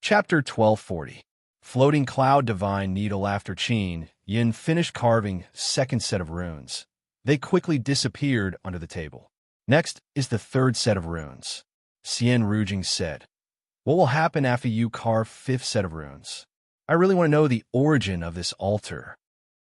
Chapter 1240. Floating Cloud Divine Needle. After Qin Yin finished carving second set of runes, they quickly disappeared under the table. Next is the third set of runes. Xian Rujing said, "What will happen after you carve fifth set of runes? I really want to know the origin of this altar."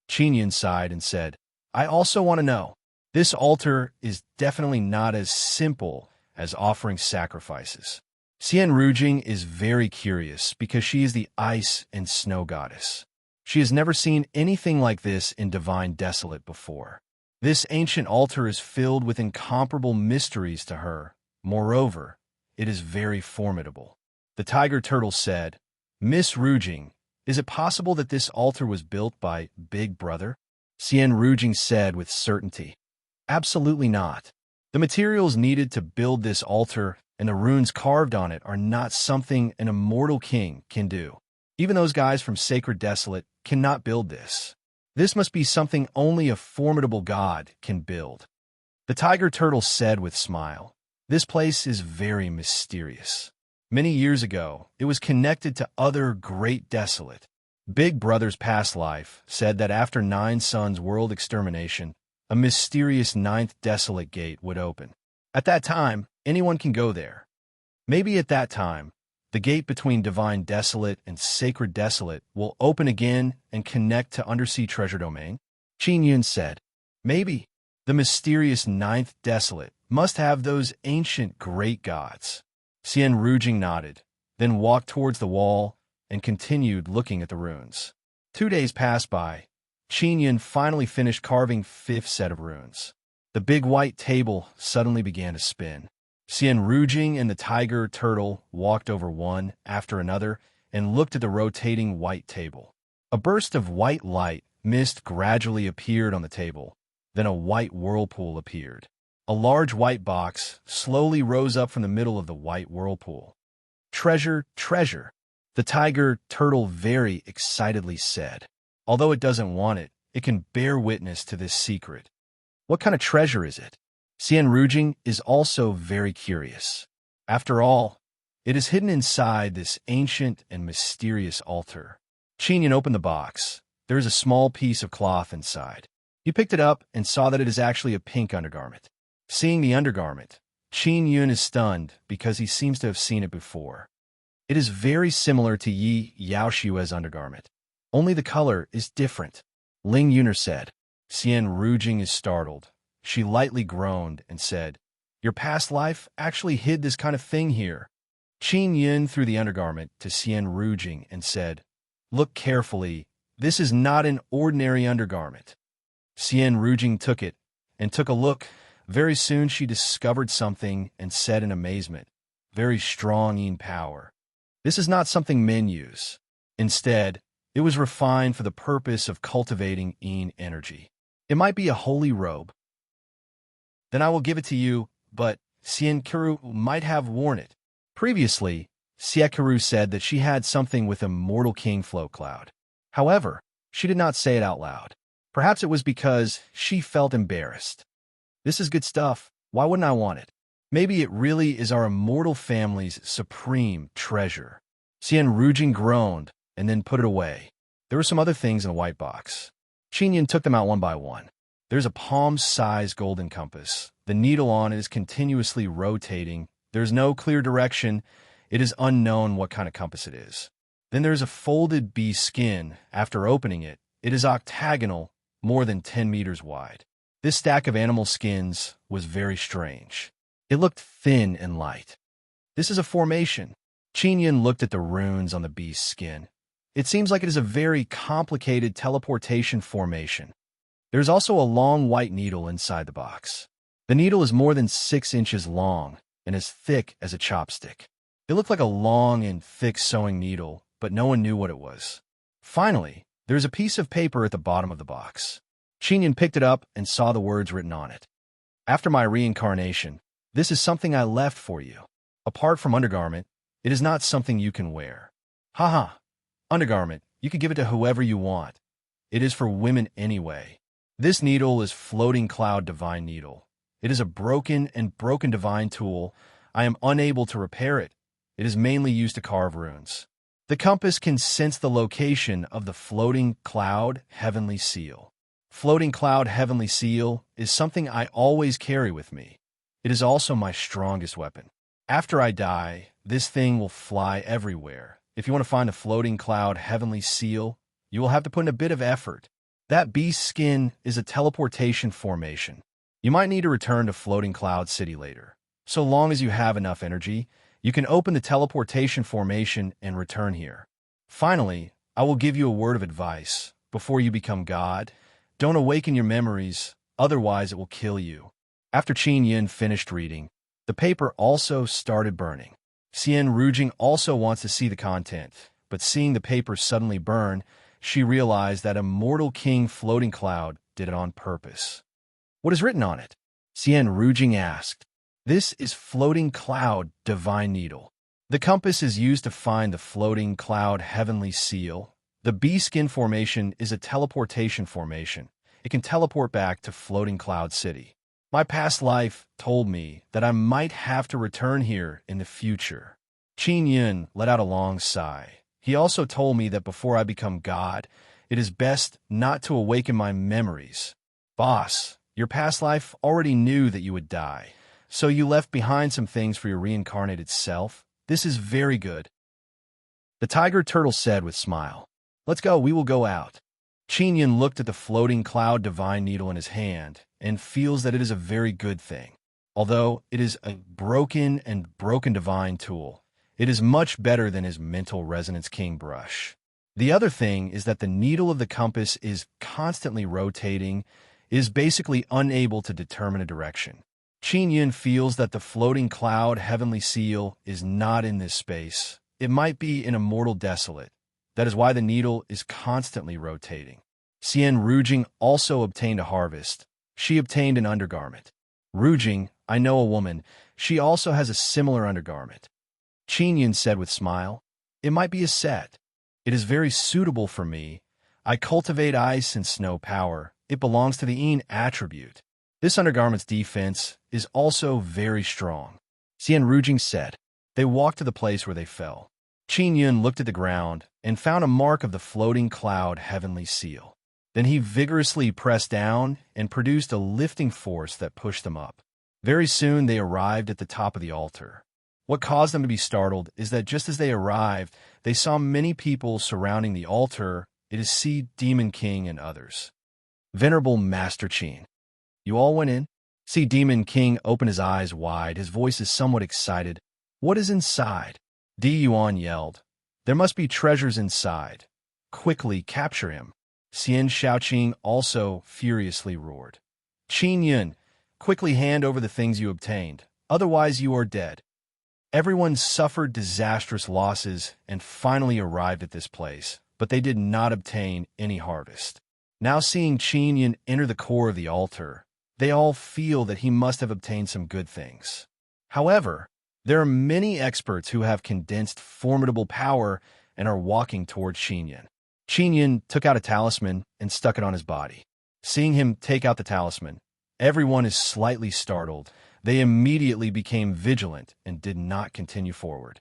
Qin Yin sighed and said, "I also want to know. This altar is definitely not as simple as offering sacrifices." Xian Rujing is very curious because she is the ice and snow goddess. She has never seen anything like this in Divine Desolate before. This ancient altar is filled with incomparable mysteries to her. Moreover, it is very formidable. The tiger turtle said, "Miss Rujing, is it possible that this altar was built by Big Brother?" Xian Rujing said with certainty, "Absolutely not. The materials needed to build this altar and the runes carved on it are not something an immortal king can do. Even those guys from Sacred Desolate cannot build this. This must be something only a formidable god can build." The tiger turtle said with a smile, "This place is very mysterious. Many years ago, it was connected to other great desolate. Big Brother's past life said that after Nine Suns' world extermination, a mysterious ninth desolate gate would open. At that time, anyone can go there. Maybe at that time, the gate between Divine Desolate and Sacred Desolate will open again and connect to Undersea Treasure Domain." Qin Yun said, "Maybe. The mysterious ninth desolate must have those ancient great gods." Xian Rujing nodded, then walked towards the wall and continued looking at the runes. 2 days passed by. Qin Yun finally finished carving fifth set of runes. The big white table suddenly began to spin. Xian Rujing and the tiger turtle walked over one after another and looked at the rotating white table. A burst of white light mist gradually appeared on the table. Then a white whirlpool appeared. A large white box slowly rose up from the middle of the white whirlpool. "Treasure, treasure," the tiger turtle very excitedly said. Although it doesn't want it, it can bear witness to this secret. "What kind of treasure is it?" Xian Rujing is also very curious. After all, it is hidden inside this ancient and mysterious altar. Qin Yin opened the box. There is a small piece of cloth inside. He picked it up and saw that it is actually a pink undergarment. Seeing the undergarment, Qin Yun is stunned because he seems to have seen it before. It is very similar to Yi Yaoshue's undergarment. Only the color is different. Ling Yuner said. Xian Rujing is startled. She lightly groaned and said, "Your past life actually hid this kind of thing here." Qin Yun threw the undergarment to Xian Rujing and said, "Look carefully. This is not an ordinary undergarment." Xian Rujing took it and took a look. Very soon she discovered something and said in amazement, "Very strong yin power. This is not something men use. Instead, it was refined for the purpose of cultivating yin energy. It might be a holy robe. Then I will give it to you, but Xian Kuru might have worn it." Previously, Xiekaru said that she had something with a mortal king float cloud. However, she did not say it out loud. Perhaps it was because she felt embarrassed. "This is good stuff. Why wouldn't I want it? Maybe it really is our immortal family's supreme treasure." Xian Rujing groaned and then put it away. There were some other things in the white box. Qin Yin took them out one by one. There's a palm-sized golden compass. The needle on it is continuously rotating. There's no clear direction. It is unknown what kind of compass it is. Then there's a folded bee skin. After opening it, it is octagonal, more than 10 meters wide. This stack of animal skins was very strange. It looked thin and light. "This is a formation." Qin Yin looked at the runes on the beast's skin. It seems like it is a very complicated teleportation formation. There's also a long white needle inside the box. The needle is more than 6 inches long and as thick as a chopstick. It looked like a long and thick sewing needle, but no one knew what it was. Finally, there's a piece of paper at the bottom of the box. Qin Yin picked it up and saw the words written on it. "After my reincarnation, this is something I left for you. Apart from undergarment, it is not something you can wear." Haha, undergarment, you can give it to whoever you want. It is for women anyway. This needle is Floating Cloud Divine Needle. It is a broken divine tool. I am unable to repair it. It is mainly used to carve runes. The compass can sense the location of the floating cloud heavenly seal. Floating cloud heavenly seal is something I always carry with me. It is also my strongest weapon. After I die, this thing will fly everywhere. If you want to find a floating cloud heavenly seal, you will have to put in a bit of effort. That beast skin is a teleportation formation. You might need to return to Floating Cloud City later. So long as you have enough energy, you can open the teleportation formation and return here. Finally, I will give you a word of advice. Before you become God, don't awaken your memories, otherwise it will kill you. After Qin Yin finished reading, the paper also started burning. Xian Rujing also wants to see the content, but seeing the paper suddenly burn, she realized that Immortal King Floating Cloud did it on purpose. What is written on it? Xian Rujing asked. This is Floating Cloud Divine Needle. The compass is used to find the Floating Cloud Heavenly Seal. The bee skin formation is a teleportation formation. It can teleport back to Floating Cloud City. My past life told me that I might have to return here in the future. Qin Yin let out a long sigh. He also told me that before I become God, it is best not to awaken my memories. Boss, your past life already knew that you would die, so you left behind some things for your reincarnated self. This is very good. The tiger turtle said with a smile. Let's go, we will go out. Qin Yin looked at the floating cloud divine needle in his hand and feels that it is a very good thing. Although it is a broken divine tool, it is much better than his mental resonance king brush. The other thing is that the needle of the compass is constantly rotating, is basically unable to determine a direction. Qin Yin feels that the floating cloud heavenly seal is not in this space. It might be in Immortal Desolate. That is why the needle is constantly rotating. Xian Rujing also obtained a harvest. She obtained an undergarment. Rujing, I know a woman. She also has a similar undergarment. Qin Yin said with a smile. It might be a set. It is very suitable for me. I cultivate ice and snow power. It belongs to the Yin attribute. This undergarment's defense is also very strong. Xian Rujing said. They walked to the place where they fell. Qin Yin looked at the ground and found a mark of the floating cloud heavenly seal. Then he vigorously pressed down and produced a lifting force that pushed them up. Very soon they arrived at the top of the altar. What caused them to be startled is that just as they arrived, they saw many people surrounding the altar. It is Sea Demon King and others. Venerable Master Qin. You all went in? Sea Demon King opened his eyes wide. His voice is somewhat excited. What is inside? Di Yuan yelled. There must be treasures inside. Quickly capture him. Xian Shaoqing also furiously roared. Qin Yin, quickly hand over the things you obtained. Otherwise you are dead. Everyone suffered disastrous losses and finally arrived at this place, but they did not obtain any harvest. Now seeing Qin Yin enter the core of the altar, they all feel that he must have obtained some good things. However, there are many experts who have condensed formidable power and are walking towards Qin Yin. Qin Yin took out a talisman and stuck it on his body. Seeing him take out the talisman, everyone is slightly startled. They immediately became vigilant and did not continue forward.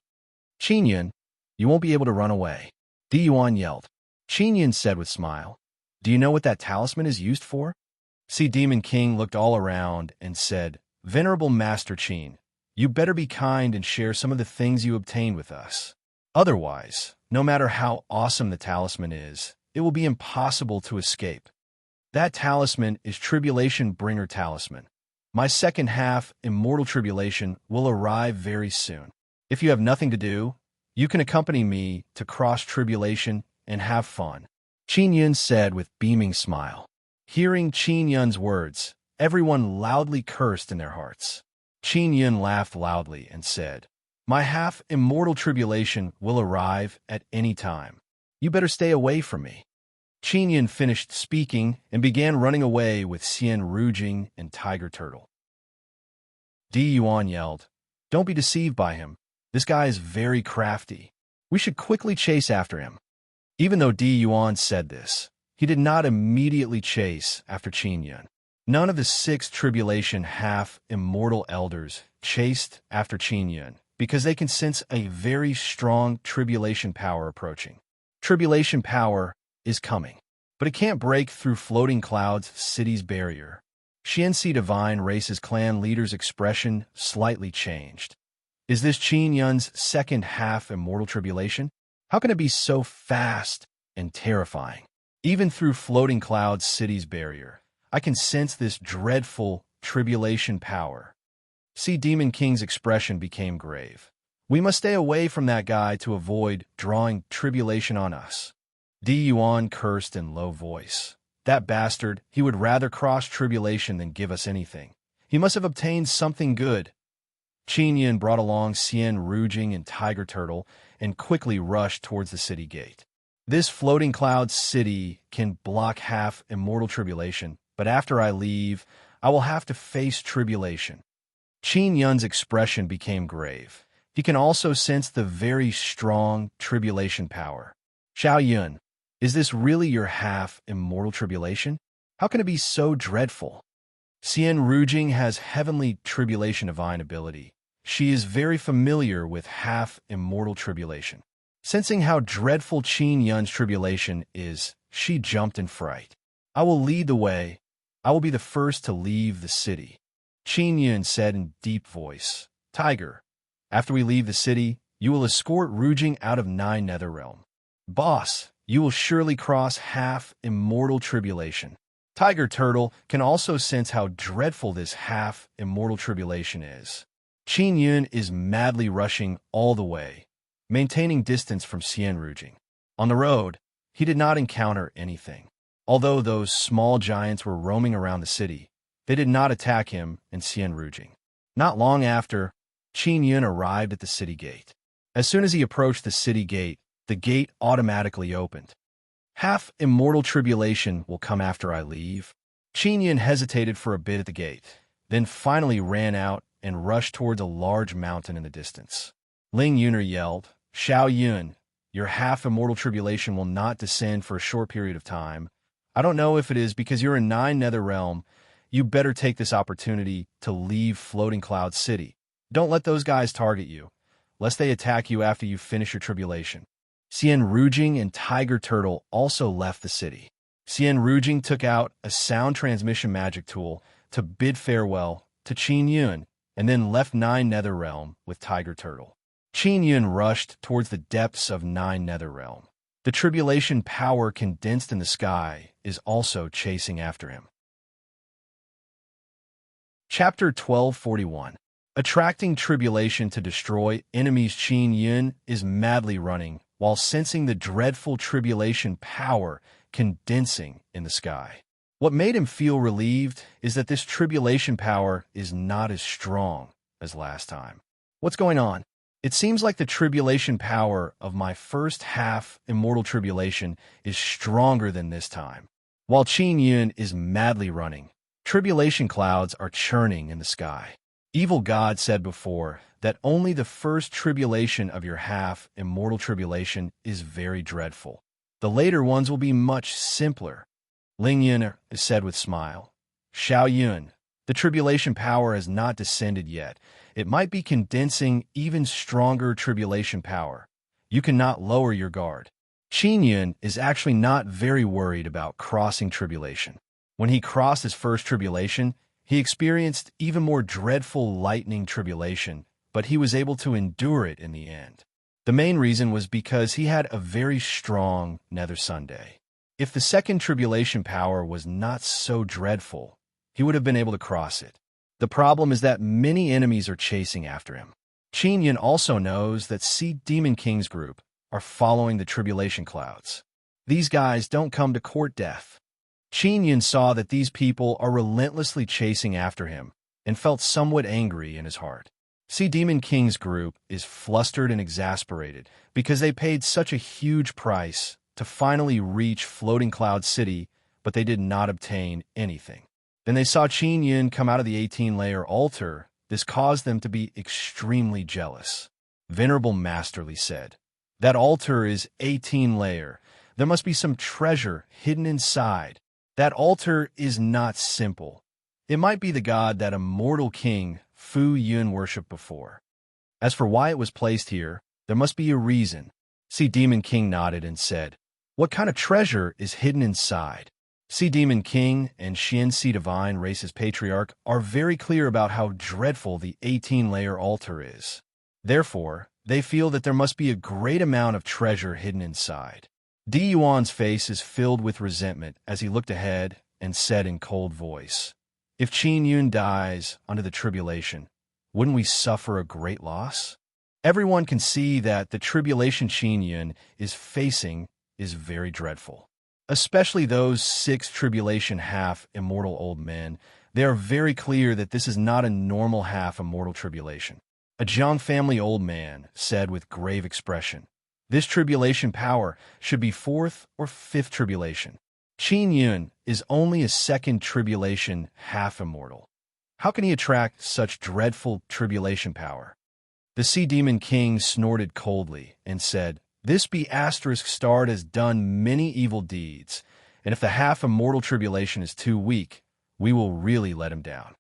Qin Yin, you won't be able to run away. Di Yuan yelled. Qin Yin said with a smile, do you know what that talisman is used for? Sea Demon King looked all around and said, Venerable Master Qin, you better be kind and share some of the things you obtained with us. Otherwise, no matter how awesome the talisman is, it will be impossible to escape. That talisman is Tribulation Bringer Talisman. My second half, Immortal Tribulation, will arrive very soon. If you have nothing to do, you can accompany me to cross tribulation and have fun. Qin Yin said with beaming smile. Hearing Qin Yin's words, everyone loudly cursed in their hearts. Qin Yin laughed loudly and said, My half Immortal Tribulation will arrive at any time. You better stay away from me. Qin Yin finished speaking and began running away with Xian Rujing and Tiger Turtle. Di Yuan yelled, Don't be deceived by him. This guy is very crafty. We should quickly chase after him. Even though Di Yuan said this, he did not immediately chase after Qin Yin. None of the 6 Tribulation half-immortal elders chased after Qin Yin. because they can sense a very strong tribulation power approaching. Tribulation power is coming, but it can't break through floating clouds' city's barrier. Xianxi Divine Race's clan leader's expression slightly changed. Is this Qin Yun's second half immortal tribulation? How can it be so fast and terrifying? Even through floating clouds' city's barrier, I can sense this dreadful tribulation power. See, Demon King's expression became grave. We must stay away from that guy to avoid drawing tribulation on us. Di Yuan cursed in low voice. That bastard, he would rather cross tribulation than give us anything. He must have obtained something good. Qin Yun brought along Xian Rujing and Tiger Turtle and quickly rushed towards the city gate. This floating cloud city can block half immortal tribulation, but after I leave, I will have to face tribulation. Qin Yun's expression became grave. He can also sense the very strong tribulation power. Xiao Yun, is this really your half-immortal tribulation? How can it be so dreadful? Xian Rujing has heavenly tribulation divine ability. She is very familiar with half-immortal tribulation. Sensing how dreadful Qin Yun's tribulation is, she jumped in fright. I will lead the way. I will be the first to leave the city. Qin Yun said in deep voice. Tiger, after we leave the city, you will escort Rujing out of Nine Netherrealm. Boss, you will surely cross half-immortal tribulation. Tiger Turtle can also sense how dreadful this half-immortal tribulation is. Qin Yun is madly rushing all the way, maintaining distance from Xian Rujing. On the road, he did not encounter anything. Although those small giants were roaming around the city, they did not attack him and Xian Rujing. Not long after, Qin Yun arrived at the city gate. As soon as he approached the gate automatically opened. Half-immortal tribulation will come after I leave. Qin Yun hesitated for a bit at the gate, then finally ran out and rushed towards a large mountain in the distance. Ling Yuner yelled, Xiao Yun, your half-immortal tribulation will not descend for a short period of time. I don't know if it is because you're in Nine Netherrealm. You better take this opportunity to leave Floating Cloud City. Don't let those guys target you, lest they attack you after you finish your tribulation. Xian Rujing and Tiger Turtle also left the city. Xian Rujing took out a sound transmission magic tool to bid farewell to Qin Yun, and then left Nine Netherrealm with Tiger Turtle. Qin Yun rushed towards the depths of Nine Netherrealm. The tribulation power condensed in the sky is also chasing after him. Chapter 1241. Attracting tribulation to destroy enemies. Qin Yun is madly running while sensing the dreadful tribulation power condensing in the sky. What made him feel relieved is that this tribulation power is not as strong as last time. What's going on? It seems like the tribulation power of my first half-immortal tribulation is stronger than this time. While Qin Yun is madly running, tribulation clouds are churning in the sky. Evil God said before that only the first tribulation of your half-immortal tribulation is very dreadful. The later ones will be much simpler. Ling Yun said with smile. Xiao Yun, the tribulation power has not descended yet. It might be condensing even stronger tribulation power. You cannot lower your guard. Qin Yun is actually not very worried about crossing tribulation. When he crossed his first tribulation, he experienced even more dreadful lightning tribulation, but he was able to endure it in the end. The main reason was because he had a very strong Nether Sunday. If the second tribulation power was not so dreadful, he would have been able to cross it. The problem is that many enemies are chasing after him. Qin Yun also knows that Demon King's group are following the tribulation clouds. These guys don't come to court death. Qin Yun saw that these people are relentlessly chasing after him and felt somewhat angry in his heart. Demon King's group is flustered and exasperated because they paid such a huge price to finally reach Floating Cloud City, but they did not obtain anything. Then they saw Qin Yun come out of the 18-layer altar. This caused them to be extremely jealous. Venerable Masterly said, that altar is 18-layer. There must be some treasure hidden inside. That altar is not simple. It might be the god that immortal king Fu Yun worshipped before. As for why it was placed here, there must be a reason. Sea Demon King nodded and said, "What kind of treasure is hidden inside?" Sea Demon King and Xian Sea Divine Race's Patriarch are very clear about how dreadful the 18-layer altar is. Therefore, they feel that there must be a great amount of treasure hidden inside. Di Yuan's face is filled with resentment as he looked ahead and said in cold voice, "If Qin Yun dies under the tribulation, wouldn't we suffer a great loss?" Everyone can see that the tribulation Qin Yun is facing is very dreadful. Especially those 6 tribulation half-immortal old men, they are very clear that this is not a normal half-immortal tribulation. A Jiang family old man said with grave expression, "This tribulation power should be 4th or 5th tribulation. Qin Yun is only a 2nd tribulation half-immortal. How can he attract such dreadful tribulation power?" The Sea Demon King snorted coldly and said, "This be *starred has done many evil deeds, and if the half-immortal tribulation is too weak, we will really let him down."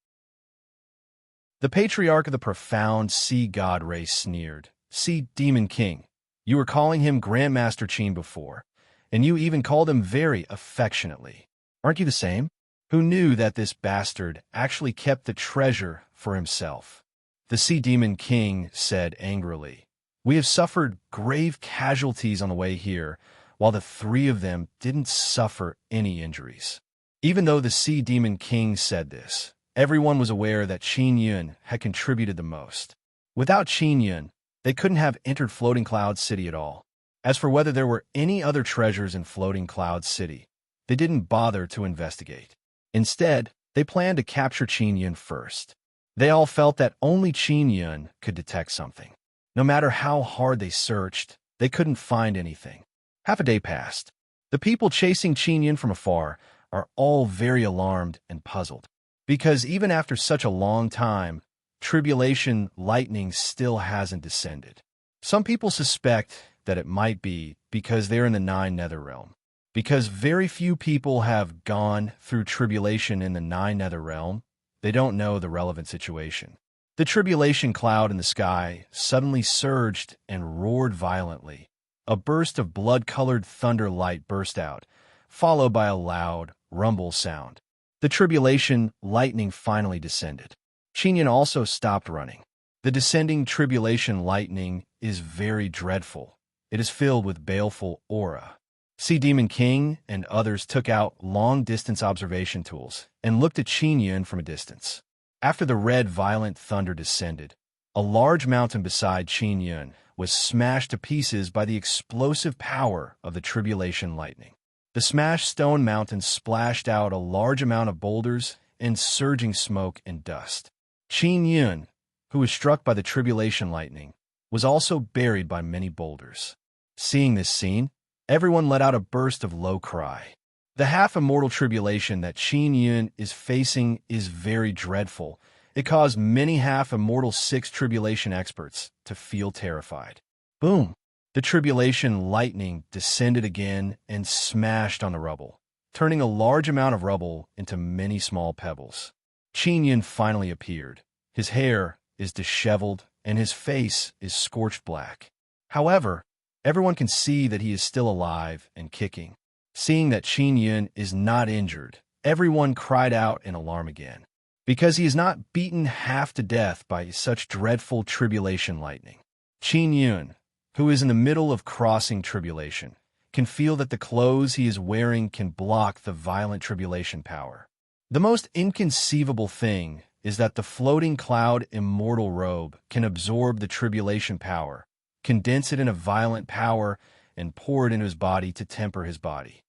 The Patriarch of the Profound Sea God Race sneered, "Sea Demon King, you were calling him Grandmaster Qin before, and you even called him very affectionately. Aren't you the same? Who knew that this bastard actually kept the treasure for himself?" The Sea Demon King said angrily, "We have suffered grave casualties on the way here, while the 3 of them didn't suffer any injuries." Even though the Sea Demon King said this, everyone was aware that Qin Yun had contributed the most. Without Qin Yun, they couldn't have entered Floating Cloud City at all. As for whether there were any other treasures in Floating Cloud City, they didn't bother to investigate. Instead, they planned to capture Qin Yun first. They all felt that only Qin Yun could detect something. No matter how hard they searched, they couldn't find anything. Half a day passed. The people chasing Qin Yun from afar are all very alarmed and puzzled, because even after such a long time, tribulation lightning still hasn't descended. Some people suspect that it might be because they're in the 9 Nether Realm. Because very few people have gone through tribulation in the 9 Nether Realm, they don't know the relevant situation. The tribulation cloud in the sky suddenly surged and roared violently. A burst of blood-colored thunder light burst out, followed by a loud rumble sound. The tribulation lightning finally descended. Qin Yun also stopped running. The descending tribulation lightning is very dreadful. It is filled with baleful aura. Sea Demon King and others took out long-distance observation tools and looked at Qin Yun from a distance. After the red violent thunder descended, a large mountain beside Qin Yun was smashed to pieces by the explosive power of the tribulation lightning. The smashed stone mountain splashed out a large amount of boulders and surging smoke and dust. Qin Yun, who was struck by the tribulation lightning, was also buried by many boulders. Seeing this scene, everyone let out a burst of low cry. The half-immortal tribulation that Qin Yun is facing is very dreadful. It caused many half-immortal 6 tribulation experts to feel terrified. Boom! The tribulation lightning descended again and smashed on the rubble, turning a large amount of rubble into many small pebbles. Qin Yun finally appeared. His hair is disheveled and his face is scorched black. However, everyone can see that he is still alive and kicking. Seeing that Qin Yun is not injured, everyone cried out in alarm again, because he is not beaten half to death by such dreadful tribulation lightning. Qin Yun, who is in the middle of crossing tribulation, can feel that the clothes he is wearing can block the violent tribulation power. The most inconceivable thing is that the floating cloud immortal robe can absorb the tribulation power, condense it in a violent power, and pour it into his body to temper his body.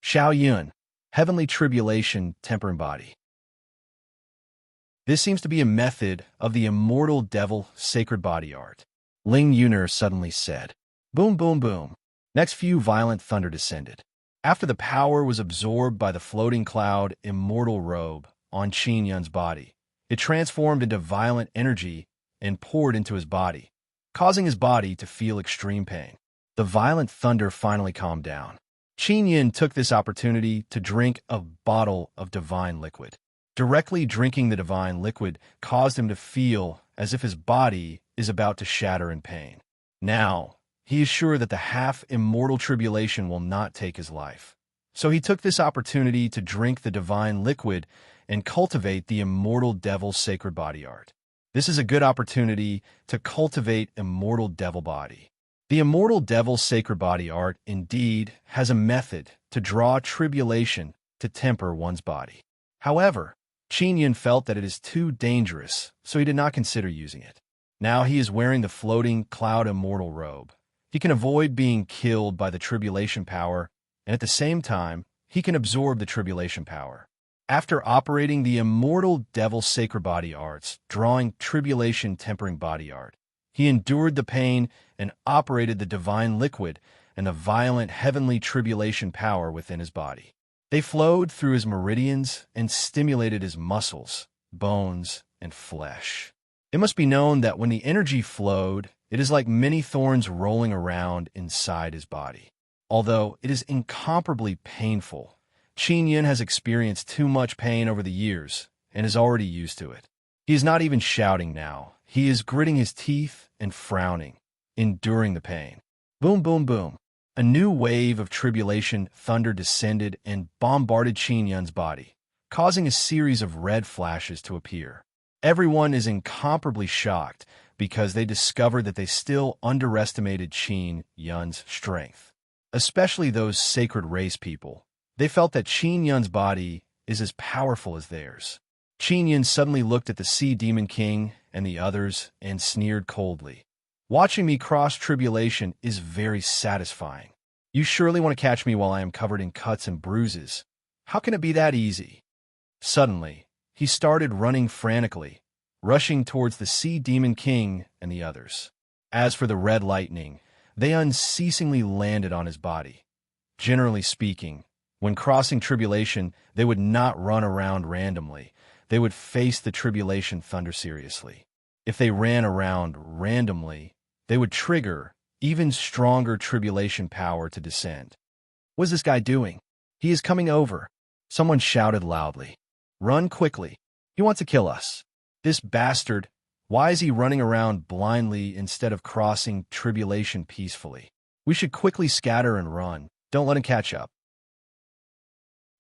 Xiao Yun, heavenly tribulation tempering body. This seems to be a method of the immortal devil sacred body art. Ling Yuner suddenly said. Boom, boom, boom. Next few violent thunder descended. After the power was absorbed by the floating cloud immortal robe on Qin Yun's body, it transformed into violent energy and poured into his body, causing his body to feel extreme pain. The violent thunder finally calmed down. Qin Yun took this opportunity to drink a bottle of divine liquid. Directly drinking the divine liquid caused him to feel as if his body is about to shatter in pain. Now, he is sure that the half-immortal tribulation will not take his life. So he took this opportunity to drink the divine liquid and cultivate the immortal devil's sacred body art. This is a good opportunity to cultivate immortal devil body. The immortal devil's sacred body art, indeed, has a method to draw tribulation to temper one's body. However, Qin Yin felt that it is too dangerous, so he did not consider using it. Now he is wearing the floating cloud immortal robe. He can avoid being killed by the tribulation power, and at the same time, he can absorb the tribulation power. After operating the immortal devil's sacred body arts, drawing tribulation-tempering body art, he endured the pain and operated the divine liquid and the violent heavenly tribulation power within his body. They flowed through his meridians and stimulated his muscles, bones, and flesh. It must be known that when the energy flowed, it is like many thorns rolling around inside his body. Although it is incomparably painful, Qin Yin has experienced too much pain over the years and is already used to it. He is not even shouting now. He is gritting his teeth and frowning, enduring the pain. Boom, boom, boom. A new wave of tribulation thunder descended and bombarded Qin Yin's body, causing a series of red flashes to appear. Everyone is incomparably shocked because they discovered that they still underestimated Qin Yin's strength. Especially those sacred race people. They felt that Qin Yin's body is as powerful as theirs. Qin Yin suddenly looked at the Sea Demon King and the others and sneered coldly. Watching me cross tribulation is very satisfying. You surely want to catch me while I am covered in cuts and bruises. How can it be that easy? Suddenly, he started running frantically, rushing towards the Sea Demon King and the others. As for the red lightning, they unceasingly landed on his body. Generally speaking, when crossing tribulation, they would not run around randomly. They would face the tribulation thunder seriously. If they ran around randomly, they would trigger even stronger tribulation power to descend. What is this guy doing? He is coming over. Someone shouted loudly. Run quickly. He wants to kill us. This bastard. Why is he running around blindly instead of crossing tribulation peacefully? We should quickly scatter and run. Don't let him catch up.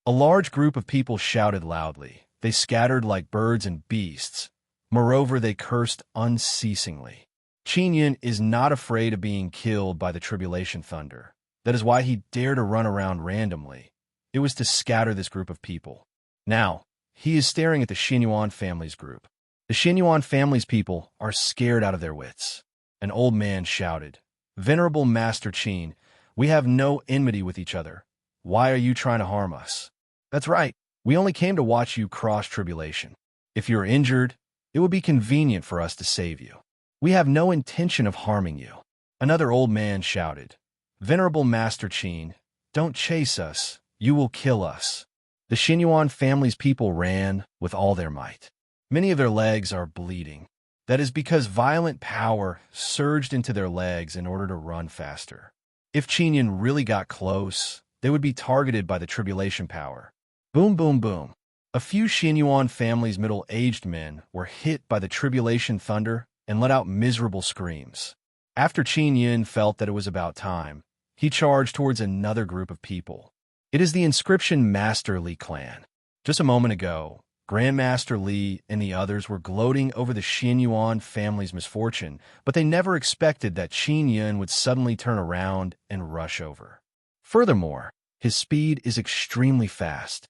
A large group of people shouted loudly. They scattered like birds and beasts. Moreover, they cursed unceasingly. Qin Yin is not afraid of being killed by the tribulation thunder. That is why he dared to run around randomly. It was to scatter this group of people. Now, he is staring at the Xinyuan family's group. The Xinyuan family's people are scared out of their wits. An old man shouted, Venerable Master Qin, we have no enmity with each other. Why are you trying to harm us? That's right. We only came to watch you cross tribulation. If you're injured, it would be convenient for us to save you. We have no intention of harming you. Another old man shouted, Venerable Master Qin, don't chase us. You will kill us. The Xinyuan family's people ran with all their might. Many of their legs are bleeding. That is because violent power surged into their legs in order to run faster. If Qin Yin really got close, they would be targeted by the tribulation power. Boom, boom, boom. A few Xinyuan family's middle-aged men were hit by the tribulation thunder and let out miserable screams. After Qin Yin felt that it was about time, he charged towards another group of people. It is the Inscription Master Li clan. Just a moment ago, Grandmaster Li and the others were gloating over the Xinyuan family's misfortune, but they never expected that Qin Yin would suddenly turn around and rush over. Furthermore, his speed is extremely fast.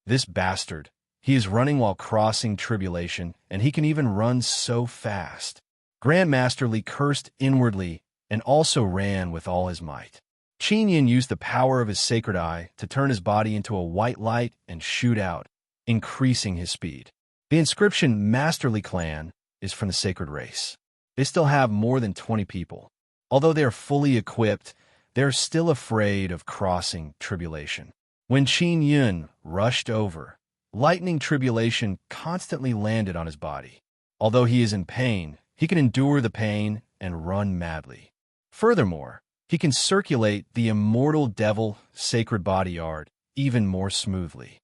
This bastard, he is running while crossing tribulation, and he can even run so fast. Grandmaster Li cursed inwardly and also ran with all his might. Qin Yin used the power of his sacred eye to turn his body into a white light and shoot out, increasing his speed. The Inscription Master Li clan is from the sacred race. They still have more than 20 people. Although they are fully equipped, they are still afraid of crossing tribulation. When Qin Yin rushed over, lightning tribulation constantly landed on his body. Although he is in pain, he can endure the pain and run madly. Furthermore, he can circulate the immortal devil sacred body art even more smoothly.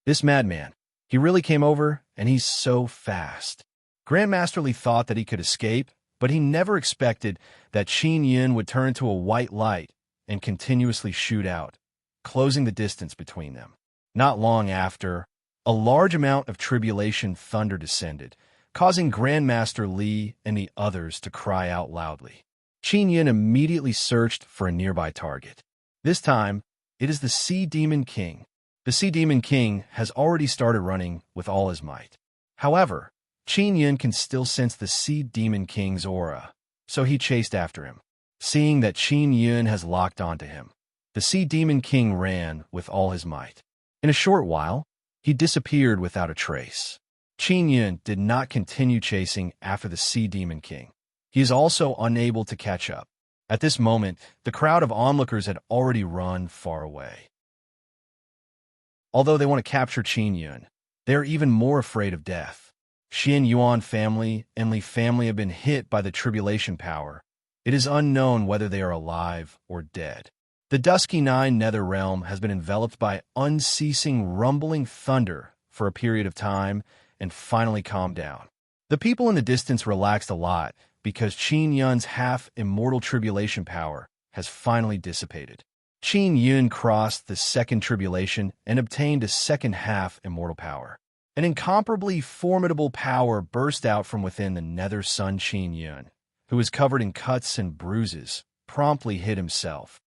This madman, he really came over, and he's so fast. Grandmaster Li thought that he could escape, but he never expected that Qin Yun would turn into a white light and continuously shoot out, closing the distance between them. Not long after, a large amount of tribulation thunder descended, causing Grandmaster Li and the others to cry out loudly. Qin Yun immediately searched for a nearby target. This time, it is the Sea Demon King. The Sea Demon King has already started running with all his might. However, Qin Yun can still sense the Sea Demon King's aura, so he chased after him. Seeing that Qin Yun has locked onto him, the Sea Demon King ran with all his might. In a short while, he disappeared without a trace. Qin Yun did not continue chasing after the Sea Demon King. He is also unable to catch up. At this moment, the crowd of onlookers had already run far away. Although they want to capture Qin Yun, they are even more afraid of death. Xian Yuan family and Li family have been hit by the tribulation power. It is unknown whether they are alive or dead. The Dusky Nine Nether Realm has been enveloped by unceasing rumbling thunder for a period of time and finally calmed down. The people in the distance relaxed a lot because Qin Yun's half-immortal tribulation power has finally dissipated. Qin Yun crossed the second tribulation and obtained a second half-immortal power. An incomparably formidable power burst out from within the Nether Sun. Qin Yun, who was covered in cuts and bruises, promptly hid himself.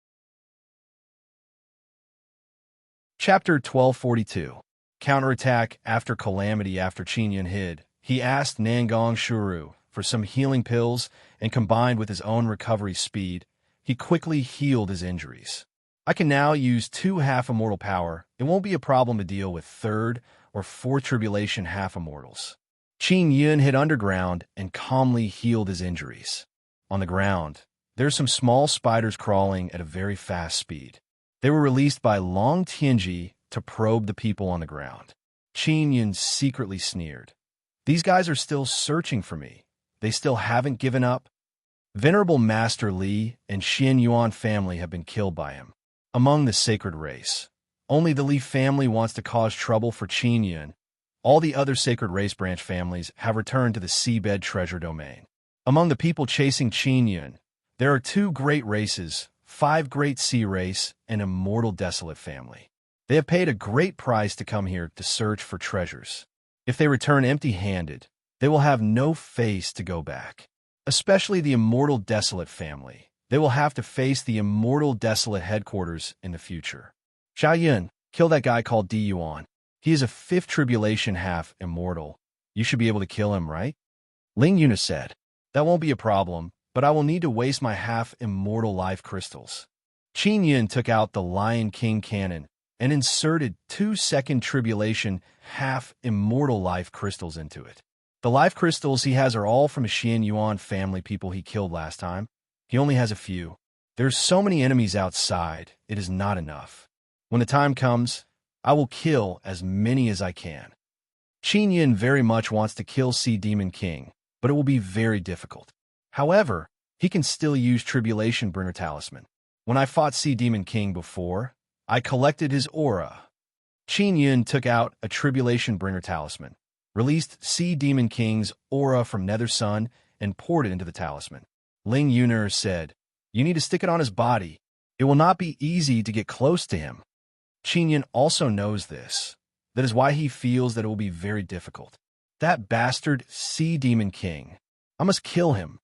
Chapter 1242. Counterattack after calamity. After Qin Yun hid, he asked Nangong Shuru for some healing pills, and combined with his own recovery speed, he quickly healed his injuries. I can now use 2 half-immortal power. It won't be a problem to deal with 3rd or 4th tribulation half-immortals. Qin Yun hid underground and calmly healed his injuries. On the ground, there are some small spiders crawling at a very fast speed. They were released by Long Tianji to probe the people on the ground. Qin Yun secretly sneered. These guys are still searching for me. They still haven't given up. Venerable Master Li and Xian Yuan family have been killed by him. Among the sacred race, only the Li family wants to cause trouble for Qin Yun. All the other sacred race branch families have returned to the seabed treasure domain. Among the people chasing Qin Yun, there are 2 great races, 5 great sea race, and immortal desolate family. They have paid a great price to come here to search for treasures. If they return empty-handed, they will have no face to go back. Especially the immortal desolate family. They will have to face the immortal desolate headquarters in the future. Xia Yun, kill that guy called Di Yuan. He is a 5th tribulation half-immortal. You should be able to kill him, right? Ling Yuna said, that won't be a problem, but I will need to waste my half-immortal life crystals. Qin Yun took out the Lion King cannon and inserted 2 second tribulation half-immortal life crystals into it. The life crystals he has are all from a Xian Yuan family people he killed last time. He only has a few. There's so many enemies outside, it is not enough. When the time comes, I will kill as many as I can. Qin Yun very much wants to kill Sea Demon King, but it will be very difficult. However, he can still use Tribulation Bringer Talisman. When I fought Sea Demon King before, I collected his aura. Qin Yun took out a Tribulation Bringer Talisman, released Sea Demon King's aura from Nether Sun, and poured it into the talisman. Ling Yuner said, you need to stick it on his body. It will not be easy to get close to him. Qin Yun also knows this. That is why he feels that it will be very difficult. That bastard Sea Demon King. I must kill him.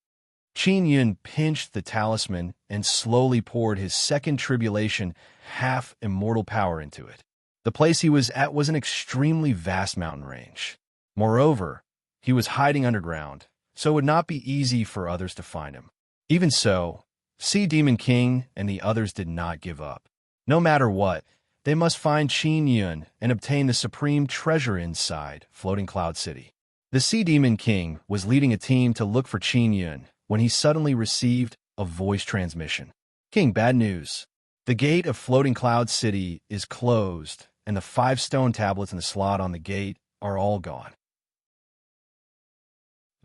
Qin Yun pinched the talisman and slowly poured his second tribulation half-immortal power into it. The place he was at was an extremely vast mountain range. Moreover, he was hiding underground, so it would not be easy for others to find him. Even so, Sea Demon King and the others did not give up. No matter what, they must find Qin Yun and obtain the supreme treasure inside Floating Cloud City. The Sea Demon King was leading a team to look for Qin Yun when he suddenly received a voice transmission. King, bad news. The gate of Floating Cloud City is closed, and the 5 stone tablets in the slot on the gate are all gone.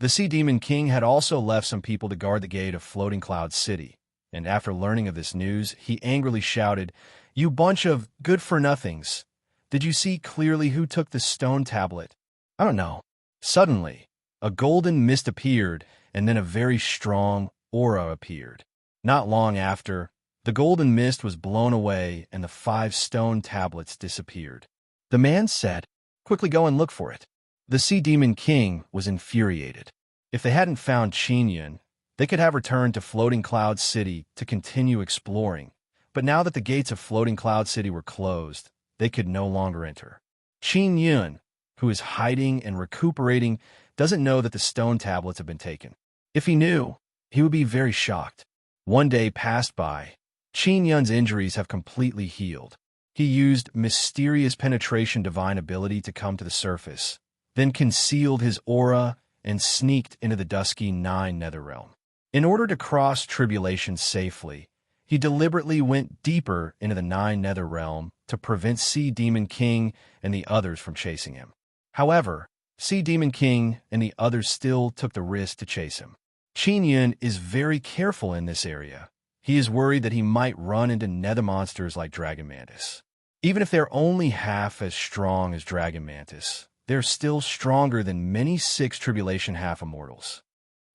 The Sea Demon King had also left some people to guard the gate of Floating Cloud City, and after learning of this news, he angrily shouted, you bunch of good-for-nothings! Did you see clearly who took the stone tablet? I don't know. Suddenly, A golden mist appeared, and then a very strong aura appeared. Not long after, the golden mist was blown away and the 5 stone tablets disappeared. The man said, "Quickly go and look for it." The Sea Demon King was infuriated. If they hadn't found Qin Yun, they could have returned to Floating Cloud City to continue exploring, but now that the gates of Floating Cloud City were closed, they could no longer enter. Qin Yun, who is hiding and recuperating, doesn't know that the stone tablets have been taken. If he knew, he would be very shocked. One day passed by. Qin Yun's injuries have completely healed. He used mysterious penetration divine ability to come to the surface, then concealed his aura and sneaked into the dusky 9 Netherrealm. In order to cross tribulation safely, he deliberately went deeper into the 9 Netherrealm to prevent Sea Demon King and the others from chasing him. However, Sea Demon King and the others still took the risk to chase him. Qin Yun is very careful in this area. He is worried that he might run into nether monsters like Dragon Mantis. Even if they're only half as strong as Dragon Mantis, they're still stronger than many 6 Tribulation half-immortals.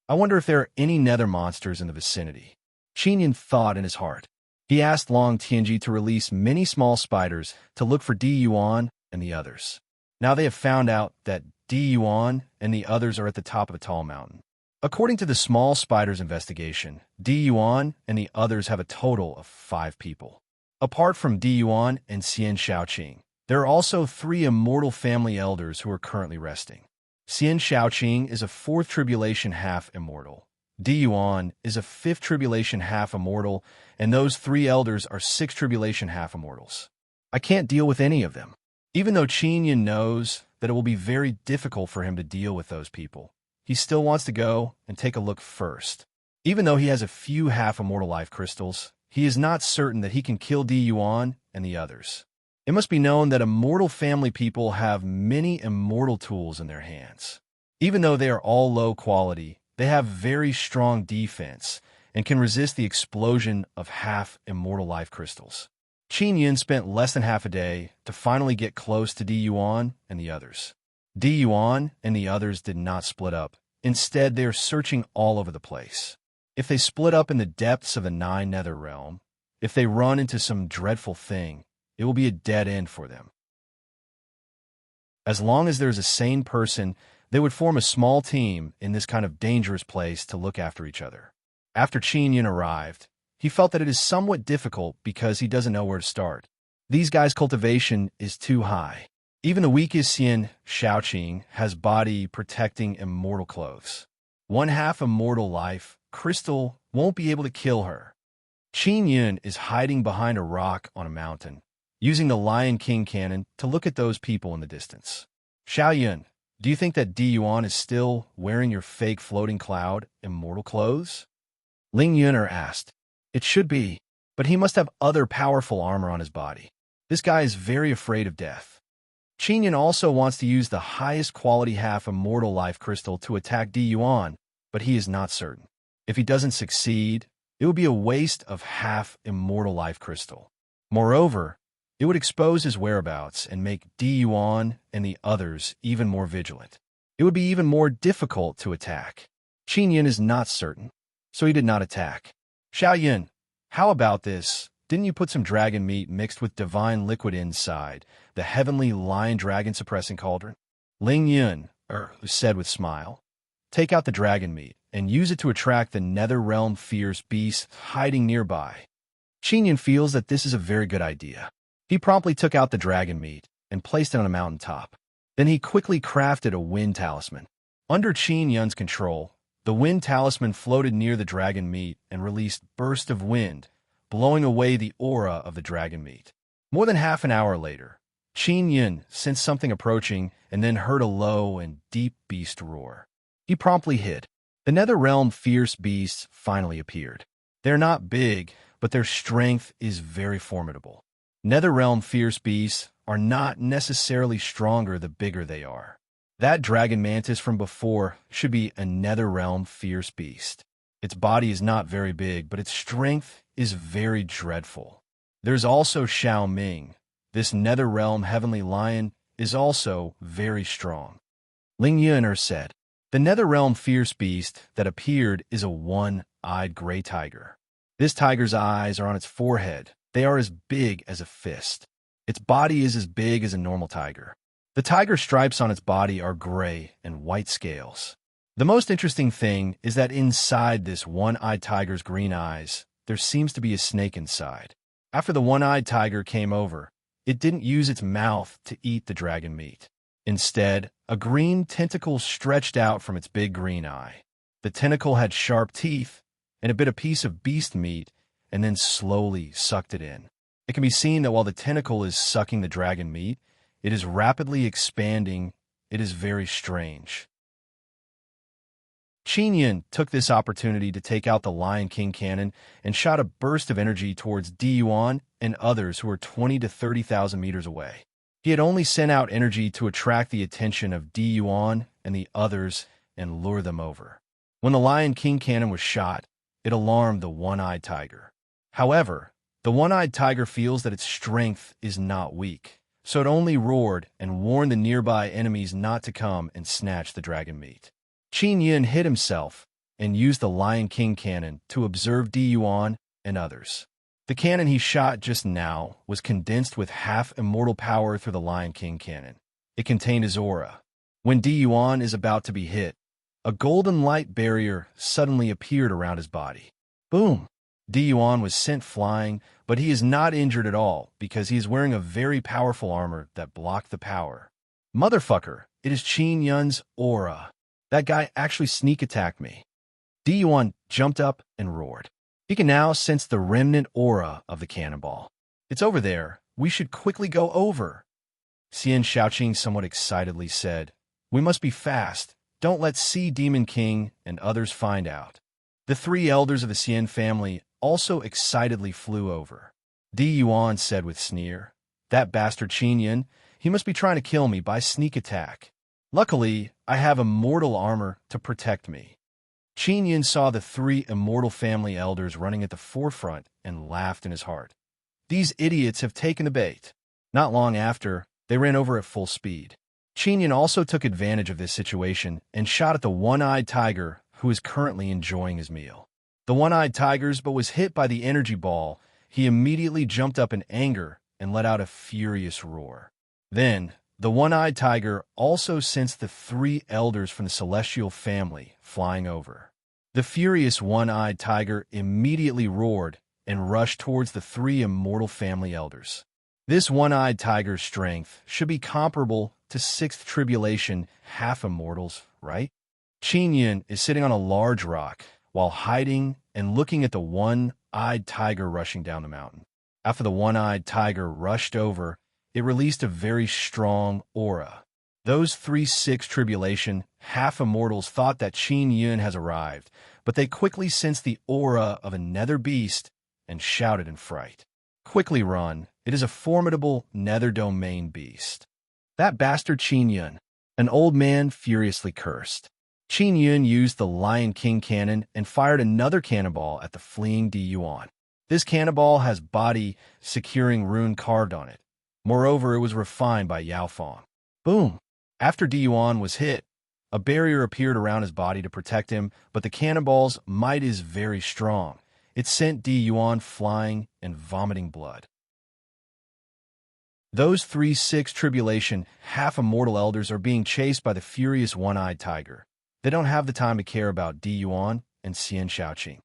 I wonder if there are any nether monsters in the vicinity. Qin Yun thought in his heart. He asked Long Tianji to release many small spiders to look for Di Yuan and the others. Now they have found out that Di Yuan and the others are at the top of a tall mountain. According to the small spider's investigation, Di Yuan and the others have a total of 5 people. Apart from Di Yuan and Xian Shaoqing, there are also 3 immortal family elders who are currently resting. Xian Shaoqing is a 4th Tribulation half-immortal. Di Yuan is a 5th Tribulation half-immortal, and those 3 elders are 6th Tribulation half-immortals. I can't deal with any of them. Even though Qin Yun knows that it will be very difficult for him to deal with those people, he still wants to go and take a look first. Even though he has a few half-immortal life crystals, he is not certain that he can kill Di Yuan and the others. It must be known that immortal family people have many immortal tools in their hands. Even though they are all low quality, they have very strong defense and can resist the explosion of half-immortal life crystals. Qin Yun spent less than half a day to finally get close to Di Yuan and the others. Di Yuan and the others did not split up. Instead, they are searching all over the place. If they split up in the depths of the 9 Netherrealm, if they run into some dreadful thing, it will be a dead end for them. As long as there is a sane person, they would form a small team in this kind of dangerous place to look after each other. After Qin Yun arrived, he felt that it is somewhat difficult because he doesn't know where to start. These guys' cultivation is too high. Even the weakest Xian Shaoqing has body-protecting immortal clothes. 1 half-immortal life crystal won't be able to kill her. Qin Yun is hiding behind a rock on a mountain, using the Lion King cannon to look at those people in the distance. Xiao Yun, do you think that Di Yuan is still wearing your fake floating cloud immortal clothes? Ling Yuner asked. It should be, but he must have other powerful armor on his body. This guy is very afraid of death. Qin Yun also wants to use the highest quality half-immortal life crystal to attack Di Yuan, but he is not certain. If he doesn't succeed, it would be a waste of half-immortal life crystal. Moreover, it would expose his whereabouts and make Di Yuan and the others even more vigilant. It would be even more difficult to attack. Qin Yun is not certain, so he did not attack. Xiao Yun, how about this? Didn't you put some dragon meat mixed with divine liquid inside the heavenly lion dragon suppressing cauldron? Ling Yun said with smile. Take out the dragon meat and use it to attract the nether realm fierce beasts hiding nearby. Qin Yun feels that this is a very good idea. He promptly took out the dragon meat and placed it on a mountaintop. Then he quickly crafted a wind talisman. Under Qin Yun's control, the wind talisman floated near the dragon meat and released bursts of wind, blowing away the aura of the dragon meat. More than half an hour later, Qin Yun sensed something approaching and then heard a low and deep beast roar. He promptly hid. The nether realm fierce beasts finally appeared. They're not big, but their strength is very formidable. Netherrealm fierce beasts are not necessarily stronger the bigger they are. That dragon mantis from before should be a Netherrealm fierce beast. Its body is not very big, but its strength is very dreadful. There's also Xiao Ming. This Netherrealm heavenly lion is also very strong. Ling Yuner said. The Netherrealm fierce beast that appeared is a one-eyed gray tiger. This tiger's eyes are on its forehead. They are as big as a fist. Its body is as big as a normal tiger. The tiger stripes on its body are gray and white scales. The most interesting thing is that inside this one-eyed tiger's green eyes, there seems to be a snake inside. After the one-eyed tiger came over, it didn't use its mouth to eat the dragon meat. Instead, a green tentacle stretched out from its big green eye. The tentacle had sharp teeth, and it bit a piece of beast meat and then slowly sucked it in. It can be seen that while the tentacle is sucking the dragon meat, it is rapidly expanding. It is very strange. Qin Yin took this opportunity to take out the Lion King cannon and shot a burst of energy towards Di Yuan and others who were 20 to 30,000 meters away. He had only sent out energy to attract the attention of Di Yuan and the others and lure them over. When the Lion King cannon was shot, it alarmed the one-eyed tiger. However, the one-eyed tiger feels that its strength is not weak, so it only roared and warned the nearby enemies not to come and snatch the dragon meat. Qin Yin hid himself and used the Lion King cannon to observe Di Yuan and others. The cannon he shot just now was condensed with half-immortal power through the Lion King cannon. It contained his aura. When Di Yuan is about to be hit, a golden light barrier suddenly appeared around his body. Boom! Di Yuan was sent flying, but he is not injured at all because he is wearing a very powerful armor that blocked the power. Motherfucker, it is Qin Yun's aura. That guy actually sneak attacked me. Di Yuan jumped up and roared. He can now sense the remnant aura of the cannonball. It's over there. We should quickly go over. Xian Shaoqing somewhat excitedly said, "We must be fast. Don't let Sea Demon King and others find out." The three elders of the Xian family also excitedly flew over. Di Yuan said with sneer, "That bastard Qin Yin, he must be trying to kill me by sneak attack. Luckily, I have immortal armor to protect me." Qin Yin saw the three immortal family elders running at the forefront and laughed in his heart. These idiots have taken the bait. Not long after, they ran over at full speed. Qin Yin also took advantage of this situation and shot at the one-eyed tiger who is currently enjoying his meal. The one-eyed tiger's but was hit by the energy ball. He immediately jumped up in anger and let out a furious roar. Then, the one-eyed tiger also sensed the three elders from the celestial family flying over. The furious one-eyed tiger immediately roared and rushed towards the three immortal family elders. This one-eyed tiger's strength should be comparable to Sixth Tribulation half-immortals, right? Qin Yin is sitting on a large rock while hiding and looking at the one-eyed tiger rushing down the mountain. After the one-eyed tiger rushed over, it released a very strong aura. Those three Sixth Tribulation half-immortals thought that Qin Yin has arrived, but they quickly sensed the aura of a nether beast and shouted in fright. "Quickly run, it is a formidable nether domain beast." "That bastard Qin Yin," an old man furiously cursed. Qin Yin used the Lion King cannon and fired another cannonball at the fleeing Di Yuan. This cannonball has body securing rune carved on it. Moreover, it was refined by Yao Fong. Boom! After Di Yuan was hit, a barrier appeared around his body to protect him, but the cannonball's might is very strong. It sent Di Yuan flying and vomiting blood. Those three Sixth Tribulation half-immortal elders are being chased by the furious one-eyed tiger. They don't have the time to care about Di Yuan and Xian Shaoqing.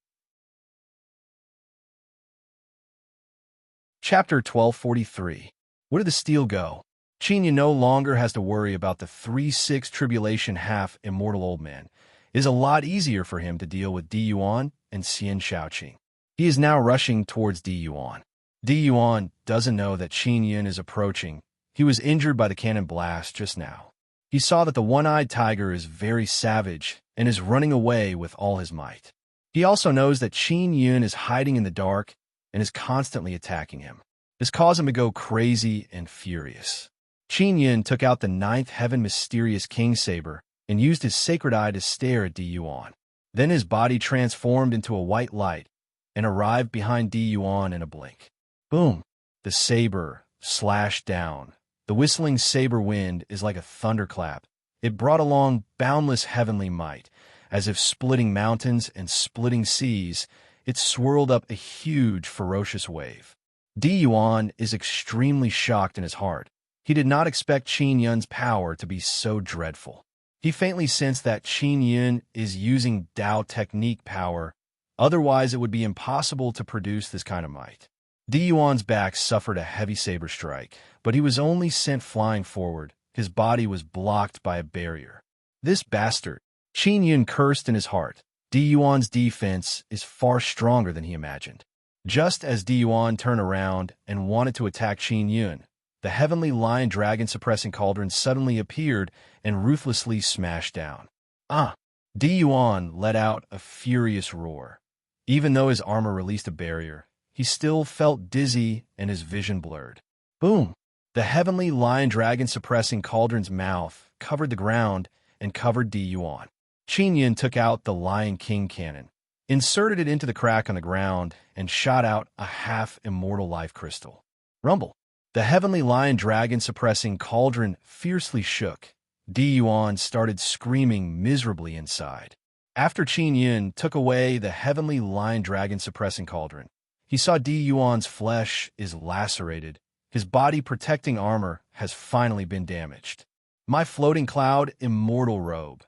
Chapter 1243. Where did the steel go? Qin Yin no longer has to worry about the three Sixth Tribulation half-immortal old man. It is a lot easier for him to deal with Di Yuan and Xian Shaoqing. He is now rushing towards Di Yuan. Di Yuan doesn't know that Qin Yin is approaching. He was injured by the cannon blast just now. He saw that the one-eyed tiger is very savage and is running away with all his might. He also knows that Qin Yin is hiding in the dark and is constantly attacking him. This caused him to go crazy and furious. Qin Yin took out the ninth heaven mysterious king saber and used his sacred eye to stare at Di Yuan. Then his body transformed into a white light and arrived behind Di Yuan in a blink. Boom! The saber slashed down. The whistling saber wind is like a thunderclap, It brought along boundless heavenly might. As if splitting mountains and splitting seas, it swirled up a huge, ferocious wave. Di Yuan is extremely shocked in his heart. He did not expect Qin Yun's power to be so dreadful. He faintly sensed that Qin Yun is using Dao technique power, otherwise it would be impossible to produce this kind of might. Di Yuan's back suffered a heavy saber strike, but he was only sent flying forward. His body was blocked by a barrier. This bastard! Qin Yun cursed in his heart. Di Yuan's defense is far stronger than he imagined. Just as Di Yuan turned around and wanted to attack Qin Yun, the heavenly lion dragon suppressing cauldron suddenly appeared and ruthlessly smashed down. Ah! Di Yuan let out a furious roar. Even though his armor released a barrier, he still felt dizzy and his vision blurred. Boom! The heavenly lion dragon suppressing cauldron's mouth covered the ground and covered Di Yuan. Qin Yun took out the Lion King cannon, inserted it into the crack on the ground, and shot out a half-immortal life crystal. Rumble! The heavenly lion dragon suppressing cauldron fiercely shook. Di Yuan started screaming miserably inside. After Qin Yun took away the heavenly lion dragon suppressing cauldron, he saw Di Yuan's flesh is lacerated. His body-protecting armor has finally been damaged. My floating cloud immortal robe.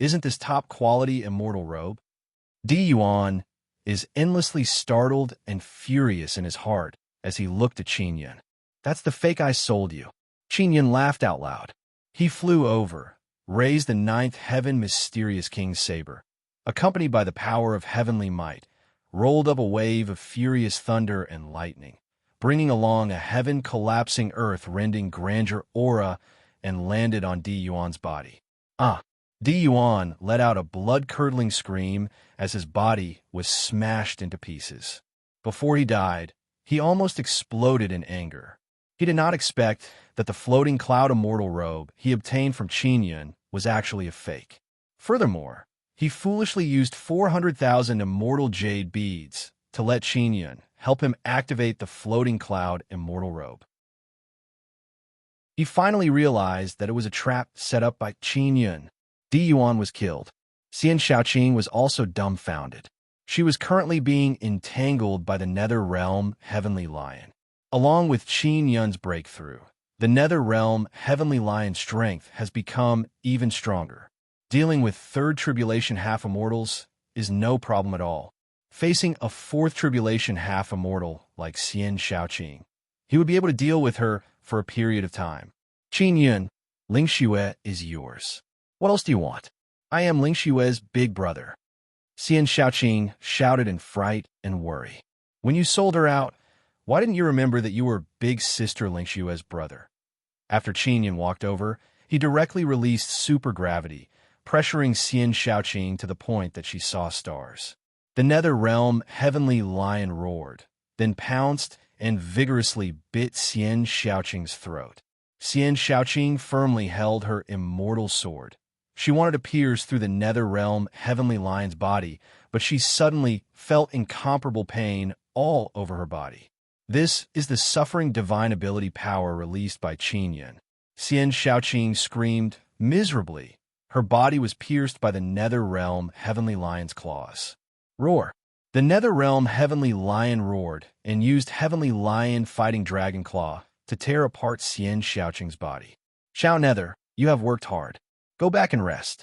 Isn't this top-quality immortal robe? Di Yuan is endlessly startled and furious in his heart as he looked at Qin Yun. That's the fake I sold you. Qin Yun laughed out loud. He flew over, raised the ninth heaven mysterious king's saber. Accompanied by the power of heavenly might, rolled up a wave of furious thunder and lightning, bringing along a heaven-collapsing earth-rending grandeur aura, and landed on Di Yuan's body. Ah! Di Yuan let out a blood-curdling scream as his body was smashed into pieces. Before he died, he almost exploded in anger. He did not expect that the floating cloud immortal robe he obtained from Qin Yun was actually a fake. Furthermore, he foolishly used 400,000 immortal jade beads to let Qin Yun help him activate the floating cloud immortal robe. He finally realized that it was a trap set up by Qin Yun. Di Yuan was killed. Xian Shaoqing was also dumbfounded. She was currently being entangled by the Nether Realm Heavenly Lion. Along with Qin Yun's breakthrough, the Nether Realm Heavenly Lion's strength has become even stronger. Dealing with third tribulation half-immortals is no problem at all. Facing a fourth tribulation half-immortal like Xian Shaoqing, he would be able to deal with her for a period of time. Qin Yun, Ling Xue is yours. What else do you want? I am Ling Xue's big brother. Xian Shaoqing shouted in fright and worry. When you sold her out, why didn't you remember that you were big sister Ling Xue's brother? After Qin Yun walked over, he directly released supergravity, pressuring Xian Shaoqing to the point that she saw stars. The Nether Realm Heavenly Lion roared, then pounced and vigorously bit Xian Shaoqing's throat. Xian Shaoqing firmly held her immortal sword. She wanted to pierce through the Nether Realm Heavenly Lion's body, but she suddenly felt incomparable pain all over her body. This is the suffering divine ability power released by Qin Yun. Xian Shaoqing screamed miserably. Her body was pierced by the Nether Realm Heavenly Lion's claws. Roar! The Nether Realm Heavenly Lion roared and used Heavenly Lion Fighting Dragon Claw to tear apart Xian Shaoqing's body. Xiao Nether, you have worked hard. Go back and rest.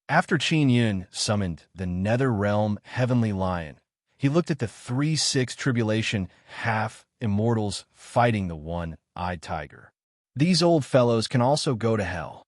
After Qin Yun summoned the Nether Realm Heavenly Lion, he looked at the 3-6 tribulation half-immortals fighting the one-eyed tiger. These old fellows can also go to hell.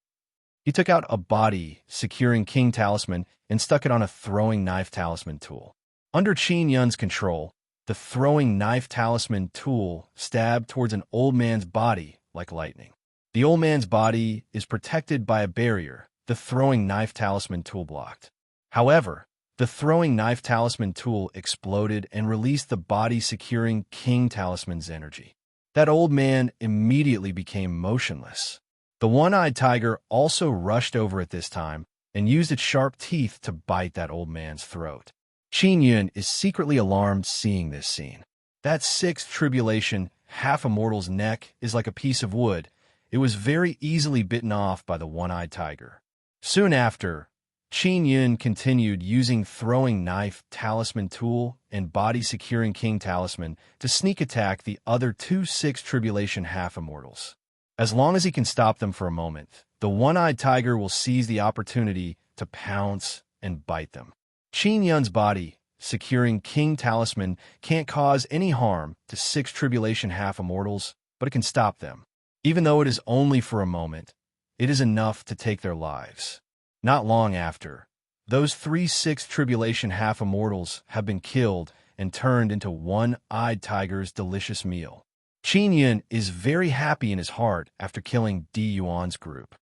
He took out a body securing King Talisman and stuck it on a throwing knife talisman tool. Under Qin Yun's control, the throwing knife talisman tool stabbed towards an old man's body like lightning. The old man's body is protected by a barrier the throwing knife talisman tool blocked. However, the throwing knife talisman tool exploded and released the body securing King Talisman's energy. That old man immediately became motionless. The one-eyed tiger also rushed over at this time and used its sharp teeth to bite that old man's throat. Qin Yun is secretly alarmed seeing this scene. That 6th tribulation half-immortal's neck is like a piece of wood. It was very easily bitten off by the one-eyed tiger. Soon after, Qin Yun continued using throwing knife talisman tool and body securing king talisman to sneak attack the other two six tribulation half-immortals. As long as he can stop them for a moment, the one-eyed tiger will seize the opportunity to pounce and bite them. Qin Yun's body securing king talisman can't cause any harm to six tribulation half-immortals, but it can stop them. Even though it is only for a moment, it is enough to take their lives. Not long after, those 3-6 tribulation half-immortals have been killed and turned into one-eyed tiger's delicious meal. Qin Yun is very happy in his heart after killing Di Yuan's group.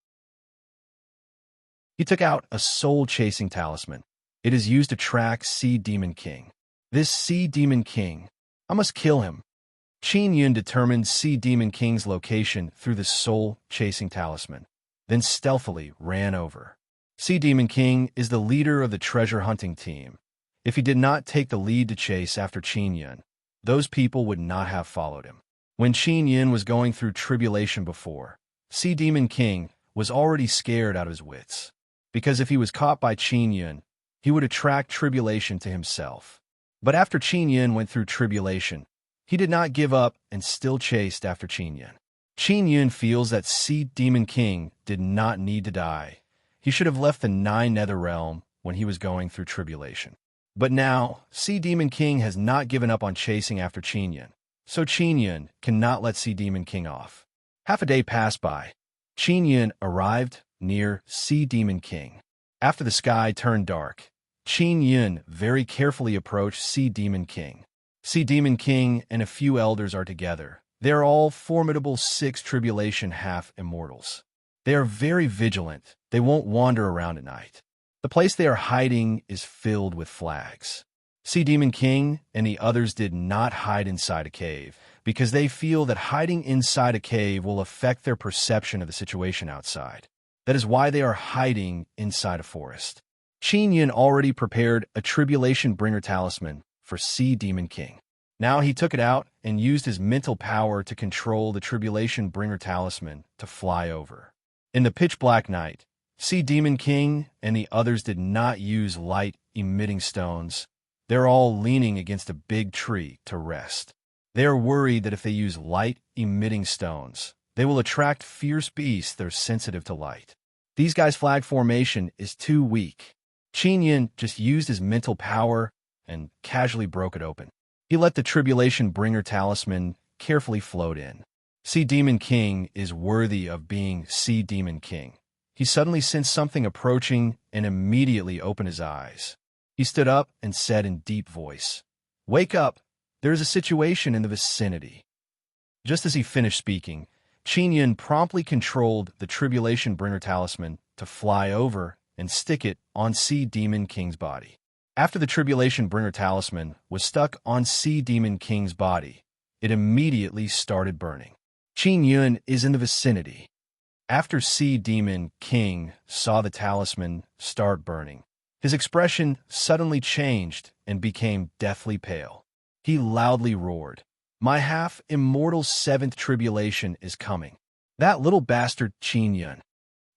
He took out a soul-chasing talisman. It is used to track Sea Demon King. This Sea Demon King, I must kill him. Qin Yun determined Sea Demon King's location through the soul-chasing talisman, then stealthily ran over. Sea Demon King is the leader of the treasure hunting team. If he did not take the lead to chase after Qin Yun, those people would not have followed him. When Qin Yun was going through tribulation before, Sea Demon King was already scared out of his wits, because if he was caught by Qin Yun, he would attract tribulation to himself. But after Qin Yun went through tribulation, he did not give up and still chased after Qin Yun. Qin Yun feels that Sea Demon King did not need to die. He should have left the Nine Nether Realm when he was going through tribulation. But now, Sea Demon King has not given up on chasing after Qin Yun, so Qin Yun cannot let Sea Demon King off. Half a day passed by. Qin Yun arrived near Sea Demon King. After the sky turned dark, Qin Yun very carefully approached Sea Demon King. Sea Demon King and a few elders are together. They are all formidable 6 tribulation half-immortals. They are very vigilant. They won't wander around at night. The place they are hiding is filled with flags. Sea Demon King and the others did not hide inside a cave because they feel that hiding inside a cave will affect their perception of the situation outside. That is why they are hiding inside a forest. Qin Yun already prepared a tribulation bringer talisman for Sea Demon King. Now he took it out and used his mental power to control the tribulation bringer talisman to fly over. In the pitch-black night, Sea Demon King and the others did not use light-emitting stones. They're all leaning against a big tree to rest. They are worried that if they use light-emitting stones, they will attract fierce beasts that are sensitive to light. These guys' flag formation is too weak. Qin Yun just used his mental power and casually broke it open. He let the tribulation bringer talisman carefully float in. Sea Demon King is worthy of being Sea Demon King. He suddenly sensed something approaching and immediately opened his eyes. He stood up and said in deep voice, "Wake up! There is a situation in the vicinity." Just as he finished speaking, Qin Yun promptly controlled the tribulation bringer talisman to fly over and stick it on Sea Demon King's body. After the tribulation bringer talisman was stuck on Sea Demon King's body, it immediately started burning. Qin Yun is in the vicinity. After Sea Demon King saw the talisman start burning, his expression suddenly changed and became deathly pale. He loudly roared, "My half-immortal 7th tribulation is coming." That little bastard Qin Yun.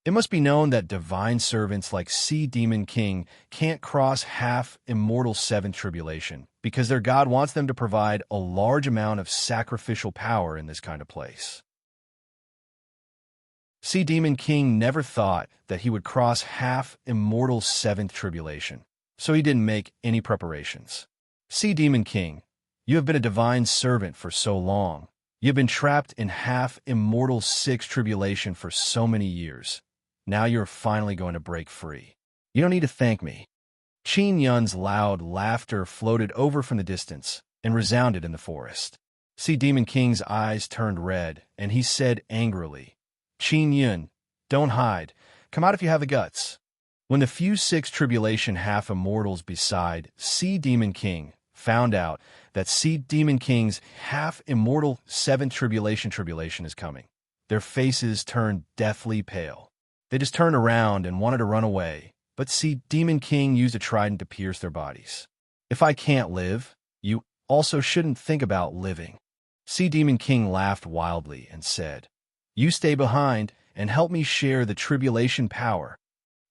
It must be known that divine servants like Sea Demon King can't cross half-immortal 7th tribulation because their god wants them to provide a large amount of sacrificial power in this kind of place. Sea Demon King never thought that he would cross half-immortal 7th tribulation, so he didn't make any preparations. Sea Demon King, you have been a divine servant for so long. You have been trapped in half-immortal 6th tribulation for so many years. Now you're finally going to break free. You don't need to thank me. Qin Yun's loud laughter floated over from the distance and resounded in the forest. Sea Demon King's eyes turned red, and he said angrily, "Qin Yun, don't hide. Come out if you have the guts." When the few 6 tribulation half-immortals beside Sea Demon King found out that Sea Demon King's half-immortal 7th tribulation is coming, their faces turned deathly pale. They just turned around and wanted to run away, but Sea Demon King used a trident to pierce their bodies. "If I can't live, you also shouldn't think about living." Sea Demon King laughed wildly and said, "You stay behind and help me share the tribulation power."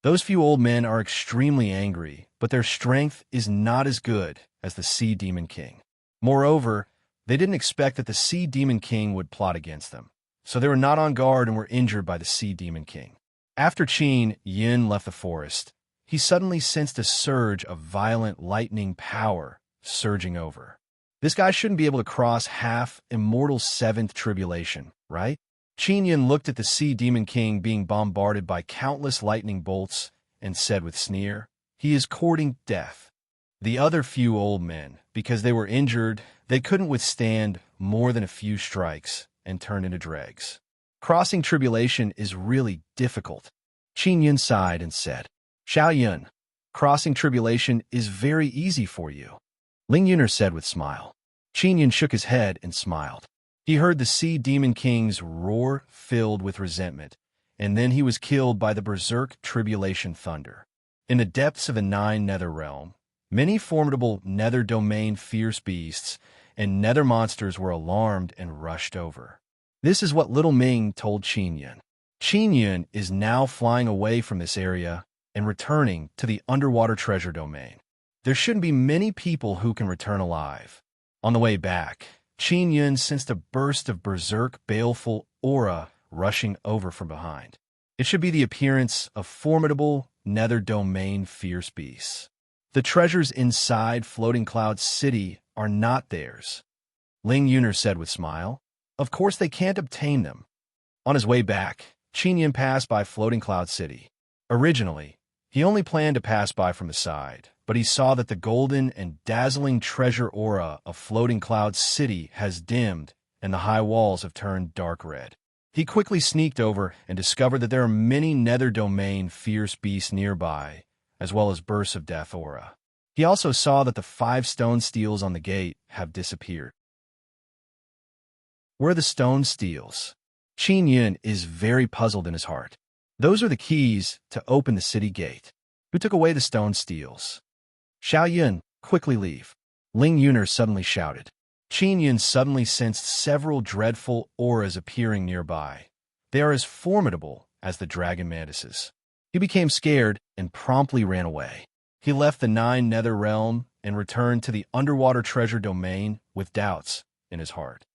Those few old men are extremely angry, but their strength is not as good as the Sea Demon King. Moreover, they didn't expect that the Sea Demon King would plot against them, so they were not on guard and were injured by the Sea Demon King. After Qin Yin left the forest, he suddenly sensed a surge of violent lightning power surging over. This guy shouldn't be able to cross half Immortal Seventh Tribulation, right? Qin Yin looked at the Sea Demon King being bombarded by countless lightning bolts and said with sneer, "He is courting death." The other few old men, because they were injured, they couldn't withstand more than a few strikes and turned into dregs. Crossing tribulation is really difficult. Qin Yin sighed and said, "Xiao Yun, crossing tribulation is very easy for you." Ling Yuner said with smile. Qin Yin shook his head and smiled. He heard the Sea Demon King's roar filled with resentment, and then he was killed by the berserk tribulation thunder. In the depths of the Nine Nether Realm, many formidable Nether Domain fierce beasts and Nether monsters were alarmed and rushed over. This is what Little Ming told Qin Yin. Qin Yin is now flying away from this area and returning to the underwater treasure domain. There shouldn't be many people who can return alive. On the way back, Qin Yin sensed a burst of berserk baleful aura rushing over from behind. It should be the appearance of formidable Nether Domain fierce beasts. The treasures inside Floating Cloud City are not theirs. Ling Yuner said with smile. Of course they can't obtain them. On his way back, Qin Yin passed by Floating Cloud City. Originally, he only planned to pass by from the side, but he saw that the golden and dazzling treasure aura of Floating Cloud City has dimmed and the high walls have turned dark red. He quickly sneaked over and discovered that there are many Nether Domain fierce beasts nearby, as well as bursts of death aura. He also saw that the 5 stone steels on the gate have disappeared. Where are the stone steels? Qin Yin is very puzzled in his heart. Those are the keys to open the city gate. Who took away the stone steels? Xiao Yun, quickly leave. Ling Yuner suddenly shouted. Qin Yin suddenly sensed several dreadful auras appearing nearby. They are as formidable as the dragon mantises. He became scared and promptly ran away. He left the Nine Nether Realm and returned to the underwater treasure domain with doubts in his heart.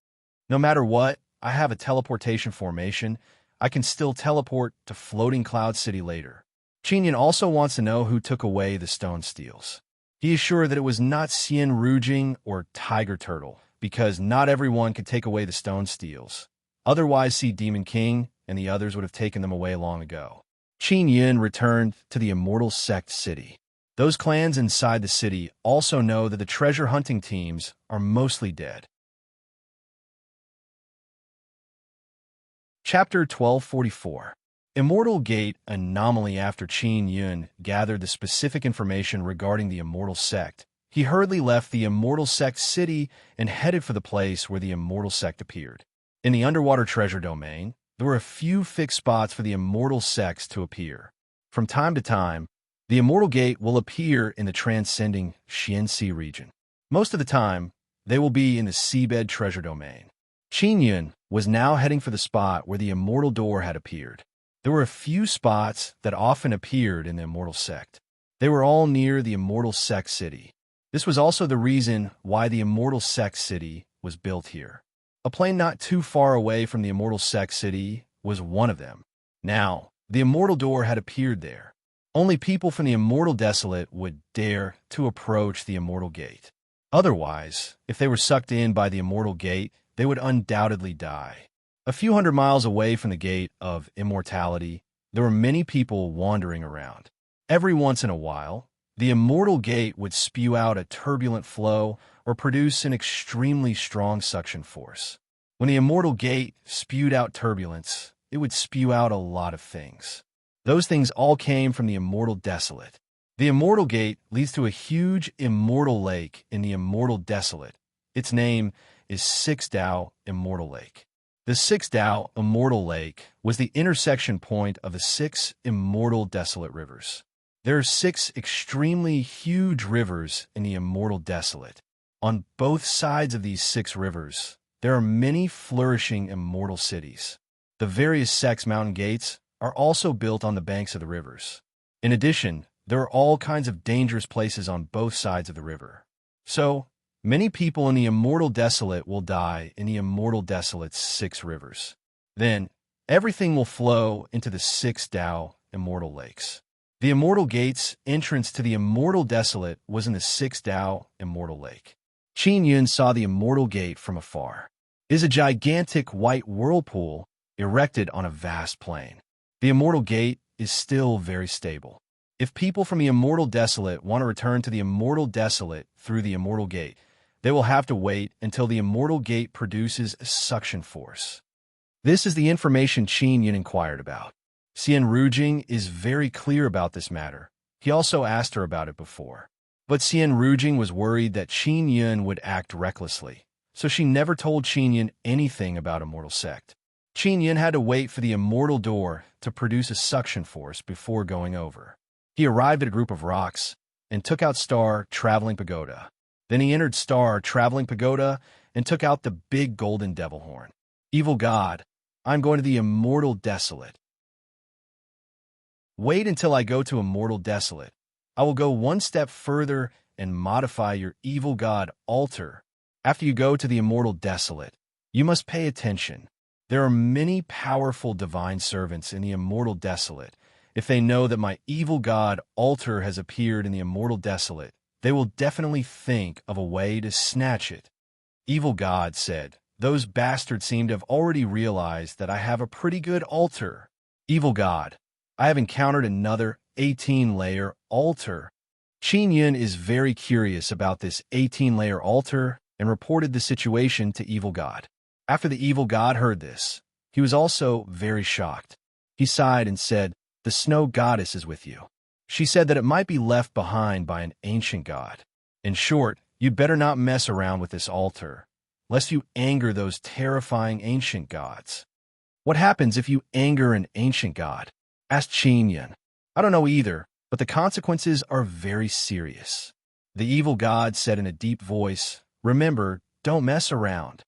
No matter what, I have a teleportation formation. I can still teleport to Floating Cloud City later. Qin Yin also wants to know who took away the stone steels. He is sure that it was not Xian Rujing or Tiger Turtle, because not everyone could take away the stone steels. Otherwise, Sea Demon King and the others would have taken them away long ago. Qin Yin returned to the Immortal Sect City. Those clans inside the city also know that the treasure hunting teams are mostly dead. Chapter 1244. Immortal Gate Anomaly. After Qin Yin gathered the specific information regarding the Immortal Sect, he hurriedly left the Immortal Sect City and headed for the place where the Immortal Sect appeared. In the underwater treasure domain, there were a few fixed spots for the Immortal Sects to appear. From time to time, the Immortal Gate will appear in the transcending Xianxi region. Most of the time, they will be in the seabed treasure domain. Qin Yin was now heading for the spot where the Immortal Door had appeared. There were a few spots that often appeared in the Immortal Sect. They were all near the Immortal Sect City. This was also the reason why the Immortal Sect City was built here. A plain not too far away from the Immortal Sect City was one of them. Now, the Immortal Door had appeared there. Only people from the Immortal Desolate would dare to approach the Immortal Gate. Otherwise, if they were sucked in by the Immortal Gate, they would undoubtedly die. A few hundred miles away from the Gate of Immortality, there were many people wandering around. Every once in a while, the Immortal Gate would spew out a turbulent flow or produce an extremely strong suction force. When the Immortal Gate spewed out turbulence, it would spew out a lot of things. Those things all came from the Immortal Desolate. The Immortal Gate leads to a huge immortal lake in the Immortal Desolate. Its name is Six Dao Immortal Lake. The Six Dao Immortal Lake was the intersection point of the 6 immortal desolate rivers. There are 6 extremely huge rivers in the Immortal Desolate. On both sides of these 6 rivers, there are many flourishing immortal cities. The various sects' mountain gates are also built on the banks of the rivers. In addition, there are all kinds of dangerous places on both sides of the river. So, many people in the Immortal Desolate will die in the Immortal Desolate's 6 rivers. Then, everything will flow into the 6 Tao Immortal Lakes. The Immortal Gate's entrance to the Immortal Desolate was in the 6 Tao Immortal Lake. Qin Yun saw the Immortal Gate from afar. It is a gigantic white whirlpool erected on a vast plain. The Immortal Gate is still very stable. If people from the Immortal Desolate want to return to the Immortal Desolate through the Immortal Gate, they will have to wait until the Immortal Gate produces a suction force. This is the information Qin Yun inquired about. Xian Rujing is very clear about this matter. He also asked her about it before. But Xian Rujing was worried that Qin Yun would act recklessly, so she never told Qin Yun anything about Immortal Sect. Qin Yun had to wait for the Immortal Door to produce a suction force before going over. He arrived at a group of rocks and took out Star Traveling Pagoda. Then he entered Star Traveling Pagoda and took out the big golden devil horn. Evil God, I'm going to the Immortal Desolate. Wait until I go to Immortal Desolate. I will go one step further and modify your evil god altar. After you go to the Immortal Desolate, you must pay attention. There are many powerful divine servants in the Immortal Desolate. If they know that my evil god altar has appeared in the Immortal Desolate, they will definitely think of a way to snatch it. Evil God said, those bastards seem to have already realized that I have a pretty good altar. Evil God, I have encountered another 18-layer altar. Qin Yun is very curious about this 18-layer altar and reported the situation to Evil God. After the Evil God heard this, he was also very shocked. He sighed and said, the snow goddess is with you. She said that it might be left behind by an ancient god. In short, you'd better not mess around with this altar, lest you anger those terrifying ancient gods. What happens if you anger an ancient god? Asked Qin Yun. I don't know either, but the consequences are very serious. The evil god said in a deep voice, remember, don't mess around.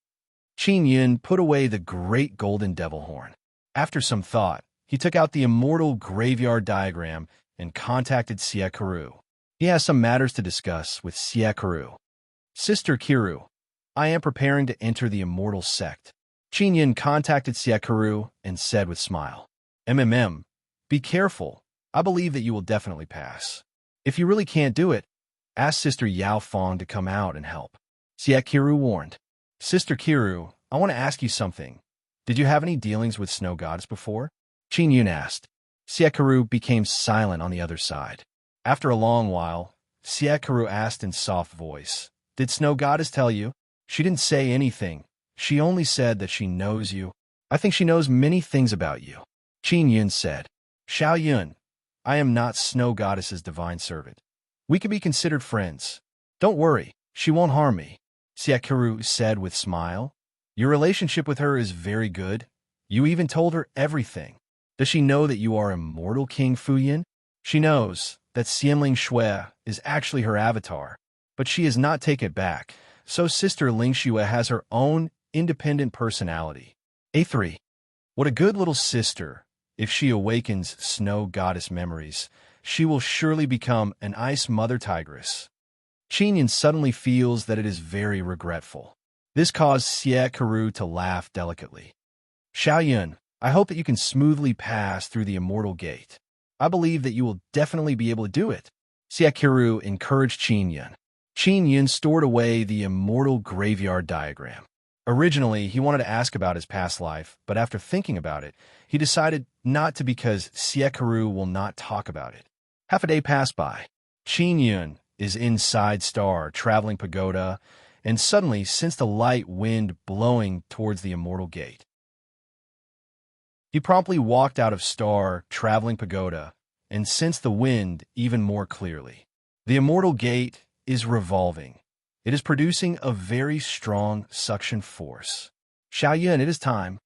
Qin Yun put away the great golden devil horn. After some thought, he took out the immortal graveyard diagram and contacted Xie Kiru. He has some matters to discuss with Xie Kiru. Sister Kiru, I am preparing to enter the immortal sect. Qin Yun contacted Xie Kiru and said with smile, be careful. I believe that you will definitely pass. If you really can't do it, ask Sister Yao Fong to come out and help. Xie Kiru warned. Sister Kiru, I want to ask you something. Did you have any dealings with Snow Goddess before? Qin Yun asked. Xie Kiru became silent on the other side. After a long while, Xie Kiru asked in soft voice, did Snow Goddess tell you? She didn't say anything. She only said that she knows you. I think she knows many things about you. Qin Yun said, Xiao Yun, I am not Snow Goddess's divine servant. We can be considered friends. Don't worry, she won't harm me. Xie Kiru said with smile. Your relationship with her is very good. You even told her everything. Does she know that you are immortal King Fuyin? She knows that Xianling Shui is actually her avatar, but she has not taken it back, so Sister Ling Shui has her own independent personality. A3. What a good little sister. If she awakens Snow Goddess memories, she will surely become an ice mother tigress. Qin Yun suddenly feels that it is very regretful. This caused Xie Kiru to laugh delicately. Xiao Yun, I hope that you can smoothly pass through the Immortal Gate. I believe that you will definitely be able to do it. Xie Kiru encouraged Qin Yun. Qin Yun stored away the Immortal Graveyard diagram. Originally, he wanted to ask about his past life, but after thinking about it, he decided not to because Xie Kiru will not talk about it. Half a day passed by. Qin Yun is inside Star Traveling Pagoda, and suddenly sensed a light wind blowing towards the Immortal Gate. He promptly walked out of Star Traveling Pagoda and sensed the wind even more clearly. The Immortal Gate is revolving. It is producing a very strong suction force. Xiao Yun, it is time.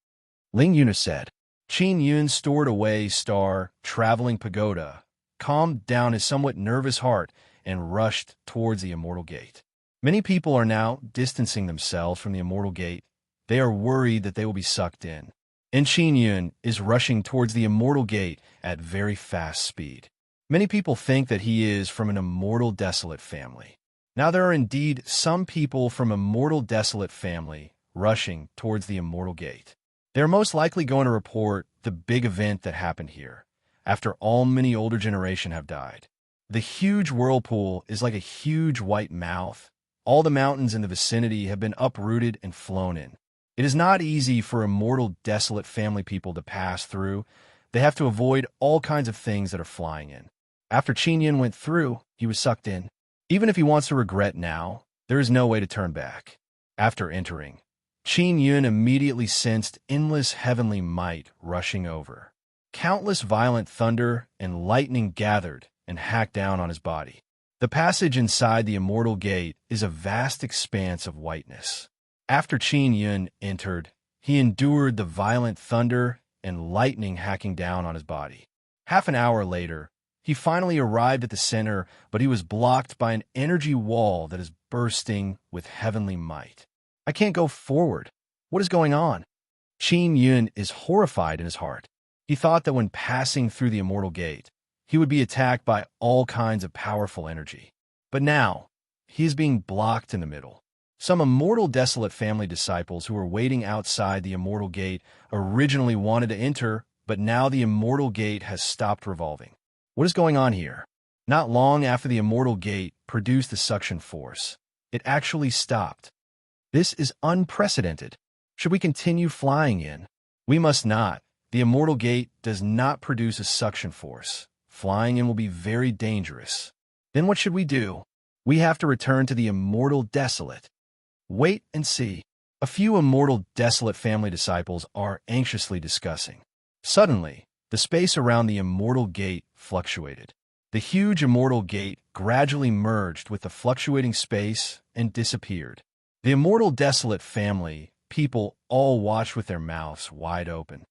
Ling Yuna said. Qin Yun stored away Star Traveling Pagoda, calmed down his somewhat nervous heart, and rushed towards the Immortal Gate. Many people are now distancing themselves from the Immortal Gate. They are worried that they will be sucked in. And Qin Yun is rushing towards the Immortal Gate at very fast speed. Many people think that he is from an immortal desolate family. Now there are indeed some people from a mortal desolate family rushing towards the immortal gate. They're most likely going to report the big event that happened here, after all many older generation have died. The huge whirlpool is like a huge white mouth. All the mountains in the vicinity have been uprooted and flown in. It is not easy for immortal desolate family people to pass through. They have to avoid all kinds of things that are flying in. After Qin Yin went through, he was sucked in. Even if he wants to regret now, there is no way to turn back. After entering, Qin Yin immediately sensed endless heavenly might rushing over. Countless violent thunder and lightning gathered and hacked down on his body. The passage inside the immortal gate is a vast expanse of whiteness. After Qin Yin entered, he endured the violent thunder and lightning hacking down on his body. Half an hour later, he finally arrived at the center, but he was blocked by an energy wall that is bursting with heavenly might. I can't go forward. What is going on? Qin Yin is horrified in his heart. He thought that when passing through the immortal gate, he would be attacked by all kinds of powerful energy. But now, he is being blocked in the middle. Some immortal desolate family disciples who were waiting outside the immortal gate originally wanted to enter, but now the immortal gate has stopped revolving. What is going on here? Not long after the immortal gate produced the suction force, it actually stopped. This is unprecedented. Should we continue flying in? We must not. The immortal gate does not produce a suction force. Flying in will be very dangerous. Then what should we do? We have to return to the immortal desolate. Wait and see. A few immortal desolate family disciples are anxiously discussing. Suddenly, the space around the immortal gate fluctuated. The huge immortal gate gradually merged with the fluctuating space and disappeared. The immortal desolate family people all watched with their mouths wide open.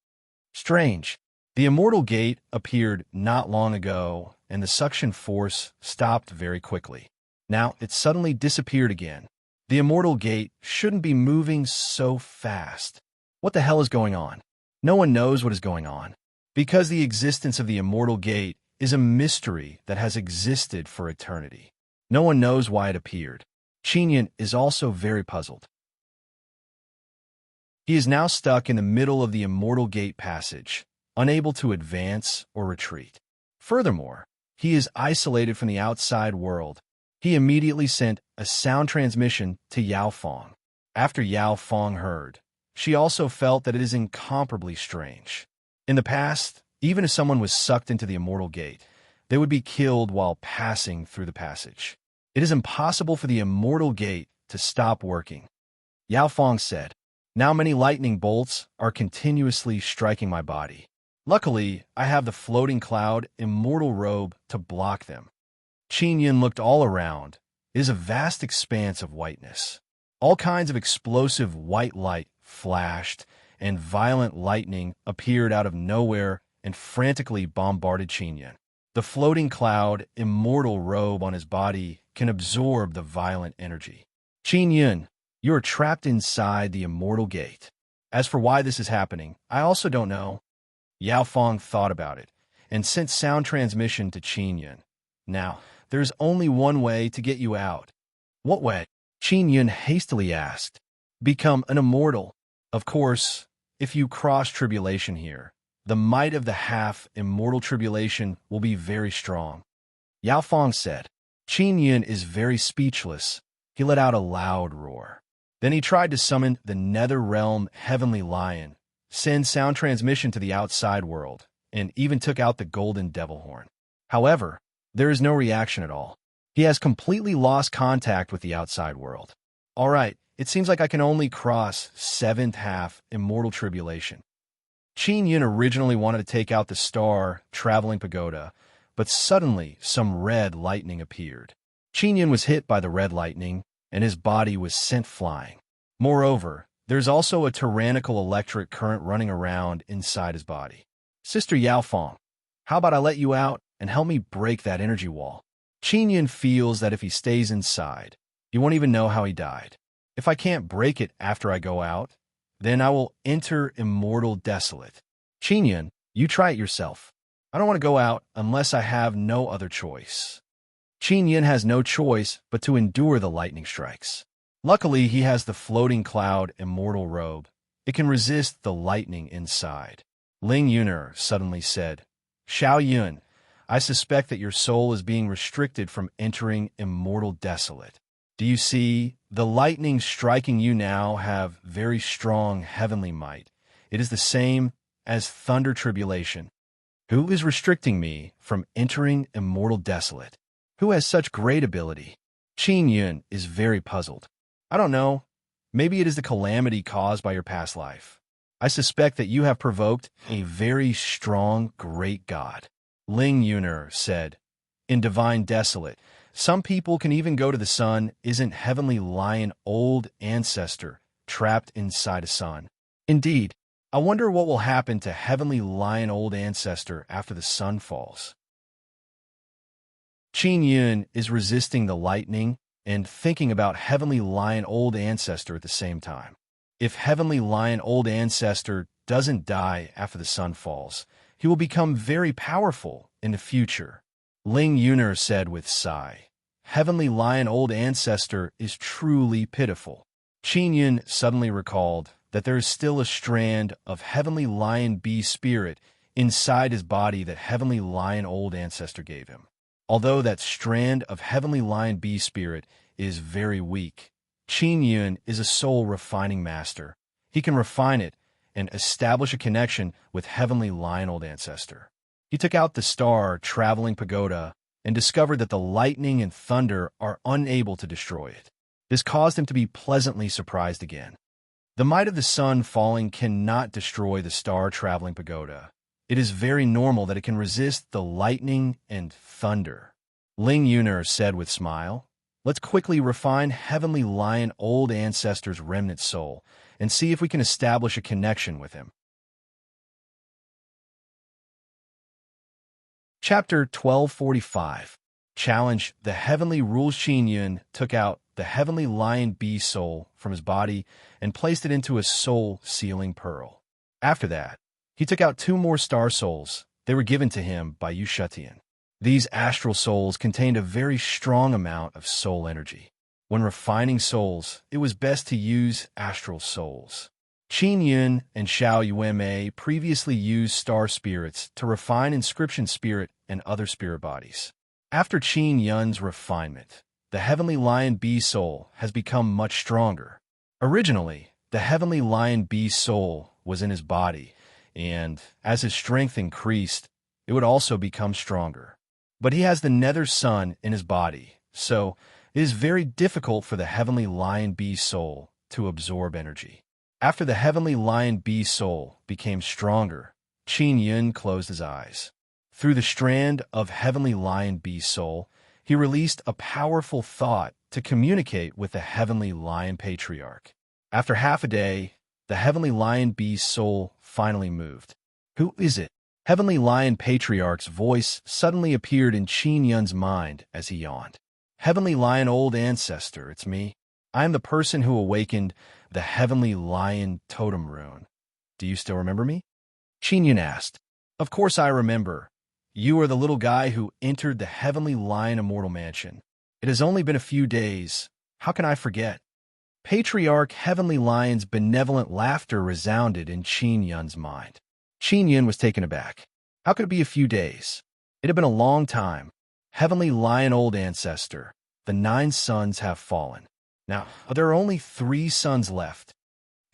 Strange. The immortal gate appeared not long ago, and the suction force stopped very quickly. Now it suddenly disappeared again. The immortal gate shouldn't be moving so fast. What the hell is going on? No one knows what is going on. Because the existence of the immortal gate is a mystery that has existed for eternity. No one knows why it appeared. Qin Yin is also very puzzled. He is now stuck in the middle of the immortal gate passage, unable to advance or retreat. Furthermore, he is isolated from the outside world. He immediately sent a sound transmission to Yao Fong. After Yao Fong heard, she also felt that it is incomparably strange. In the past, even if someone was sucked into the immortal gate, they would be killed while passing through the passage. It is impossible for the immortal gate to stop working. Yao Fong said, "Now many lightning bolts are continuously striking my body. Luckily, I have the floating cloud immortal robe to block them." Qin Yin looked all around. It is a vast expanse of whiteness. All kinds of explosive white light flashed, and violent lightning appeared out of nowhere and frantically bombarded Qin Yin. The floating cloud immortal robe on his body can absorb the violent energy. Qin Yin, you are trapped inside the immortal gate. As for why this is happening, I also don't know. Yao Fong thought about it and sent sound transmission to Qin Yin. Now, there's only one way to get you out. What way? Qin Yin hastily asked. Become an immortal. Of course, if you cross tribulation here, the might of the half-immortal tribulation will be very strong. Yao Fong said. Qin Yin is very speechless. He let out a loud roar. Then he tried to summon the nether realm heavenly lion, send sound transmission to the outside world, and even took out the golden devil horn. However, there is no reaction at all. He has completely lost contact with the outside world. All right, it seems like I can only cross seventh half immortal tribulation. Qin Yin originally wanted to take out the star traveling pagoda, but suddenly some red lightning appeared. Qin Yin was hit by the red lightning, and his body was sent flying. Moreover, there's also a tyrannical electric current running around inside his body. Sister Yao Fong, how about I let you out and help me break that energy wall? Qin Yin feels that if he stays inside, he won't even know how he died. If I can't break it after I go out, then I will enter immortal desolate. Qin Yin, you try it yourself. I don't want to go out unless I have no other choice. Qin Yin has no choice but to endure the lightning strikes. Luckily, he has the floating cloud immortal robe. It can resist the lightning inside. Ling Yuner suddenly said, Xiao Yun, I suspect that your soul is being restricted from entering immortal desolate. Do you see? The lightning striking you now have very strong heavenly might. It is the same as thunder tribulation. Who is restricting me from entering immortal desolate? Who has such great ability? Qin Yun is very puzzled. I don't know. Maybe it is the calamity caused by your past life. I suspect that you have provoked a very strong, great god. Ling Yuner said, in divine desolate, some people can even go to the sun. Isn't heavenly lion old ancestor trapped inside a sun? Indeed, I wonder what will happen to heavenly lion old ancestor after the sun falls. Qin Yun is resisting the lightning and thinking about heavenly lion old ancestor at the same time. If heavenly lion old ancestor doesn't die after the sun falls, he will become very powerful in the future. Ling Yuner said with sigh, Heavenly lion old ancestor is truly pitiful. Qin Yun suddenly recalled that there is still a strand of heavenly lion bee spirit inside his body that heavenly lion old ancestor gave him. Although that strand of heavenly lion bee spirit is very weak, Qin Yun is a soul refining master. He can refine it and establish a connection with heavenly lion old ancestor. He took out the star traveling pagoda and discovered that the lightning and thunder are unable to destroy it. This caused him to be pleasantly surprised again. The might of the sun falling cannot destroy the star traveling pagoda. It is very normal that it can resist the lightning and thunder. Ling Yuner said with smile, Let's quickly refine heavenly lion old ancestor's remnant soul and see if we can establish a connection with him. Chapter 1245. Challenge the heavenly rules. Qin Yun took out the heavenly lion bee soul from his body and placed it into a soul-sealing pearl. After that, he took out 2 more star souls. They were given to him by Yu Shetian. These astral souls contained a very strong amount of soul energy. When refining souls, it was best to use astral souls. Qin Yun and Xiao Yueme previously used star spirits to refine inscription spirit and other spirit bodies. After Qin Yun's refinement, the heavenly lion bee soul has become much stronger. Originally, the heavenly lion bee soul was in his body, and as his strength increased, it would also become stronger. But he has the nether sun in his body, so it is very difficult for the heavenly lion bee soul to absorb energy. After the heavenly lion bee soul became stronger, Qin Yun closed his eyes. Through the strand of heavenly lion bee soul, he released a powerful thought to communicate with the heavenly lion patriarch. After half a day, the heavenly lion bee soul finally moved. Who is it? Heavenly lion patriarch's voice suddenly appeared in Qin Yun's mind as he yawned. Heavenly lion old ancestor, it's me. I am the person who awakened the heavenly lion totem rune. Do you still remember me? Qin Yun asked. Of course I remember. You are the little guy who entered the heavenly lion immortal mansion. It has only been a few days. How can I forget? Patriarch Heavenly Lion's benevolent laughter resounded in Qin Yun's mind. Qin Yun was taken aback. How could it be a few days? It had been a long time. Heavenly Lion old ancestor, the 9 suns have fallen. Now, there are only 3 suns left.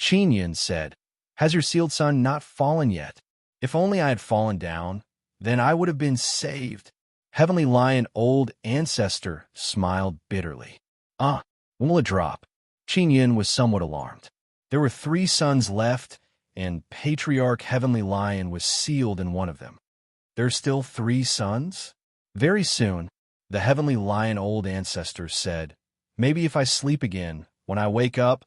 Qin Yun said, Has your sealed sun not fallen yet? If only I had fallen down, then I would have been saved. Heavenly Lion old ancestor smiled bitterly. When will it drop? Qin Yun was somewhat alarmed. There were 3 suns left, and Patriarch Heavenly Lion was sealed in one of them. There's still 3 suns? Very soon, the Heavenly Lion old ancestor said, Maybe if I sleep again, when I wake up,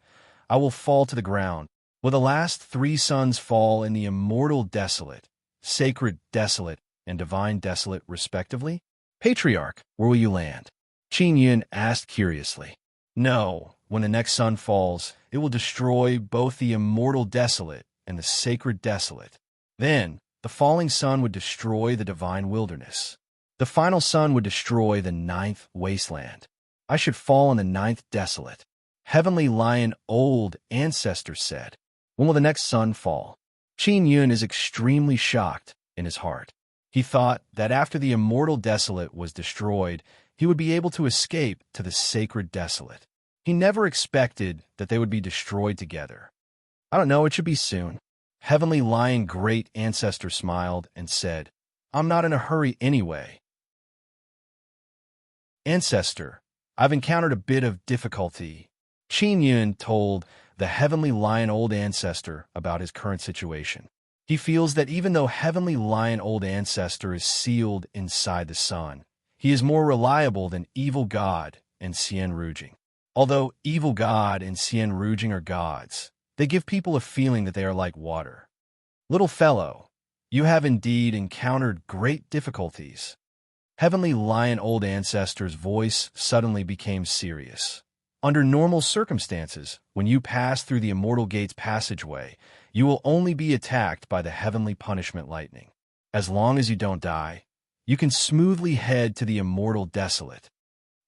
I will fall to the ground. Will the last 3 suns fall in the immortal desolate, sacred desolate, and divine desolate, respectively? Patriarch, where will you land? Qin Yun asked curiously. No, when the next sun falls, it will destroy both the immortal desolate and the sacred desolate. Then, The falling sun would destroy the divine wilderness. The final sun would destroy the ninth wasteland. I should fall on the ninth desolate. Heavenly Lion Old Ancestor said. When will the next sun fall? Qin Yun is extremely shocked in his heart. He thought that after the immortal desolate was destroyed, he would be able to escape to the sacred desolate. He never expected that they would be destroyed together. I don't know, it should be soon. Heavenly Lion Great Ancestor smiled and said, I'm not in a hurry anyway. Ancestor, I've encountered a bit of difficulty. Qin Yun told the Heavenly Lion Old Ancestor about his current situation. He feels that even though Heavenly Lion Old Ancestor is sealed inside the sun, he is more reliable than Evil God and Xian Rujing. Although Evil God and Xian Rujing are gods, they give people a feeling that they are like water. Little fellow, you have indeed encountered great difficulties. Heavenly Lion Old Ancestor's voice suddenly became serious. Under normal circumstances, when you pass through the Immortal Gate's passageway, you will only be attacked by the heavenly punishment lightning. As long as you don't die, you can smoothly head to the Immortal Desolate.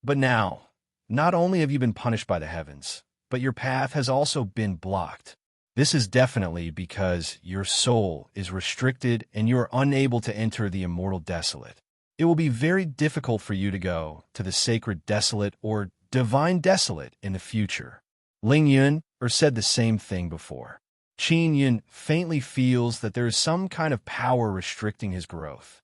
But now, not only have you been punished by the heavens, but your path has also been blocked. This is definitely because your soul is restricted and you are unable to enter the Immortal Desolate. It will be very difficult for you to go to the Sacred Desolate or Divine Desolate in the future. Ling Yun said the same thing before. Qin Yun faintly feels that there is some kind of power restricting his growth.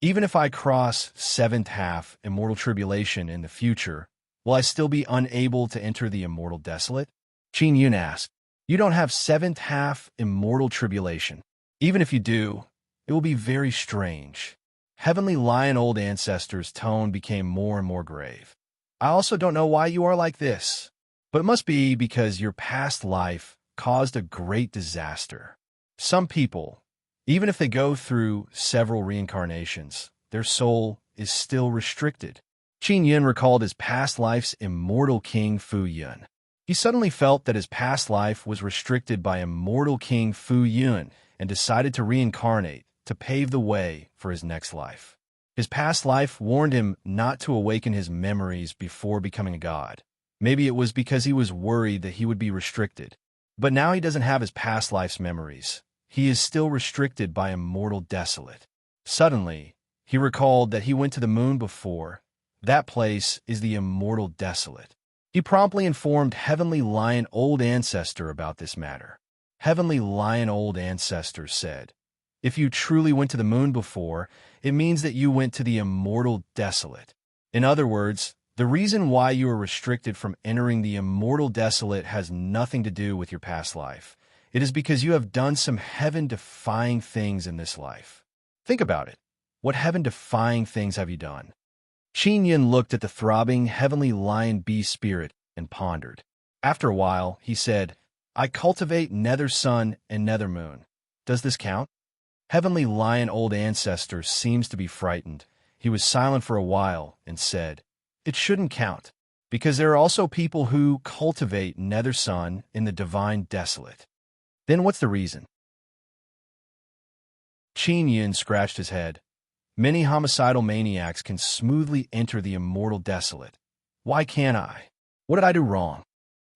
Even if I cross seventh half Immortal Tribulation in the future, will I still be unable to enter the Immortal Desolate? Qin Yun asked. You don't have seventh half Immortal Tribulation. Even if you do, it will be very strange. Heavenly Lion Old Ancestor's tone became more and more grave. I also don't know why you are like this, but it must be because your past life caused a great disaster. Some people, even if they go through several reincarnations, their soul is still restricted. Qin Yun recalled his past life's immortal king Fu Yun. He suddenly felt that his past life was restricted by immortal king Fu Yun and decided to reincarnate to pave the way for his next life. His past life warned him not to awaken his memories before becoming a god. Maybe it was because he was worried that he would be restricted. But now he doesn't have his past life's memories. He is still restricted by Immortal Desolate. Suddenly, he recalled that he went to the moon before. That place is the Immortal Desolate. He promptly informed Heavenly Lion Old Ancestor about this matter. Heavenly Lion Old Ancestor said, if you truly went to the moon before, it means that you went to the Immortal Desolate. In other words, the reason why you are restricted from entering the Immortal Desolate has nothing to do with your past life. It is because you have done some heaven-defying things in this life. Think about it. What heaven-defying things have you done? Qin Yun looked at the throbbing Heavenly Lion Bee spirit and pondered. After a while, he said, I cultivate Nether Sun and Nether Moon. Does this count? Heavenly Lion Old Ancestor seems to be frightened. He was silent for a while and said, it shouldn't count, because there are also people who cultivate Nether Sun in the Divine Desolate. Then what's the reason? Qin Yun scratched his head. Many homicidal maniacs can smoothly enter the Immortal Desolate. Why can't I? What did I do wrong?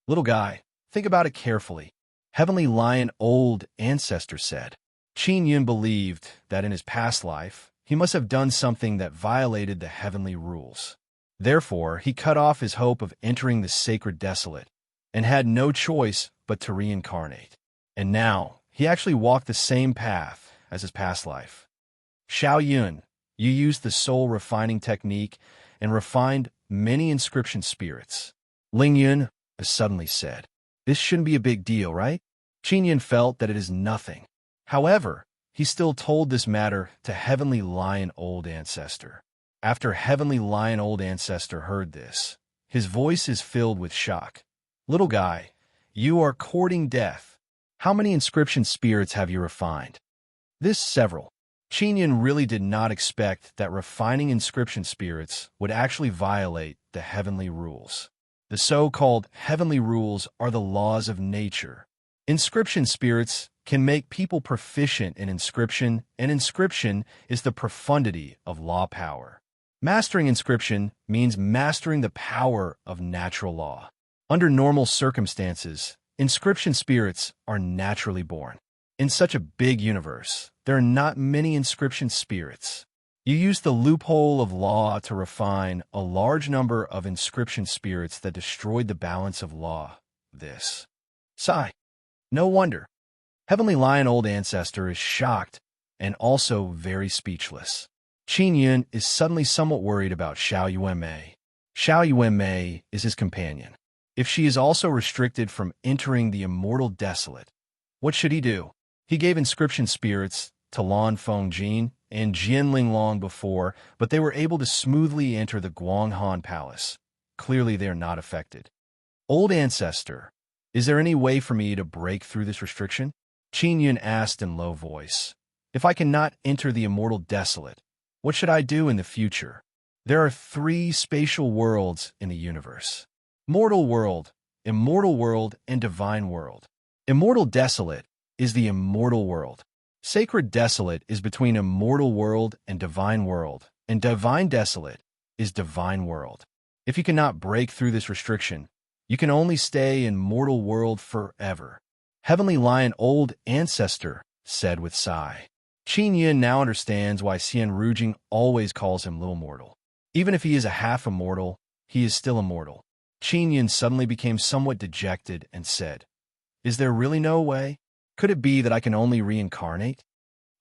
Little guy, think about it carefully. Heavenly Lion Old Ancestor said. Qin Yun believed that in his past life, he must have done something that violated the heavenly rules. Therefore, he cut off his hope of entering the Sacred Desolate and had no choice but to reincarnate. And now, he actually walked the same path as his past life. Xiao Yun, you used the soul refining technique and refined many inscription spirits. Ling Yun suddenly said, this shouldn't be a big deal, right? Qin Yun felt that it is nothing. However, he still told this matter to Heavenly Lion Old Ancestor. After Heavenly Lion Old Ancestor heard this, his voice is filled with shock. Little guy, you are courting death. How many inscription spirits have you refined? This several. Qin Yun really did not expect that refining inscription spirits would actually violate the heavenly rules. The so-called heavenly rules are the laws of nature. Inscription spirits can make people proficient in inscription, and inscription is the profundity of law power. Mastering inscription means mastering the power of natural law. Under normal circumstances, inscription spirits are naturally born. In such a big universe, there are not many inscription spirits. You use the loophole of law to refine a large number of inscription spirits that destroyed the balance of law. This. Sigh. No wonder. Heavenly Lion Old Ancestor is shocked and also very speechless. Qin Yun is suddenly somewhat worried about Xiao Yuanmei. Xiao Yuanmei is his companion. If she is also restricted from entering the immortal desolate, what should he do? He gave inscription spirits to Lan Fengjin and Jianling long before, but they were able to smoothly enter the Guanghan Palace. Clearly they are not affected. Old Ancestor, is there any way for me to break through this restriction? Qin Yun asked in low voice. If I cannot enter the immortal desolate, what should I do in the future? There are 3 spatial worlds in the universe. Mortal world, immortal world, and divine world. Immortal desolate is the immortal world. Sacred desolate is between immortal world and divine divine desolate is divine world. If you cannot break through this restriction, you can only stay in mortal world forever. Heavenly Lion Old Ancestor said with sigh. Qin Yun now understands why Xian Rujing always calls him Little Mortal. Even if he is a half immortal, he is still immortal. Qin Yun suddenly became somewhat dejected and said, Is there really no way? Could it be that I can only reincarnate?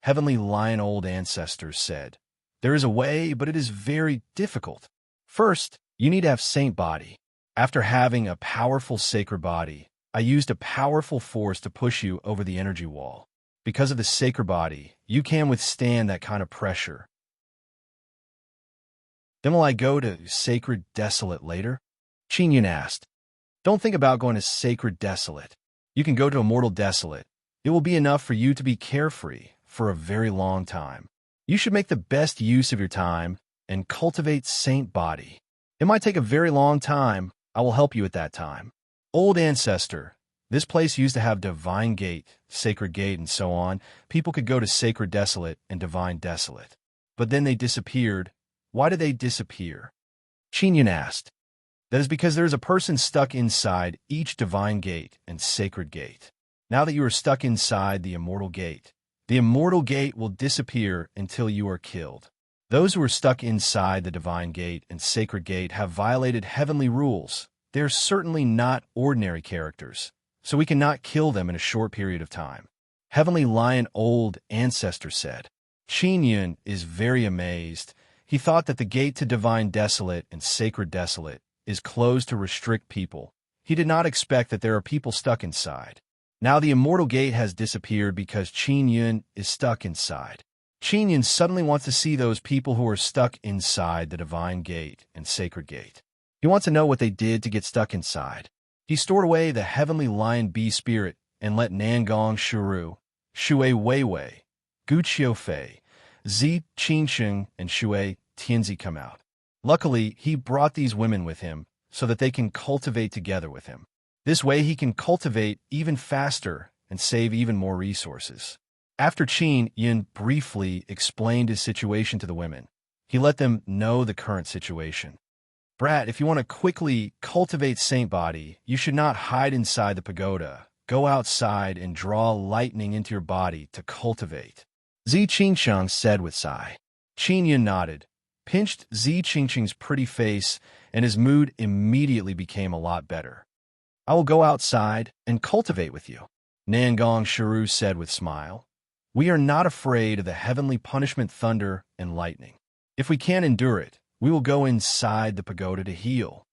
Heavenly Lion Old Ancestor said, There is a way, but it is very difficult. First, you need to have saint body. After having a powerful sacred body, I used a powerful force to push you over the energy wall. Because of the sacred body, you can withstand that kind of pressure. Then will I go to sacred desolate later? Qin Yun asked. Don't think about going to sacred desolate. You can go to immortal desolate. It will be enough for you to be carefree for a very long time. You should make the best use of your time and cultivate saint body. It might take a very long time. I will help you at that time. Old Ancestor, this place used to have divine gate, sacred gate, and so on. People could go to sacred desolate and divine desolate. But then they disappeared. Why did they disappear? Qin Yun asked. That is because there is a person stuck inside each divine gate and sacred gate. Now that you are stuck inside the immortal gate will disappear until you are killed. Those who are stuck inside the divine gate and sacred gate have violated heavenly rules. They are certainly not ordinary characters, so we cannot kill them in a short period of time. Heavenly Lion Old Ancestor said. Qin Yun is very amazed. He thought that the gate to divine desolate and sacred desolate is closed to restrict people. He did not expect that there are people stuck inside. Now the immortal gate has disappeared because Qin Yun is stuck inside. Qin Yun suddenly wants to see those people who are stuck inside the divine gate and sacred gate. He wants to know what they did to get stuck inside. He stored away the heavenly lion bee spirit and let Nangong Shuru, Shui Weiwei, Gu Qiufei, Zi Qingsheng, and Shui Tianzi come out. Luckily, he brought these women with him so that they can cultivate together with him. This way he can cultivate even faster and save even more resources. After Qin Yun briefly explained his situation to the women, he let them know the current situation. Brat, if you want to quickly cultivate saint body, you should not hide inside the pagoda. Go outside and draw lightning into your body to cultivate. Zi Qingsheng said with sigh. Qin Yun nodded, pinched Zi Qingsheng's pretty face, and his mood immediately became a lot better. I will go outside and cultivate with you, Nangong Shuru said with smile. We are not afraid of the heavenly punishment thunder and lightning. If we can't endure it, we will go inside the pagoda to heal.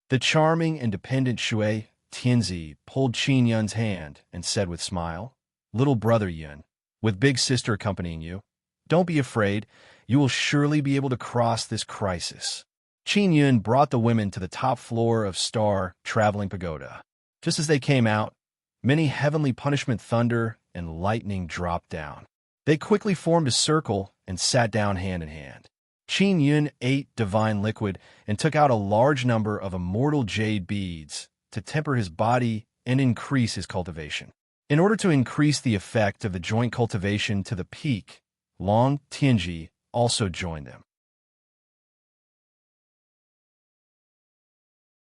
The charming and dependent Shui Tianzi pulled Qin Yun's hand and said with smile, Little brother Yun, with big sister accompanying you, don't be afraid, you will surely be able to cross this crisis. Qin Yun brought the women to the top floor of Star Traveling Pagoda. Just as they came out, many heavenly punishment thunder and lightning dropped down. They quickly formed a circle and sat down hand in hand. Qin Yun ate divine liquid and took out a large number of immortal jade beads to temper his body and increase his cultivation. In order to increase the effect of the joint cultivation to the peak, Long Tianji also joined them.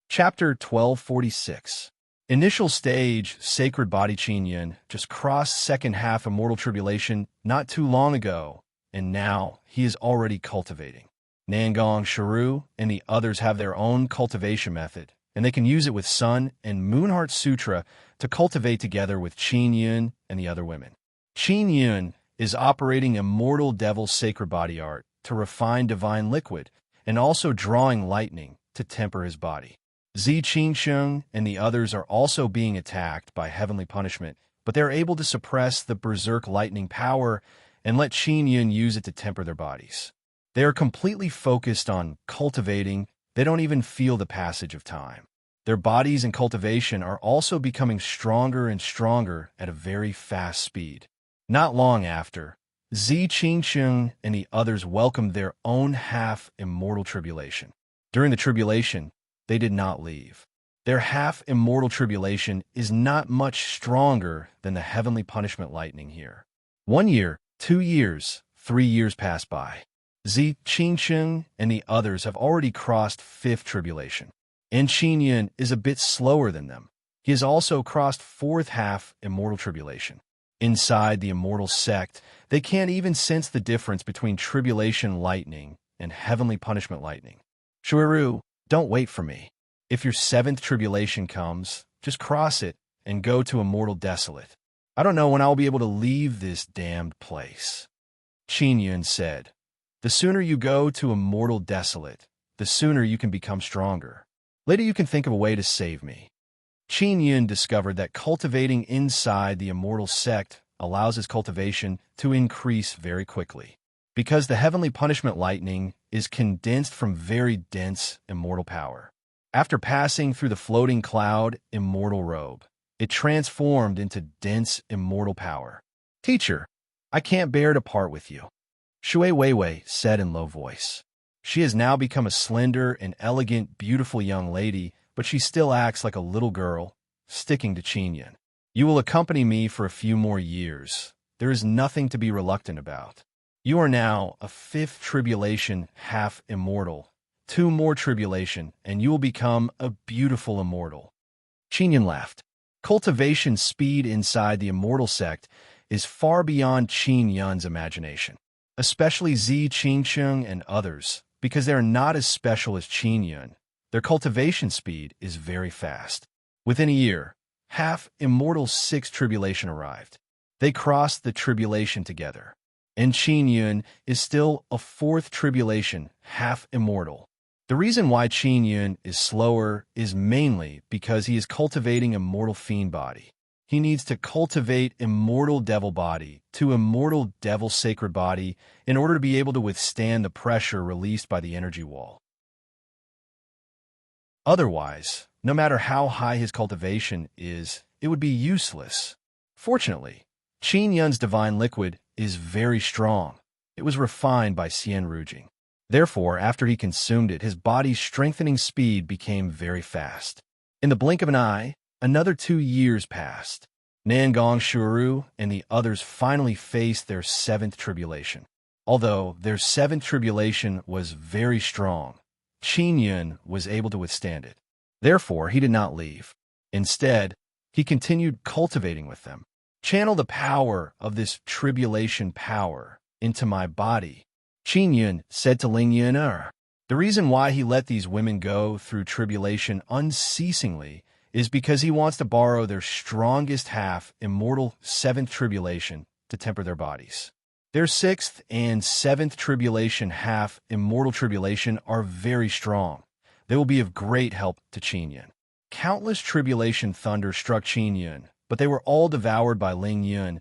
Chapter 1246. Initial stage, Sacred Body Qin Yin just crossed second half Immortal Tribulation not too long ago, and now he is already cultivating. Nangong Sharu and the others have their own cultivation method, and they can use it with Sun and Moonheart Sutra to cultivate together with Qin Yin and the other women. Qin Yin is operating Immortal Devil Sacred Body Art to refine Divine Liquid, and also drawing lightning to temper his body. Zi Qingsheng and the others are also being attacked by heavenly punishment, but they're able to suppress the berserk lightning power and let Qin Yin use it to temper their bodies. They are completely focused on cultivating. They don't even feel the passage of time. Their bodies and cultivation are also becoming stronger and stronger at a very fast speed. Not long after, Zi Qingsheng and the others welcomed their own half-immortal tribulation. During the tribulation, they did not leave. Their half-immortal tribulation is not much stronger than the heavenly punishment lightning here. 1 year, 2 years, 3 years pass by. Zi Qingsheng and the others have already crossed fifth tribulation, and Qin Yin is a bit slower than them. He has also crossed fourth half-immortal tribulation. Inside the immortal sect, they can't even sense the difference between tribulation lightning and heavenly punishment lightning. Shuiru, don't wait for me. If your seventh tribulation comes, just cross it and go to Immortal Desolate. I don't know when I'll be able to leave this damned place. Qin Yin said, the sooner you go to Immortal Desolate, the sooner you can become stronger. Later you can think of a way to save me. Qin Yin discovered that cultivating inside the immortal sect allows his cultivation to increase very quickly, because the heavenly punishment lightning is condensed from very dense immortal power. After passing through the floating cloud immortal robe, it transformed into dense immortal power. Teacher, I can't bear to part with you, Shui Weiwei said in low voice. She has now become a slender and elegant, beautiful young lady, but she still acts like a little girl, sticking to Qin Yin. You will accompany me for a few more years. There is nothing to be reluctant about. You are now a fifth tribulation half-immortal, 2 more tribulation, and you will become a beautiful immortal. Qin Yin laughed. Cultivation speed inside the immortal sect is far beyond Qin Yin's imagination, especially Zi Qingsheng and others, because they are not as special as Qin Yin. Their cultivation speed is very fast. Within a year, half-immortal 6th tribulation arrived. They crossed the tribulation together. And Qin Yin is still a 4th tribulation, half-immortal. The reason why Qin Yin is slower is mainly because he is cultivating immortal fiend body. He needs to cultivate immortal devil body to immortal devil sacred body in order to be able to withstand the pressure released by the energy wall. Otherwise, no matter how high his cultivation is, it would be useless. Fortunately, Qin Yin's divine liquid is very strong. It was refined by Xian Rujing. Therefore, after he consumed it, his body's strengthening speed became very fast. In the blink of an eye, another 2 years passed. Nangong Shuru and the others finally faced their 7th tribulation. Although their 7th tribulation was very strong, Qin Yin was able to withstand it. Therefore, he did not leave. Instead, he continued cultivating with them. Channel the power of this tribulation power into my body, Qin Yin said to Ling Yin. The reason why he let these women go through tribulation unceasingly is because he wants to borrow their strongest half-immortal 7th tribulation to temper their bodies. Their 6th and 7th tribulation half-immortal tribulation are very strong. They will be of great help to Qin Yin. Countless tribulation thunder struck Qin Yin, but they were all devoured by Ling Yin.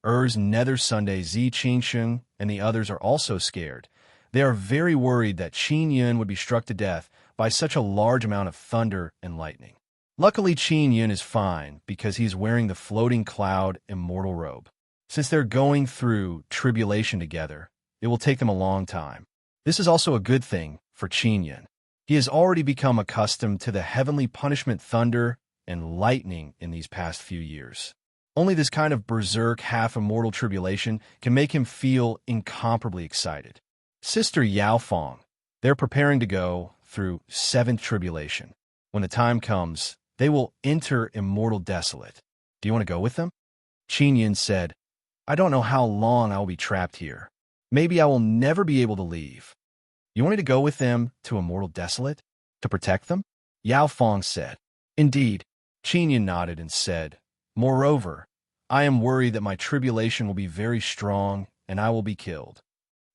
Nether Sunday Zi Qingsheng and the others are also scared. They are very worried that Qin Yin would be struck to death by such a large amount of thunder and lightning. Luckily, Qin Yin is fine because he is wearing the floating cloud immortal robe. Since they're going through tribulation together, it will take them a long time. This is also a good thing for Qin Yin. He has already become accustomed to the heavenly punishment thunder and lightning in these past few years. Only this kind of berserk, half-immortal tribulation can make him feel incomparably excited. Sister Yao Fong, they're preparing to go through seventh tribulation. When the time comes, they will enter immortal desolate. Do you want to go with them? Qin Yin said, I don't know how long I will be trapped here. Maybe I will never be able to leave. You want me to go with them to immortal desolate? To protect them? Yao Fong said. Indeed. Qin Yin nodded and said, Moreover, I am worried that my tribulation will be very strong and I will be killed.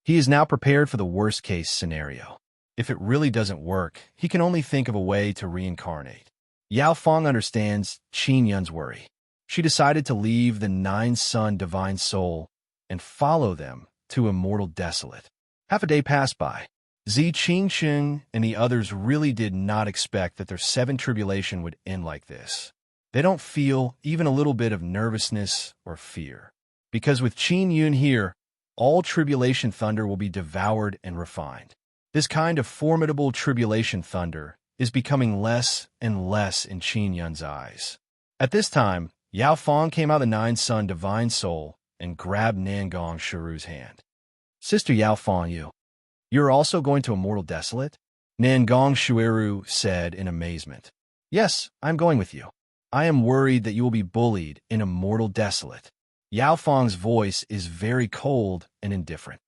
He is now prepared for the worst-case scenario. If it really doesn't work, he can only think of a way to reincarnate. Yao Fong understands Qin Yun's worry. She decided to leave the nine-sun divine soul and follow them to immortal desolate. Half a day passed by. Zi Qingsheng and the others really did not expect that their seventh tribulation would end like this. They don't feel even a little bit of nervousness or fear. Because with Qin Yun here, all tribulation thunder will be devoured and refined. This kind of formidable tribulation thunder is becoming less and less in Qin Yun's eyes. At this time, Yao Fong came out of the nine-sun divine soul and grabbed Nangong Shiru's hand. Sister Yao Fong, you're also going to immortal desolate? Nangong Shiru said in amazement. Yes, I'm going with you. I am worried that you will be bullied in immortal desolate. Yao Fong's voice is very cold and indifferent.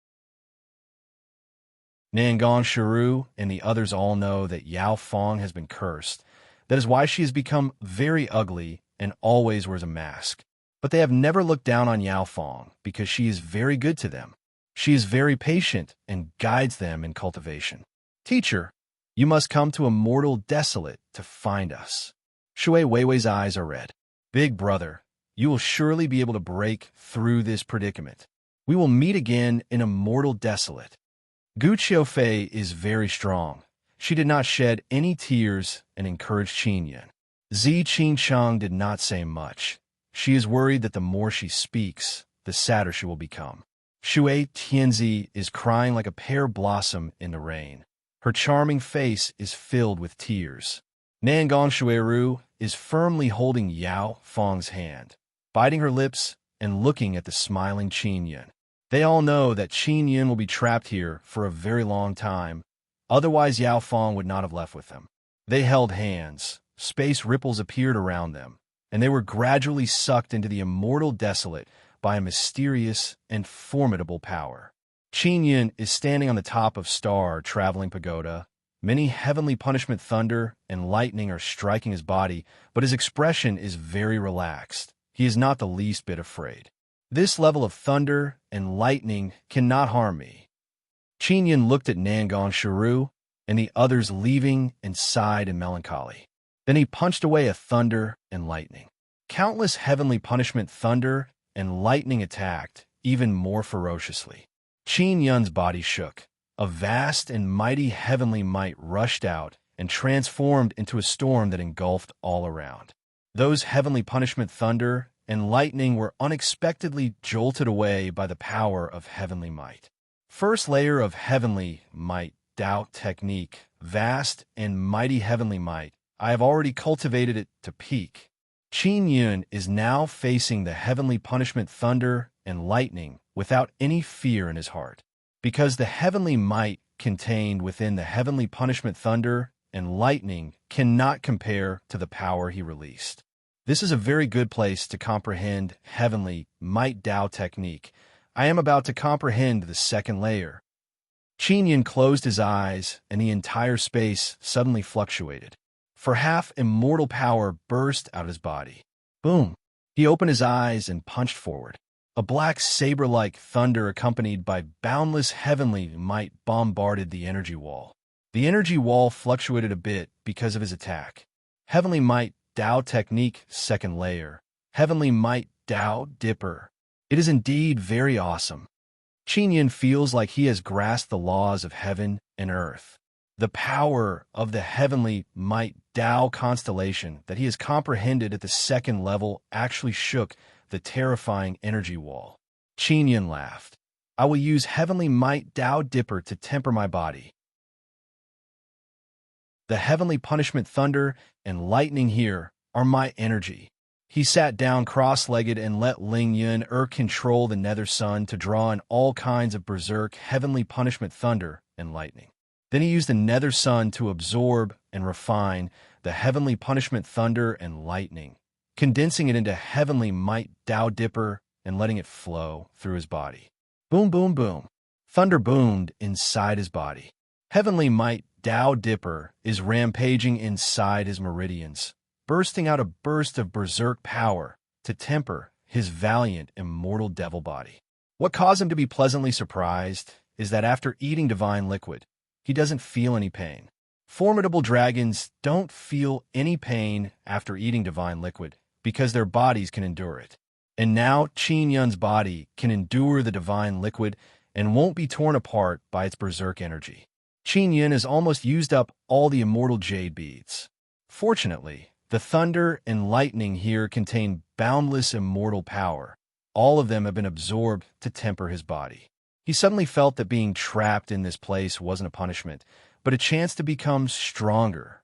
Nangong Shiru and the others all know that Yao Fong has been cursed. That is why she has become very ugly and always wears a mask. But they have never looked down on Yao Fong because she is very good to them. She is very patient and guides them in cultivation. Teacher, you must come to immortal desolate to find us. Shui Weiwei's eyes are red. Big brother, you will surely be able to break through this predicament. We will meet again in immortal desolate. Gu Qiufei is very strong. She did not shed any tears and encouraged Qin Yun. Zi Qingchang did not say much. She is worried that the more she speaks, the sadder she will become. Shui Tianzi is crying like a pear blossom in the rain. Her charming face is filled with tears. Nangong Shuiru is firmly holding Yao Fong's hand, biting her lips and looking at the smiling Qin Yun. They all know that Qin Yun will be trapped here for a very long time, otherwise Yao Fong would not have left with them. They held hands, space ripples appeared around them, and they were gradually sucked into the immortal desolate by a mysterious and formidable power. Qin Yun is standing on the top of Star Traveling Pagoda. Many heavenly punishment thunder and lightning are striking his body, but his expression is very relaxed. He is not the least bit afraid. This level of thunder and lightning cannot harm me. Qin Yun looked at Nangong Shiru and the others leaving and sighed in melancholy. Then he punched away a thunder and lightning. Countless heavenly punishment thunder and lightning attacked even more ferociously. Qin Yun's body shook. A vast and mighty heavenly might rushed out and transformed into a storm that engulfed all around. Those heavenly punishment thunder and lightning were unexpectedly jolted away by the power of heavenly might. First layer of heavenly might, Tao technique, vast and mighty heavenly might. I have already cultivated it to peak. Qin Yun is now facing the heavenly punishment thunder and lightning without any fear in his heart. Because the heavenly might contained within the heavenly punishment thunder and lightning cannot compare to the power he released. This is a very good place to comprehend heavenly might Tao technique. I am about to comprehend the second layer. Qin Yun closed his eyes and the entire space suddenly fluctuated. For half immortal power burst out of his body. Boom! He opened his eyes and punched forward. A black saber-like thunder accompanied by boundless heavenly might bombarded the energy wall. The energy wall fluctuated a bit because of his attack. Heavenly might Tao technique, second layer. Heavenly might Tao dipper. It is indeed very awesome. Qin Yun feels like he has grasped the laws of heaven and earth. The power of the heavenly might Tao constellation that he has comprehended at the second level actually shook the terrifying energy wall. Qin Yun laughed. I will use heavenly might Tao dipper to temper my body. The heavenly punishment thunder and lightning here are my energy. He sat down cross-legged and let Ling Yun control the nether sun to draw in all kinds of berserk heavenly punishment thunder and lightning. Then he used the nether sun to absorb and refine the heavenly punishment thunder and lightning, condensing it into heavenly might Tao Dipper and letting it flow through his body. Boom, boom, boom. Thunder boomed inside his body. Heavenly might Tao Dipper is rampaging inside his meridians, bursting out a burst of berserk power to temper his valiant, immortal devil body. What caused him to be pleasantly surprised is that after eating divine liquid, he doesn't feel any pain. Formidable dragons don't feel any pain after eating divine liquid because their bodies can endure it. And now Qin Yun's body can endure the divine liquid and won't be torn apart by its berserk energy. Qin Yun has almost used up all the immortal jade beads. Fortunately, the thunder and lightning here contain boundless immortal power. All of them have been absorbed to temper his body. He suddenly felt that being trapped in this place wasn't a punishment, but a chance to become stronger.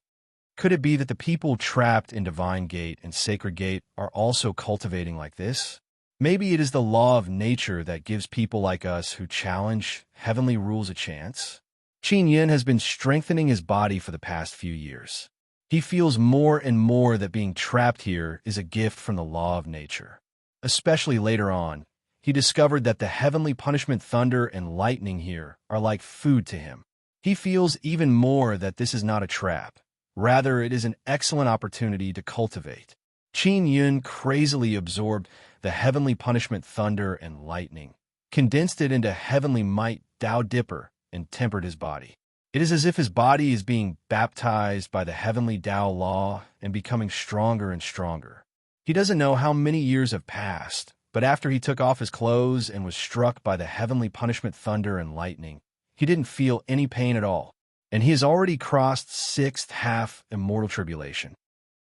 Could it be that the people trapped in Divine Gate and Sacred Gate are also cultivating like this? Maybe it is the law of nature that gives people like us who challenge heavenly rules a chance? Qin Yun has been strengthening his body for the past few years. He feels more and more that being trapped here is a gift from the law of nature. Especially later on, he discovered that the heavenly punishment thunder and lightning here are like food to him. He feels even more that this is not a trap. Rather, it is an excellent opportunity to cultivate. Qin Yun crazily absorbed the heavenly punishment thunder and lightning, condensed it into heavenly might Tao Dipper, and tempered his body. It is as if his body is being baptized by the heavenly Tao law and becoming stronger and stronger. He doesn't know how many years have passed, but after he took off his clothes and was struck by the heavenly punishment thunder and lightning, he didn't feel any pain at all, and he has already crossed sixth half immortal tribulation.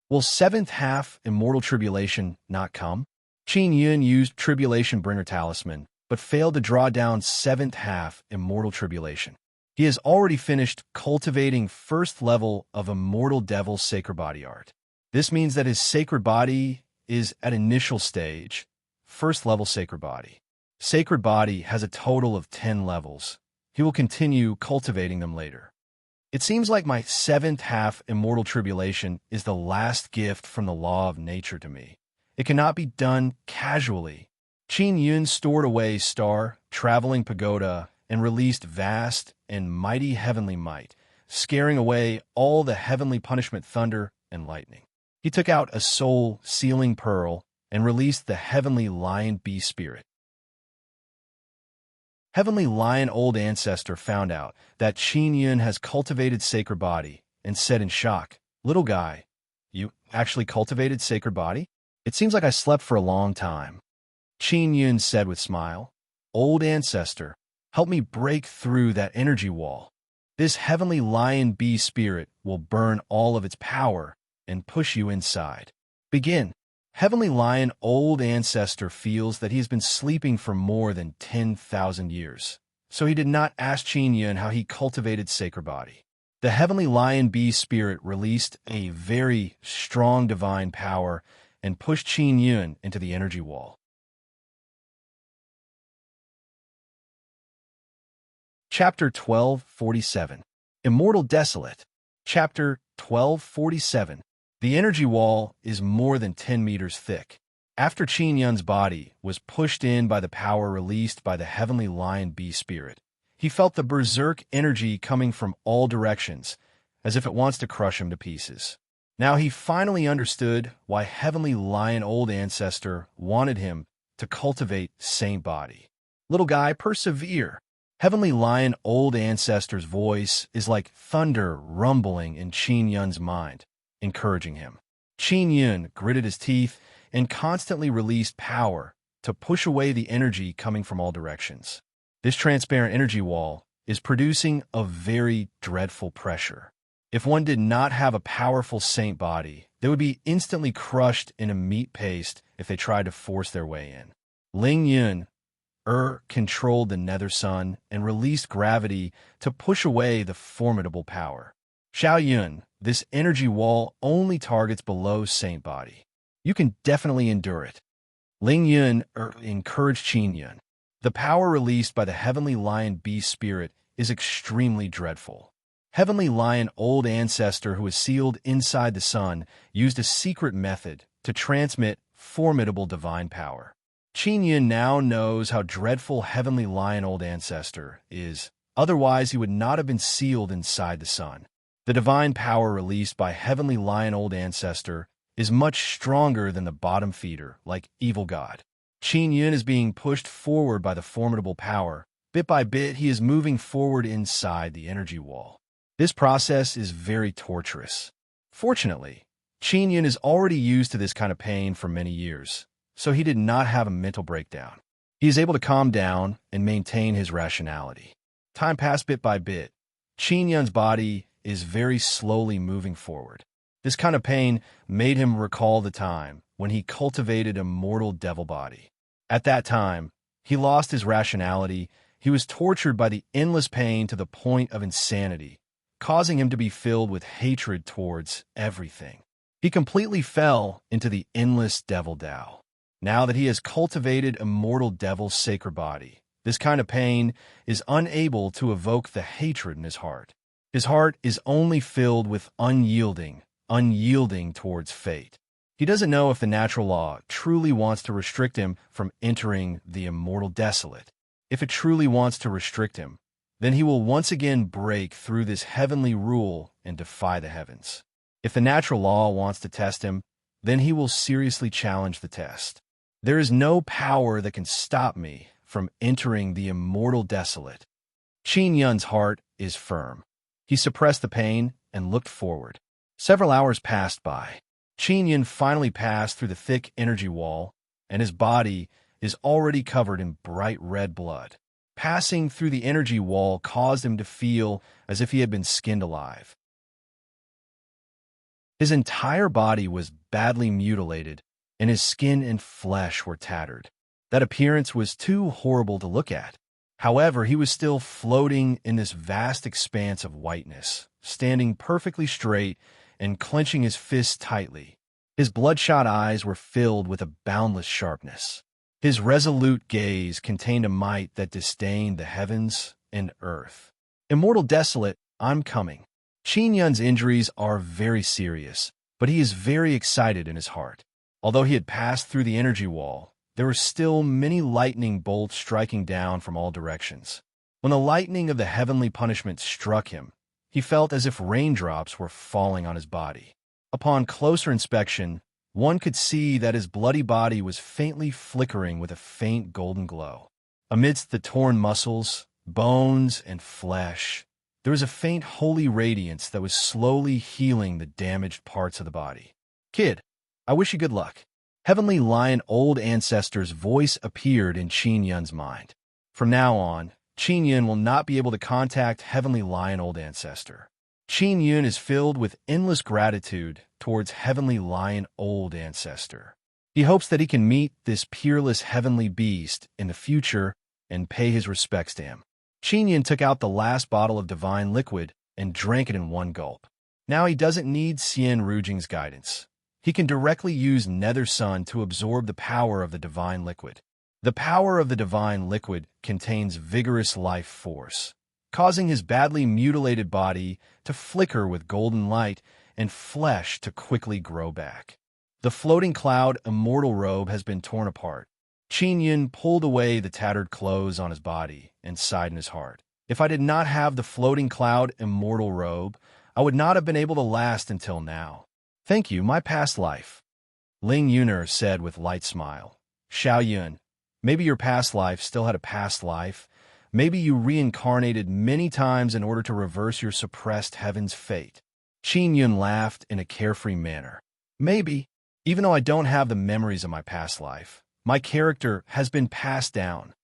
Will seventh half immortal tribulation not come? Qin Yun used Tribulation Bringer Talisman, but failed to draw down seventh half immortal tribulation. He has already finished cultivating first level of Immortal Devil's Sacred Body Art. This means that his sacred body is at initial stage, first level sacred body. Sacred body has a total of 10 levels. He will continue cultivating them later. It seems like my seventh half immortal tribulation is the last gift from the law of nature to me. It cannot be done casually. Qin Yun stored away star, traveling pagoda, and released vast and mighty heavenly might, scaring away all the heavenly punishment thunder and lightning. He took out a soul sealing pearl and released the heavenly lion bee spirit. Heavenly lion old ancestor found out that Qin Yun has cultivated sacred body and said in shock, "Little guy, you actually cultivated sacred body? It seems like I slept for a long time." Qin Yun said with smile, "Old ancestor, help me break through that energy wall. This heavenly lion bee spirit will burn all of its power and push you inside. Begin." Heavenly lion old ancestor feels that he has been sleeping for more than 10,000 years, so he did not ask Qin Yun how he cultivated sacred body. The heavenly lion bee spirit released a very strong divine power and pushed Qin Yun into the energy wall. Chapter 1247. Immortal Desolate. Chapter 1247. The energy wall is more than 10 meters thick. After Qin Yun's body was pushed in by the power released by the heavenly lion bee spirit, he felt the berserk energy coming from all directions, as if it wants to crush him to pieces. Now he finally understood why heavenly lion old ancestor wanted him to cultivate saint body. "Little guy, persevere." Heavenly lion old ancestor's voice is like thunder rumbling in Qin Yun's mind, encouraging him. Qin Yun gritted his teeth and constantly released power to push away the energy coming from all directions. This transparent energy wall is producing a very dreadful pressure. If one did not have a powerful saint body, they would be instantly crushed in a meat paste if they tried to force their way in. Ling Yun controlled the nether sun and released gravity to push away the formidable power. Xiao Yun, this energy wall only targets below saint body. You can definitely endure it. Ling Yun encouraged Qin Yun. The power released by the Heavenly Lion Beast Spirit is extremely dreadful. Heavenly Lion Old Ancestor, who is sealed inside the sun, used a secret method to transmit formidable divine power. Qin Yun now knows how dreadful Heavenly Lion Old Ancestor is. Otherwise, he would not have been sealed inside the sun. The divine power released by Heavenly Lion Old Ancestor is much stronger than the bottom feeder, like Evil God. Qin Yun is being pushed forward by the formidable power. Bit by bit, he is moving forward inside the energy wall. This process is very torturous. Fortunately, Qin Yun is already used to this kind of pain for many years, so he did not have a mental breakdown. He is able to calm down and maintain his rationality. Time passed bit by bit. Qin Yun's body is very slowly moving forward. This kind of pain made him recall the time when he cultivated a mortal devil body. At that time, he lost his rationality. He was tortured by the endless pain to the point of insanity, causing him to be filled with hatred towards everything. He completely fell into the endless devil Tao. Now that he has cultivated a mortal devil's sacred body, this kind of pain is unable to evoke the hatred in his heart. His heart is only filled with unyielding towards fate. He doesn't know if the natural law truly wants to restrict him from entering the immortal desolate. If it truly wants to restrict him, then he will once again break through this heavenly rule and defy the heavens. If the natural law wants to test him, then he will seriously challenge the test. There is no power that can stop me from entering the immortal desolate. Qin Yun's heart is firm. He suppressed the pain and looked forward. Several hours passed by. Qin Yun finally passed through the thick energy wall, and his body is already covered in bright red blood. Passing through the energy wall caused him to feel as if he had been skinned alive. His entire body was badly mutilated, and his skin and flesh were tattered. That appearance was too horrible to look at. However, he was still floating in this vast expanse of whiteness, standing perfectly straight and clenching his fists tightly. His bloodshot eyes were filled with a boundless sharpness. His resolute gaze contained a might that disdained the heavens and earth. Immortal desolate, I'm coming. Qin Yun's injuries are very serious, but he is very excited in his heart. Although he had passed through the energy wall, there were still many lightning bolts striking down from all directions. When the lightning of the heavenly punishment struck him, he felt as if raindrops were falling on his body. Upon closer inspection, one could see that his bloody body was faintly flickering with a faint golden glow. Amidst the torn muscles, bones, and flesh, there was a faint holy radiance that was slowly healing the damaged parts of the body. Kid, I wish you good luck. Heavenly Lion Old Ancestor's voice appeared in Qin Yun's mind. From now on, Qin Yun will not be able to contact Heavenly Lion Old Ancestor. Qin Yun is filled with endless gratitude towards Heavenly Lion Old Ancestor. He hopes that he can meet this peerless heavenly beast in the future and pay his respects to him. Qin Yun took out the last bottle of divine liquid and drank it in one gulp. Now he doesn't need Xian Rujing's guidance. He can directly use Nether Sun to absorb the power of the divine liquid. The power of the divine liquid contains vigorous life force, causing his badly mutilated body to flicker with golden light and flesh to quickly grow back. The floating cloud immortal robe has been torn apart. Qin Yun pulled away the tattered clothes on his body and sighed in his heart. If I did not have the floating cloud immortal robe, I would not have been able to last until now. Thank you, my past life. Ling Yuner said with light smile. Xiao Yun, maybe your past life still had a past life. Maybe you reincarnated many times in order to reverse your suppressed heaven's fate. Qin Yun laughed in a carefree manner. Maybe, even though I don't have the memories of my past life, my character has been passed down.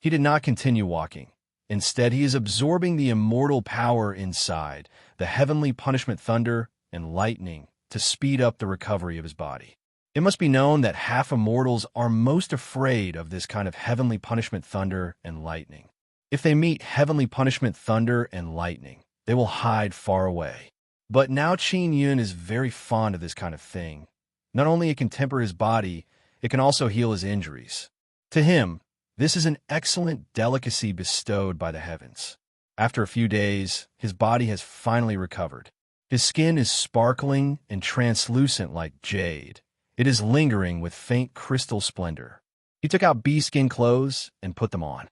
He did not continue walking. Instead, he is absorbing the immortal power inside, the heavenly punishment thunder and lightning, to speed up the recovery of his body. It must be known that half immortals are most afraid of this kind of heavenly punishment thunder and lightning. If they meet heavenly punishment thunder and lightning, they will hide far away. But now Qin Yun is very fond of this kind of thing. Not only it can temper his body, it can also heal his injuries. To him, this is an excellent delicacy bestowed by the heavens. After a few days, his body has finally recovered. His skin is sparkling and translucent like jade. It is lingering with faint crystal splendor. He took out bee skin clothes and put them on.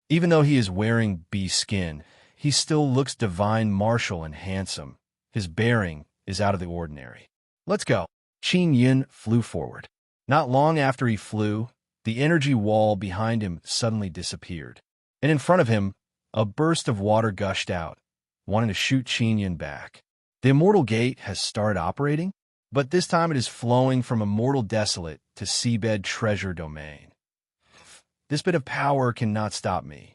Even though he is wearing bee skin, he still looks divine, martial, and handsome. His bearing is out of the ordinary. Let's go. Qin Yun flew forward. Not long after he flew, the energy wall behind him suddenly disappeared. And in front of him, a burst of water gushed out, wanting to shoot Qin Yun back. The Immortal Gate has started operating, but this time it is flowing from Immortal Desolate to Seabed Treasure Domain. This bit of power cannot stop me.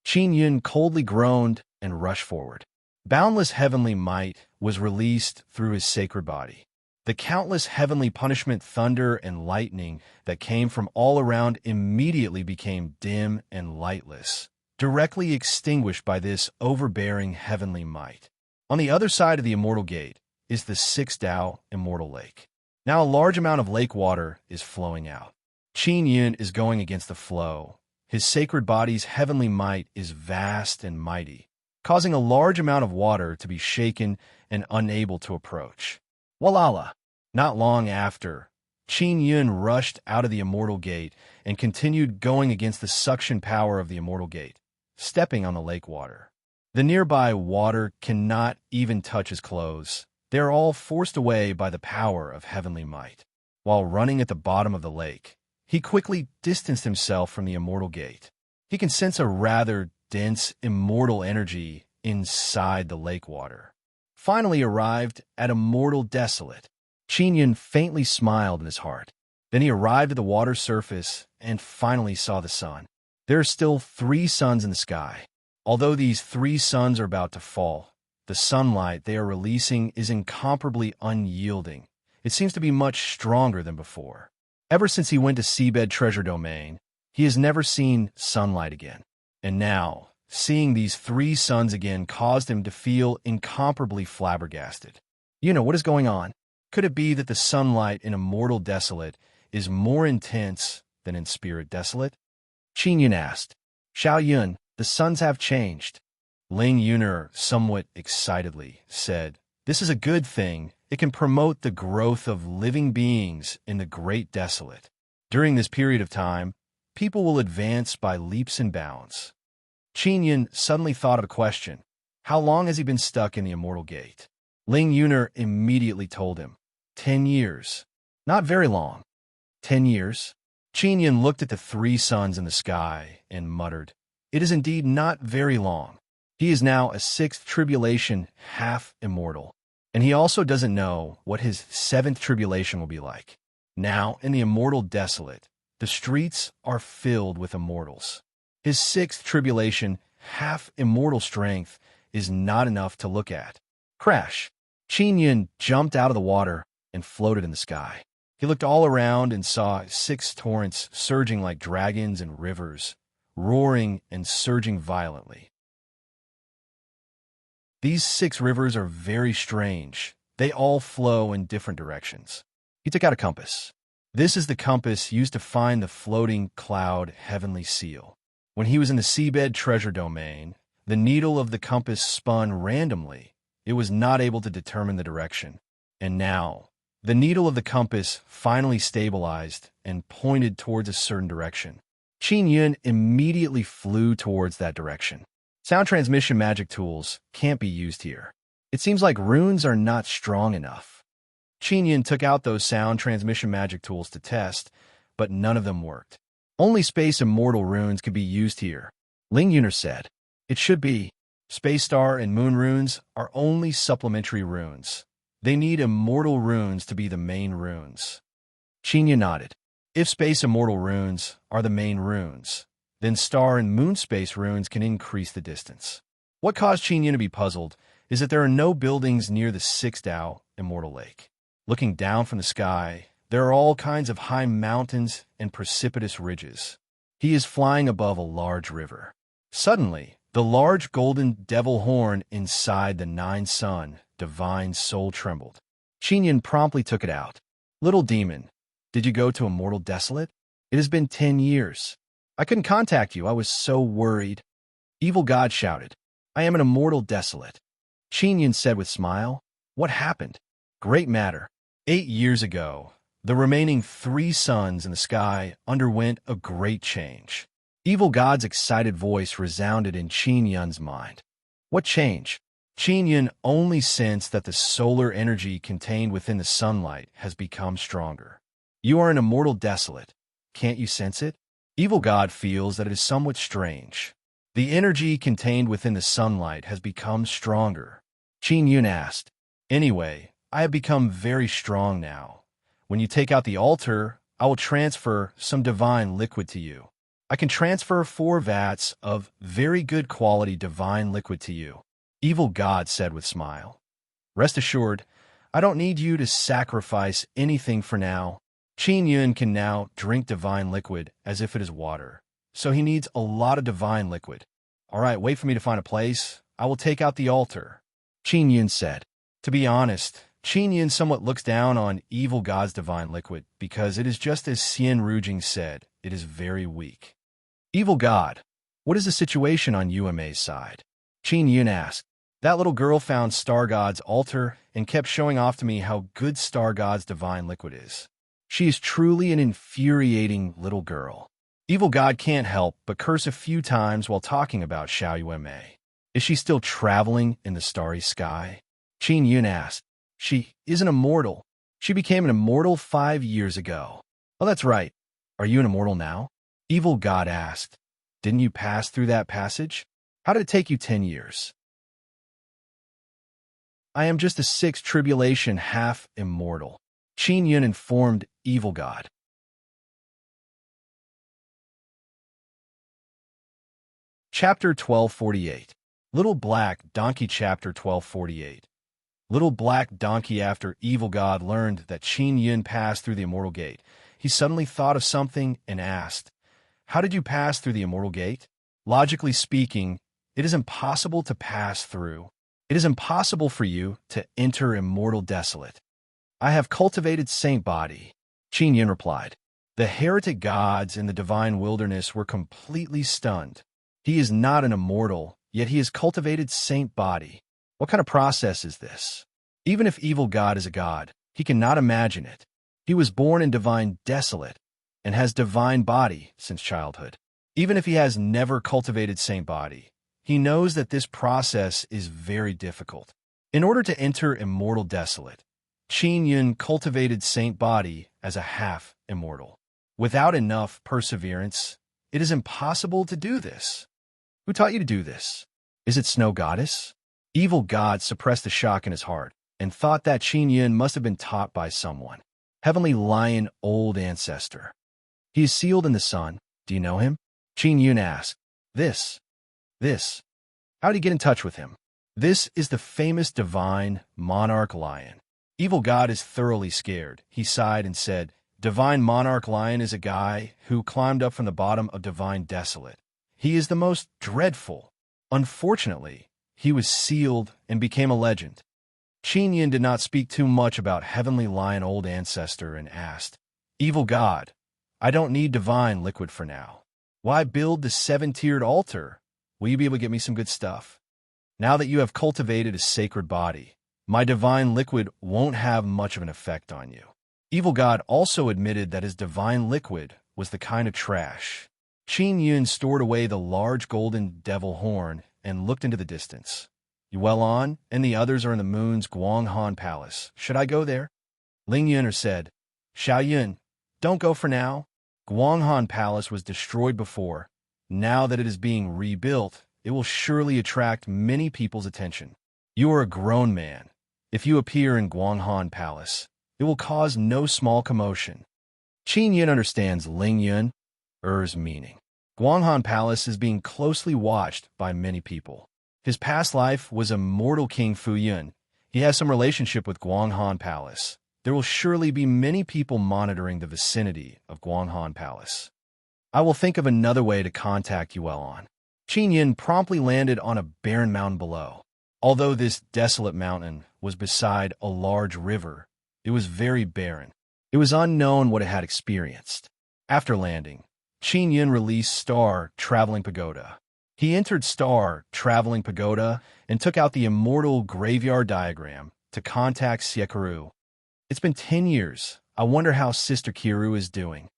Qin Yun coldly groaned and rushed forward. Boundless heavenly might was released through his sacred body. The countless heavenly punishment, thunder, and lightning that came from all around immediately became dim and lightless, directly extinguished by this overbearing heavenly might. On the other side of the Immortal Gate is the Sixth Tao Immortal Lake. Now a large amount of lake water is flowing out. Qin Yun is going against the flow. His sacred body's heavenly might is vast and mighty, causing a large amount of water to be shaken and unable to approach. Walala! Not long after, Qin Yun rushed out of the Immortal Gate and continued going against the suction power of the Immortal Gate, stepping on the lake water. The nearby water cannot even touch his clothes. They are all forced away by the power of heavenly might. While running at the bottom of the lake, he quickly distanced himself from the Immortal Gate. He can sense a rather dense immortal energy inside the lake water. Finally arrived at Immortal Desolate. Qin Yun faintly smiled in his heart. Then he arrived at the water surface and finally saw the sun. There are still 3 suns in the sky. Although these 3 suns are about to fall, the sunlight they are releasing is incomparably unyielding. It seems to be much stronger than before. Ever since he went to Seabed Treasure Domain, he has never seen sunlight again. And now, seeing these 3 suns again caused him to feel incomparably flabbergasted. What is going on? Could it be that the sunlight in Immortal Desolate is more intense than in Spirit Desolate? Qin Yun asked. Xiao Yun, the suns have changed. Ling Yuner, somewhat excitedly, said, This is a good thing. It can promote the growth of living beings in the Great Desolate. During this period of time, people will advance by leaps and bounds. Qin Yun suddenly thought of a question. How long has he been stuck in the Immortal Gate? Ling Yuner immediately told him, 10 years. Not very long. 10 years? Qin Yun looked at the 3 suns in the sky and muttered, It is indeed not very long. He is now a 6th tribulation half immortal, and he also doesn't know what his 7th tribulation will be like. Now, in the Immortal Desolate, the streets are filled with immortals. His 6th tribulation half immortal strength is not enough to look at. Crash! Qin Yun jumped out of the water and floated in the sky. He looked all around and saw 6 torrents surging like dragons and rivers, roaring and surging violently. These 6 rivers are very strange. They all flow in different directions. He took out a compass. This is the compass used to find the floating cloud heavenly seal. When he was in the Seabed Treasure Domain, the needle of the compass spun randomly. It was not able to determine the direction. And now, the needle of the compass finally stabilized and pointed towards a certain direction. Qin Yun immediately flew towards that direction. Sound transmission magic tools can't be used here. It seems like runes are not strong enough. Qin Yun took out those sound transmission magic tools to test, but none of them worked. Only space immortal runes could be used here. Ling Yuner said, It should be. Space Star and Moon runes are only supplementary runes. They need immortal runes to be the main runes. Qin Yun nodded. If space immortal runes are the main runes, then star and moon space runes can increase the distance. What caused Qin Yun to be puzzled is that there are no buildings near the Sixth Tao Immortal Lake. Looking down from the sky, there are all kinds of high mountains and precipitous ridges. He is flying above a large river. Suddenly, the large golden devil horn inside the 9 sun divine soul trembled. Qin Yin promptly took it out. Little demon, did you go to Immortal Desolate? It has been 10 years. I couldn't contact you. I was so worried. Evil God shouted. I am an Immortal Desolate. Qin Yin said with smile. What happened? Great matter. 8 years ago, the remaining 3 suns in the sky underwent a great change. Evil God's excited voice resounded in Qin Yun's mind. What change? Qin Yun only sensed that the solar energy contained within the sunlight has become stronger. You are an Immortal Desolate. Can't you sense it? Evil God feels that it is somewhat strange. The energy contained within the sunlight has become stronger. Qin Yun asked. Anyway, I have become very strong now. When you take out the altar, I will transfer some divine liquid to you. I can transfer 4 vats of very good quality divine liquid to you. Evil God said with smile. Rest assured, I don't need you to sacrifice anything for now. Qin Yun can now drink divine liquid as if it is water, so he needs a lot of divine liquid. All right, wait for me to find a place. I will take out the altar, Qin Yun said. To be honest, Qin Yun somewhat looks down on Evil God's divine liquid because it is just as Xian Rujing said, it is very weak. Evil God, what is the situation on UMA's side? Qin Yun asked. That little girl found Star God's altar and kept showing off to me how good Star God's divine liquid is. She is truly an infuriating little girl. Evil God can't help but curse a few times while talking about Xiao Yuanmei. Is she still traveling in the starry sky? Qin Yun asked. She is an immortal. She became an immortal 5 years ago. Oh, that's right. Are you an immortal now? Evil God asked. Didn't you pass through that passage? How did it take you 10 years? I am just a 6th tribulation half immortal, Qin Yun informed Evil God. Chapter 1248. Little Black Donkey. Chapter 1248. Little Black Donkey. After Evil God learned that Qin Yun passed through the Immortal Gate, he suddenly thought of something and asked, How did you pass through the Immortal Gate? Logically speaking, it is impossible to pass through. It is impossible for you to enter Immortal Desolate. I have cultivated Saint Body, Qin Yun replied. The heretic gods in the divine wilderness were completely stunned. He is not an immortal, yet he has cultivated Saint Body. What kind of process is this? Even if Evil God is a god, he cannot imagine it. He was born in divine Desolate and has divine body since childhood. Even if he has never cultivated Saint Body, he knows that this process is very difficult. In order to enter Immortal Desolate, Qin Yun cultivated Saint Body as a half-immortal. Without enough perseverance, it is impossible to do this. Who taught you to do this? Is it Snow Goddess? Evil God suppressed the shock in his heart and thought that Qin Yun must have been taught by someone. Heavenly Lion Old Ancestor. He is sealed in the sun. Do you know him? Qin Yun asked. This. How did he get in touch with him? This is the famous divine Monarch Lion. Evil God is thoroughly scared. He sighed and said, Divine Monarch Lion is a guy who climbed up from the bottom of Divine Desolate. He is the most dreadful. Unfortunately, he was sealed and became a legend. Qin Yun did not speak too much about Heavenly Lion Old Ancestor and asked, Evil God, I don't need divine liquid for now. Why build the 7-tiered altar? Will you be able to get me some good stuff? Now that you have cultivated a sacred body, my divine liquid won't have much of an effect on you. Evil God also admitted that his divine liquid was the kind of trash. Qin Yun stored away the large golden devil horn and looked into the distance. Yuel On and the others are in the moon's Guanghan Palace. Should I go there? Ling Yuner said, Xiao Yun, don't go for now. Guanghan Palace was destroyed before. Now that it is being rebuilt, it will surely attract many people's attention. You are a grown man. If you appear in Guanghan Palace, it will cause no small commotion. Qin Yun understands Ling Yun's meaning. Guanghan Palace is being closely watched by many people. His past life was a mortal King Fu Yun. He has some relationship with Guanghan Palace. There will surely be many people monitoring the vicinity of Guanghan Palace. I will think of another way to contact Yuel On. Qin Yun promptly landed on a barren mountain below. Although this desolate mountain was beside a large river, It was very barren. It was unknown what it had experienced. After landing, Qin Yun released Star Traveling Pagoda. He entered Star Traveling Pagoda and took out the immortal graveyard diagram to contact Siekaru. It's been 10 years. I wonder how Sister Kiru is doing.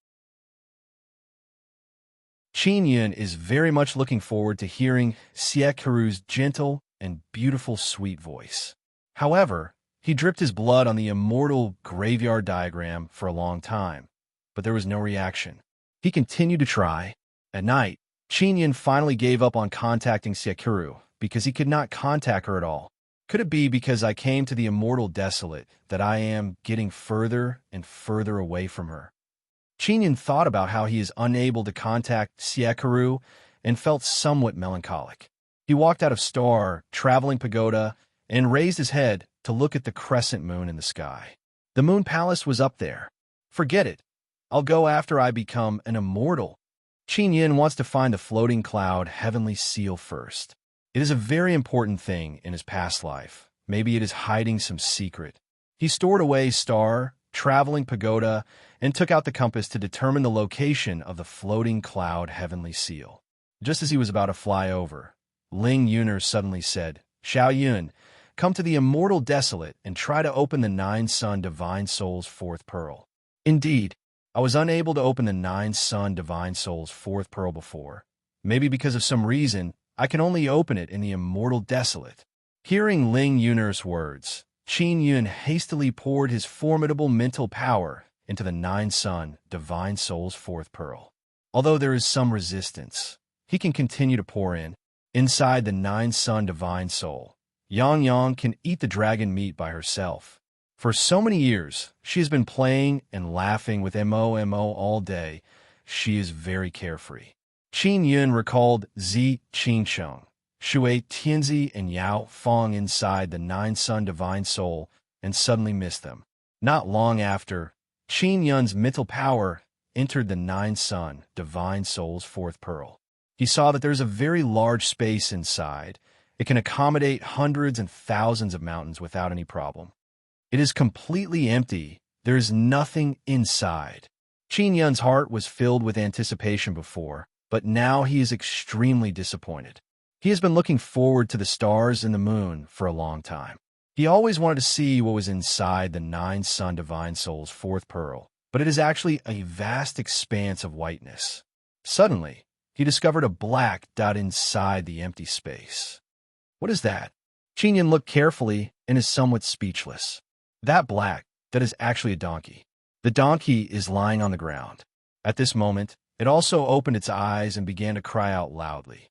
Qin Yun is very much looking forward to hearing Siekaru's gentle and beautiful sweet voice. However, he dripped his blood on the immortal graveyard diagram for a long time, but there was no reaction. He continued to try. At night, Qin Yun finally gave up on contacting Siekaru because he could not contact her at all. Could it be because I came to the immortal desolate that I am getting further and further away from her? Qin Yun thought about how he is unable to contact Siekaru and felt somewhat melancholic. He walked out of Star Traveling Pagoda and raised his head to look at the crescent moon in the sky. The moon palace was up there. Forget it. I'll go after I become an immortal. Qin Yun wants to find the floating cloud heavenly seal first. It is a very important thing in his past life. Maybe it is hiding some secret. He stored away Star Traveling Pagoda and took out the compass to determine the location of the floating cloud heavenly seal. Just as he was about to fly over, Ling Yuner suddenly said, "Xiao Yun, come to the immortal desolate and try to open the Nine-Sun Divine Soul's fourth pearl." Indeed, I was unable to open the Nine-Sun Divine Soul's fourth pearl before. Maybe because of some reason, I can only open it in the immortal desolate. Hearing Ling Yuner's words, Qin Yun hastily poured his formidable mental power into the Nine-Sun Divine Soul's fourth pearl. Although there is some resistance, he can continue to pour in. Inside the Nine-Sun Divine Soul, Yang Yang can eat the dragon meat by herself. For so many years, she has been playing and laughing with Mo all day. She is very carefree. Qin Yun recalled Zi Qingsheng, Shui Tianzi, and Yao Feng inside the Nine-Sun Divine Soul and suddenly missed them. Not long after, Qin Yun's mental power entered the Nine-Sun Divine Soul's fourth pearl. He saw that there's a very large space inside. It can accommodate hundreds and thousands of mountains without any problem. It is completely empty. There is nothing inside. Qin Yun's heart was filled with anticipation before, but now he is extremely disappointed. He has been looking forward to the stars and the moon for a long time. He always wanted to see what was inside the Nine-Sun Divine Soul's fourth pearl, but it is actually a vast expanse of whiteness. Suddenly, he discovered a black dot inside the empty space. What is that? Qin Yun looked carefully and is somewhat speechless. That black, that is actually a donkey. The donkey is lying on the ground. At this moment, it also opened its eyes and began to cry out loudly.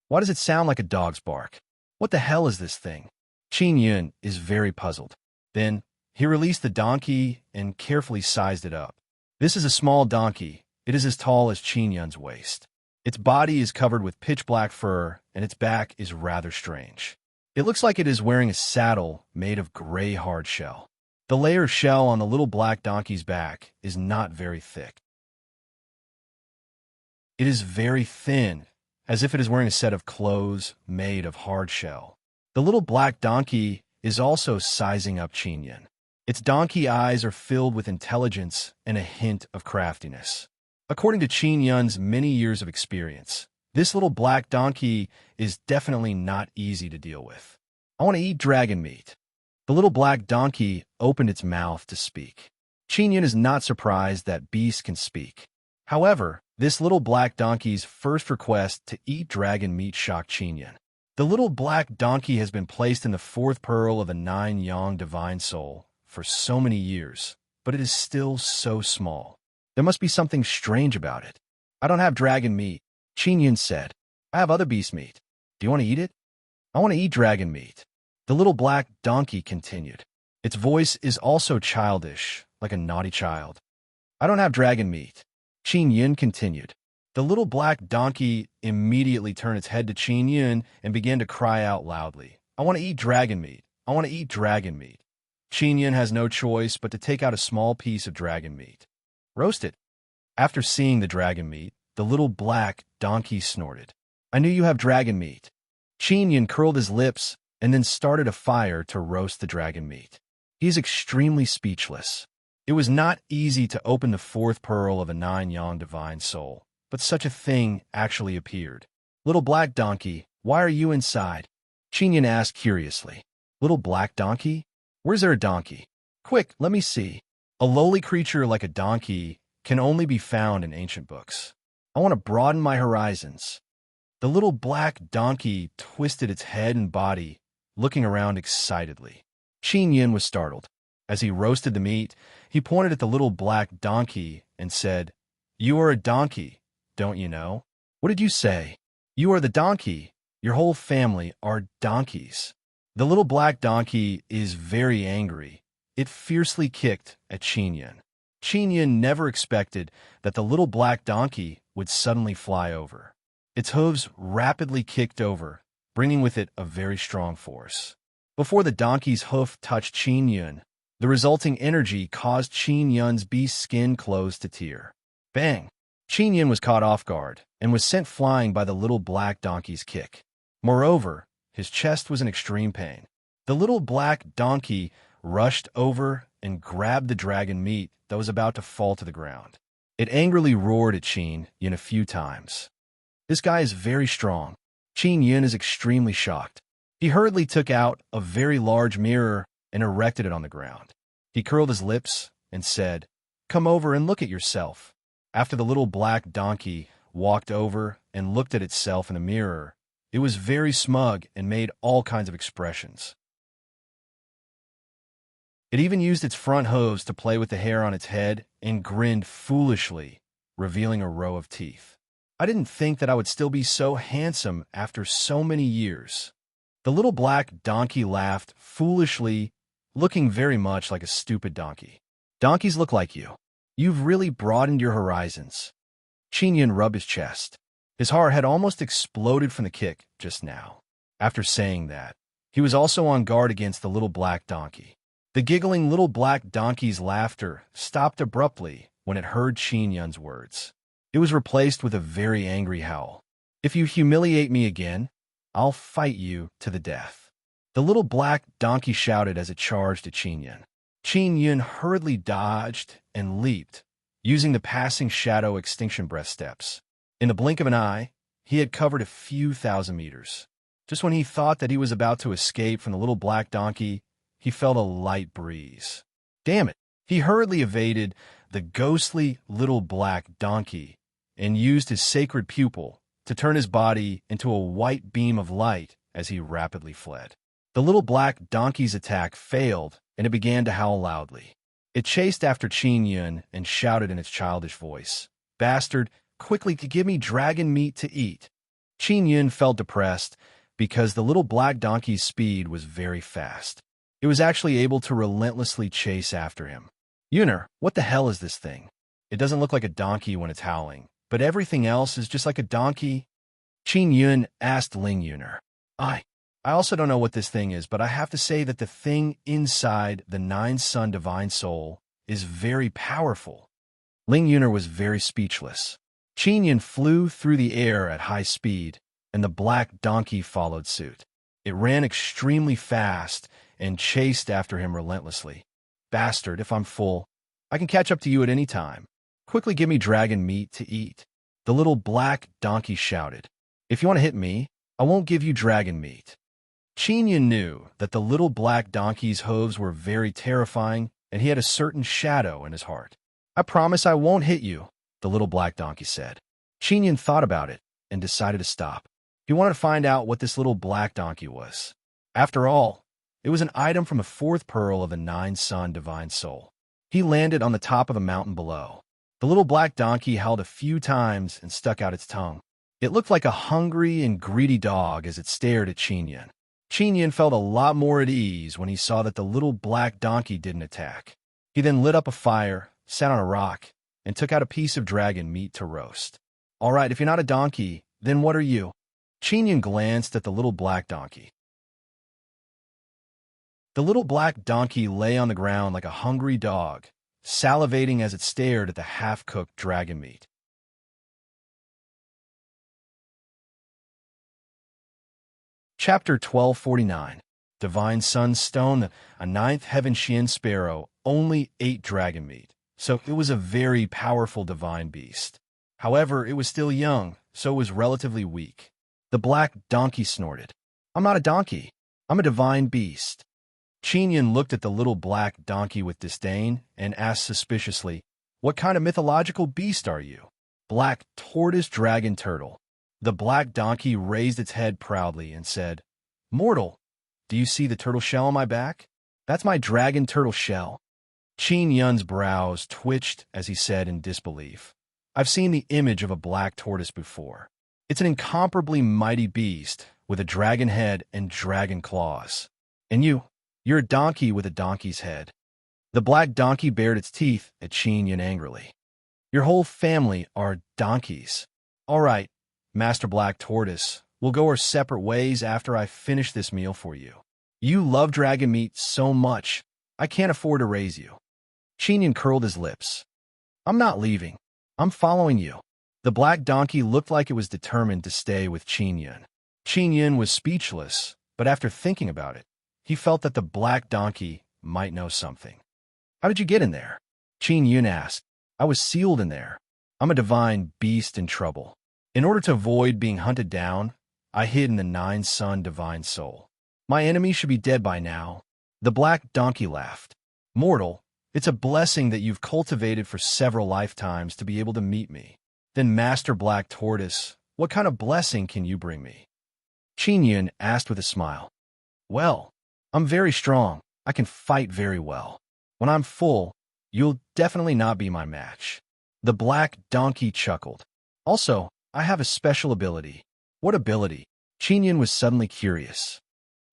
Why does it sound like a dog's bark? What the hell is this thing? Qin Yun is very puzzled. Then, he released the donkey and carefully sized it up. This is a small donkey. It is as tall as Qin Yun's waist. Its body is covered with pitch-black fur, and its back is rather strange. It looks like it is wearing a saddle made of gray hard shell. The layer of shell on the little black donkey's back is not very thick. It is very thin, as if it is wearing a set of clothes made of hard shell. The little black donkey is also sizing up Qin Yun. Its donkey eyes are filled with intelligence and a hint of craftiness. According to Qin Yun's many years of experience, this little black donkey is definitely not easy to deal with. I want to eat dragon meat. The little black donkey opened its mouth to speak. Qin Yun is not surprised that beasts can speak. However, this little black donkey's first request to eat dragon meat shocked Qin Yun. The little black donkey has been placed in the fourth pearl of the Nine-Yang Divine Soul for so many years, but it is still so small. There must be something strange about it. I don't have dragon meat, Qin Yun said. I have other beast meat. Do you want to eat it? I want to eat dragon meat. The little black donkey continued. Its voice is also childish, like a naughty child. I don't have dragon meat. Qin Yun continued. The little black donkey immediately turned its head to Qin Yun and began to cry out loudly. I want to eat dragon meat. I want to eat dragon meat. Qin Yun has no choice but to take out a small piece of dragon meat. Roast it. After seeing the dragon meat, the little black donkey snorted. I knew you have dragon meat. Qin Yun curled his lips and then started a fire to roast the dragon meat. He is extremely speechless. It was not easy to open the fourth pearl of a 9-yon divine soul, but such a thing actually appeared. Little black donkey, why are you inside? Qin asked curiously. Little black donkey? Where's there a donkey? Quick, let me see. A lowly creature like a donkey can only be found in ancient books. I want to broaden my horizons. The little black donkey twisted its head and body, looking around excitedly. Qin was startled. As he roasted the meat, he pointed at the little black donkey and said, "You are a donkey, don't you know?" "What did you say?" "You are the donkey. Your whole family are donkeys." The little black donkey is very angry. It fiercely kicked at Qin. Qin never expected that the little black donkey would suddenly fly over. Its hooves rapidly kicked over, bringing with it a very strong force. Before the donkey's hoof touched Qin, the resulting energy caused Qin's beast skin clothes to tear. Bang! Qin was caught off guard and was sent flying by the little black donkey's kick. Moreover, his chest was in extreme pain. The little black donkey rushed over and grabbed the dragon meat that was about to fall to the ground. It angrily roared at Qin a few times. This guy is very strong. Qin is extremely shocked. He hurriedly took out a very large mirror and erected it on the ground. He curled his lips and said, "Come over and look at yourself." After the little black donkey walked over and looked at itself in a mirror, it was very smug and made all kinds of expressions. It even used its front hooves to play with the hair on its head and grinned foolishly, revealing a row of teeth. "I didn't think that I would still be so handsome after so many years." The little black donkey laughed foolishly, looking very much like a stupid donkey. "Donkeys look like you. You've really broadened your horizons." Qin rubbed his chest. His heart had almost exploded from the kick just now. After saying that, he was also on guard against the little black donkey. The giggling little black donkey's laughter stopped abruptly when it heard Qin's words. It was replaced with a very angry howl. "If you humiliate me again, I'll fight you to the death." The little black donkey shouted as it charged at Qin. Qin hurriedly dodged and leaped, using the passing shadow extinction breath steps. In the blink of an eye, he had covered a few thousand meters. Just when he thought that he was about to escape from the little black donkey, he felt a light breeze. Damn it! He hurriedly evaded the ghostly little black donkey and used his sacred pupil to turn his body into a white beam of light as he rapidly fled. The little black donkey's attack failed, and it began to howl loudly. It chased after Qin and shouted in its childish voice, "Bastard, quickly give me dragon meat to eat." Qin felt depressed because the little black donkey's speed was very fast. It was actually able to relentlessly chase after him. "Yuner, what the hell is this thing? It doesn't look like a donkey when it's howling, but everything else is just like a donkey." Qin asked Ling Yuner. I also don't know what this thing is, but I have to say that the thing inside the 9-sun divine soul is very powerful." Ling Yuner was very speechless. Qin flew through the air at high speed, and the black donkey followed suit. It ran extremely fast and chased after him relentlessly. "Bastard, if I'm full, I can catch up to you at any time. Quickly give me dragon meat to eat." The little black donkey shouted. "If you want to hit me, I won't give you dragon meat." Qin knew that the little black donkey's hooves were very terrifying, and he had a certain shadow in his heart. "I promise I won't hit you," the little black donkey said. Qin thought about it and decided to stop. He wanted to find out what this little black donkey was. After all, it was an item from the fourth pearl of the 9-sun divine soul. He landed on the top of the mountain below. The little black donkey howled a few times and stuck out its tongue. It looked like a hungry and greedy dog as it stared at Qin. Qin felt a lot more at ease when he saw that the little black donkey didn't attack. He then lit up a fire, sat on a rock, and took out a piece of dragon meat to roast. "All right, if you're not a donkey, then what are you?" Qin glanced at the little black donkey. The little black donkey lay on the ground like a hungry dog, salivating as it stared at the half-cooked dragon meat. Chapter 1249. Divine Sunstone, a ninth heaven Xian sparrow, only ate dragon meat, so it was a very powerful divine beast. However, it was still young, so it was relatively weak. The black donkey snorted. I'm not a donkey. I'm a divine beast. Qinyan looked at the little black donkey with disdain and asked suspiciously, What kind of mythological beast are you? Black tortoise dragon turtle. The black donkey raised its head proudly and said, Mortal, do you see the turtle shell on my back? That's my dragon turtle shell. Qin Yun's brows twitched as he said in disbelief, I've seen the image of a black tortoise before. It's an incomparably mighty beast with a dragon head and dragon claws. And you're a donkey with a donkey's head. The black donkey bared its teeth at Qin Yun angrily. Your whole family are donkeys. All right, Master Black Tortoise, we'll go our separate ways after I finish this meal for you. You love dragon meat so much, I can't afford to raise you. Qin Yun curled his lips. I'm not leaving. I'm following you. The black donkey looked like it was determined to stay with Qin Yun. Qin Yun was speechless, but after thinking about it, he felt that the black donkey might know something. How did you get in there? Qin Yun asked. I was sealed in there. I'm a divine beast in trouble. In order to avoid being hunted down, I hid in the nine-sun divine soul. My enemy should be dead by now. The black donkey laughed. Mortal, it's a blessing that you've cultivated for several lifetimes to be able to meet me. Then Master Black Tortoise, what kind of blessing can you bring me? Qin Yun asked with a smile. Well, I'm very strong. I can fight very well. When I'm full, you'll definitely not be my match. The black donkey chuckled. Also, I have a special ability. What ability? Qin Yun was suddenly curious.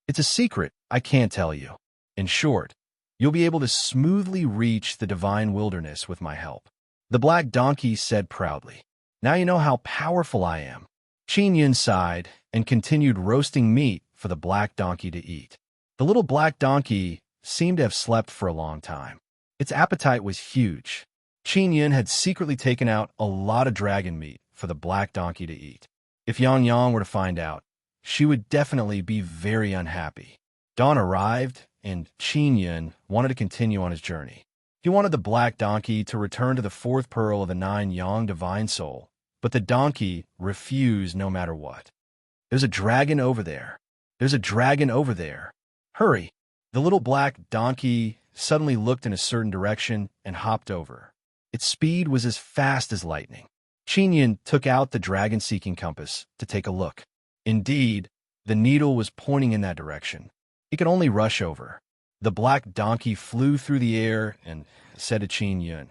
It's a secret I can't tell you. In short, you'll be able to smoothly reach the divine wilderness with my help. The black donkey said proudly. Now you know how powerful I am. Qin Yun sighed and continued roasting meat for the black donkey to eat. The little black donkey seemed to have slept for a long time. Its appetite was huge. Qin Yun had secretly taken out a lot of dragon meat for the black donkey to eat. If Yang Yang were to find out, she would definitely be very unhappy. Dawn arrived, and Qin Yun wanted to continue on his journey. He wanted the black donkey to return to the fourth pearl of the nine Yang divine soul, but the donkey refused no matter what. There's a dragon over there. There's a dragon over there. Hurry! The little black donkey suddenly looked in a certain direction and hopped over. Its speed was as fast as lightning. Qin Yun took out the dragon-seeking compass to take a look. Indeed, the needle was pointing in that direction. He could only rush over. The black donkey flew through the air and said to Qin Yun,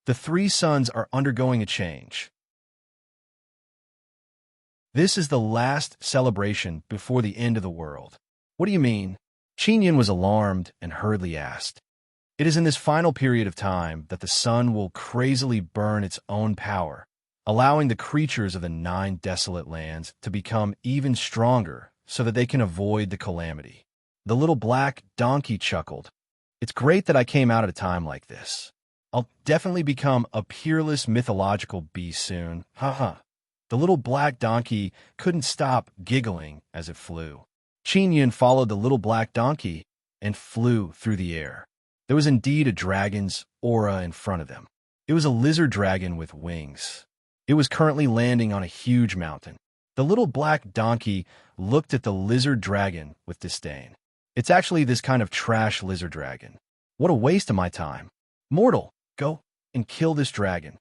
The three suns are undergoing a change. This is the last celebration before the end of the world. What do you mean? Qin Yun was alarmed and hurriedly asked. It is in this final period of time that the sun will crazily burn its own power, allowing the creatures of the nine desolate lands to become even stronger so that they can avoid the calamity. The little black donkey chuckled. It's great that I came out at a time like this. I'll definitely become a peerless mythological beast soon. Haha. The little black donkey couldn't stop giggling as it flew. Qin Yun followed the little black donkey and flew through the air. There was indeed a dragon's aura in front of them. It was a lizard dragon with wings. It was currently landing on a huge mountain. The little black donkey looked at the lizard dragon with disdain. It's actually this kind of trash lizard dragon. What a waste of my time. Mortal, go and kill this dragon.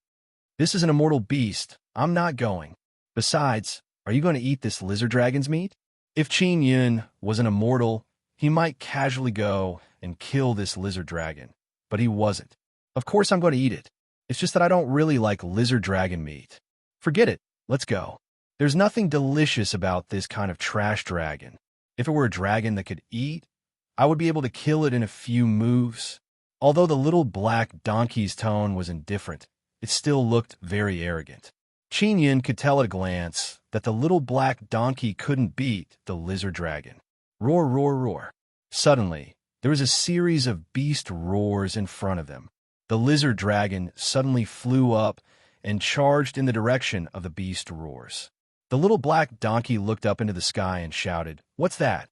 This is an immortal beast. I'm not going. Besides, are you going to eat this lizard dragon's meat? If Qin Yun was an immortal, he might casually go and kill this lizard dragon, but he wasn't. Of course I'm going to eat it. It's just that I don't really like lizard dragon meat. Forget it. Let's go. There's nothing delicious about this kind of trash dragon. If it were a dragon that could eat, I would be able to kill it in a few moves. Although the little black donkey's tone was indifferent, it still looked very arrogant. Qin Yun could tell at a glance that the little black donkey couldn't beat the lizard dragon. Roar, roar, roar. Suddenly, there was a series of beast roars in front of them. The lizard dragon suddenly flew up and charged in the direction of the beast roars. The little black donkey looked up into the sky and shouted, What's that?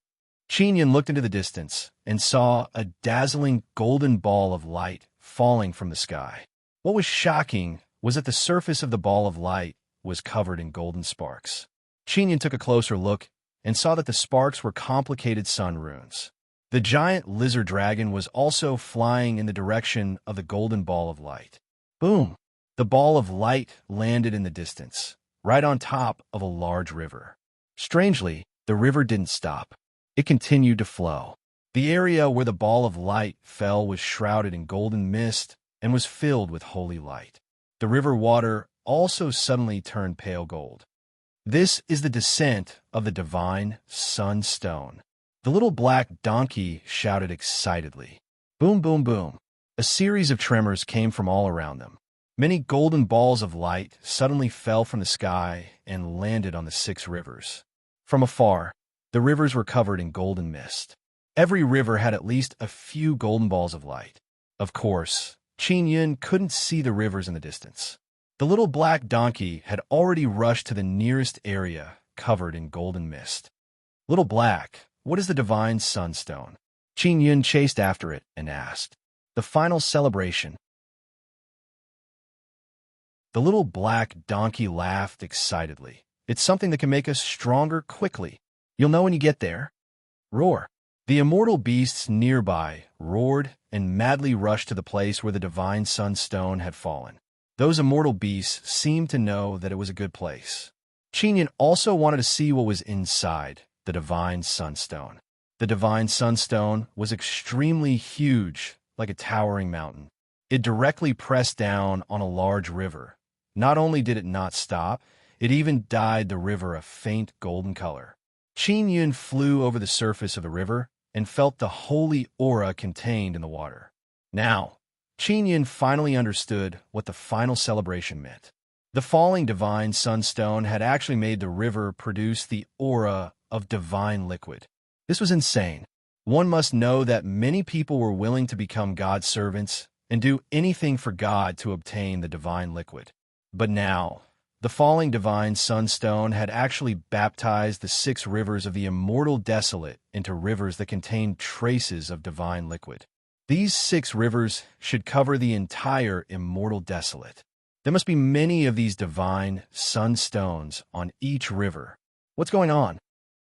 Qin Yun looked into the distance and saw a dazzling golden ball of light falling from the sky. What was shocking was that the surface of the ball of light was covered in golden sparks. Qin Yun took a closer look and saw that the sparks were complicated sun runes. The giant lizard dragon was also flying in the direction of the golden ball of light. Boom! The ball of light landed in the distance, right on top of a large river. Strangely, the river didn't stop. It continued to flow. The area where the ball of light fell was shrouded in golden mist and was filled with holy light. The river water also suddenly turned pale gold. This is the descent of the divine sunstone. The little black donkey shouted excitedly. Boom, boom, boom. A series of tremors came from all around them. Many golden balls of light suddenly fell from the sky and landed on the 6 rivers. From afar, the rivers were covered in golden mist. Every river had at least a few golden balls of light. Of course, Qin Yun couldn't see the rivers in the distance. The little black donkey had already rushed to the nearest area covered in golden mist. Little Black, what is the divine sunstone? Qin Yun chased after it and asked. The final celebration. The little black donkey laughed excitedly. It's something that can make us stronger quickly. You'll know when you get there. Roar. The immortal beasts nearby roared and madly rushed to the place where the divine sunstone had fallen. Those immortal beasts seemed to know that it was a good place. Qin Yun also wanted to see what was inside the divine sunstone. The divine sunstone was extremely huge, like a towering mountain. It directly pressed down on a large river. Not only did it not stop, it even dyed the river a faint golden color. Qin Yun flew over the surface of the river and felt the holy aura contained in the water. Now, Qin Yun finally understood what the final celebration meant. The falling divine sunstone had actually made the river produce the aura of divine liquid. This was insane. One must know that many people were willing to become God's servants and do anything for God to obtain the divine liquid. But now, the falling divine sunstone had actually baptized the 6 rivers of the immortal desolate into rivers that contained traces of divine liquid. These 6 rivers should cover the entire immortal desolate. There must be many of these divine sunstones on each river. What's going on?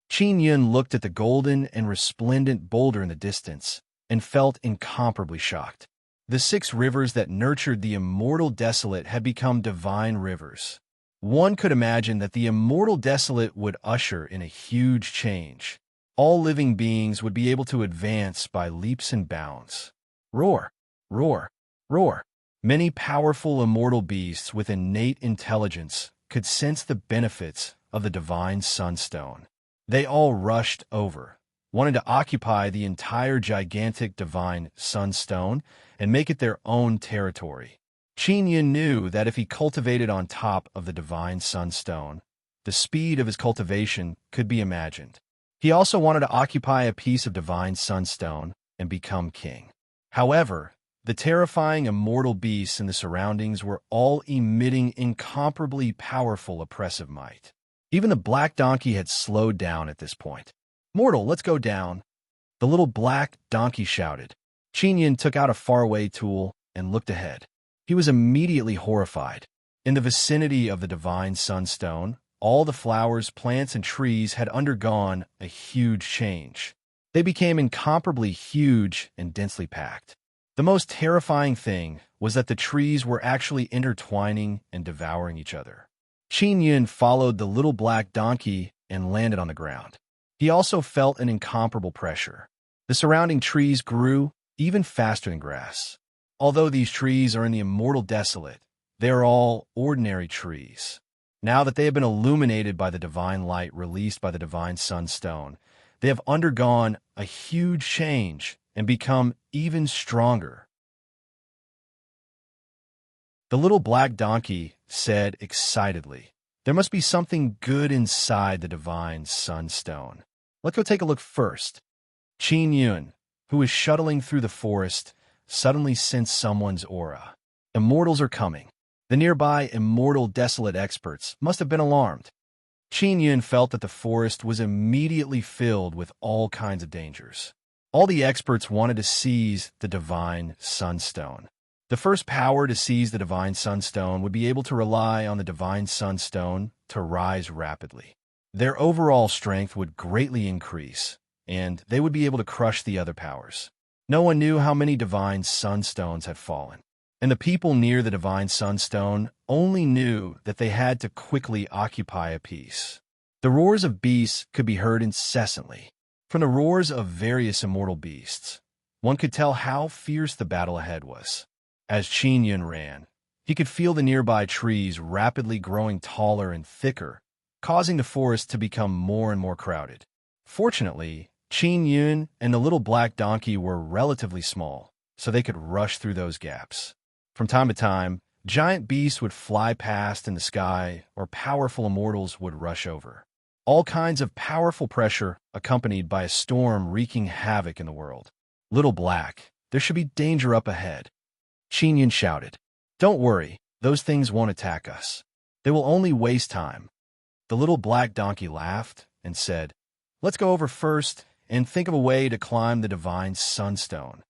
Qin Yun looked at the golden and resplendent boulder in the distance and felt incomparably shocked. The 6 rivers that nurtured the immortal desolate had become divine rivers. One could imagine that the immortal desolate would usher in a huge change. All living beings would be able to advance by leaps and bounds. Roar, roar, roar. Many powerful immortal beasts with innate intelligence could sense the benefits of the divine sunstone. They all rushed over, wanting to occupy the entire gigantic divine sunstone and make it their own territory. Qin Yun knew that if he cultivated on top of the divine sunstone, the speed of his cultivation could be imagined. He also wanted to occupy a piece of divine sunstone and become king. However, the terrifying immortal beasts in the surroundings were all emitting incomparably powerful oppressive might. Even the black donkey had slowed down at this point. Mortal, let's go down. The little black donkey shouted. Qin Yun took out a faraway tool and looked ahead. He was immediately horrified. In the vicinity of the divine sunstone, all the flowers, plants, and trees had undergone a huge change. They became incomparably huge and densely packed. The most terrifying thing was that the trees were actually intertwining and devouring each other. Qin Yun followed the little black donkey and landed on the ground. He also felt an incomparable pressure. The surrounding trees grew even faster than grass. Although these trees are in the immortal desolate, they are all ordinary trees. Now that they have been illuminated by the divine light released by the divine sunstone, they have undergone a huge change and become even stronger. The little black donkey said excitedly, "There must be something good inside the divine sunstone. Let's go take a look first." Qin Yun, who was shuttling through the forest, suddenly sensed someone's aura. Immortals are coming. The nearby immortal desolate experts must have been alarmed. Qin Yun felt that the forest was immediately filled with all kinds of dangers. All the experts wanted to seize the divine sunstone. The first power to seize the divine sunstone would be able to rely on the divine sunstone to rise rapidly. Their overall strength would greatly increase, and they would be able to crush the other powers. No one knew how many divine sunstones had fallen, and the people near the divine sunstone only knew that they had to quickly occupy a piece. The roars of beasts could be heard incessantly. From the roars of various immortal beasts, one could tell how fierce the battle ahead was. As Qin Yun ran, he could feel the nearby trees rapidly growing taller and thicker, causing the forest to become more and more crowded. Fortunately, Qin Yun and the little black donkey were relatively small, so they could rush through those gaps. From time to time, giant beasts would fly past in the sky, or powerful immortals would rush over. All kinds of powerful pressure accompanied by a storm wreaking havoc in the world. Little Black, there should be danger up ahead. Qin Yun shouted. Don't worry, those things won't attack us. They will only waste time. The little black donkey laughed and said, Let's go over first and think of a way to climb the divine sunstone.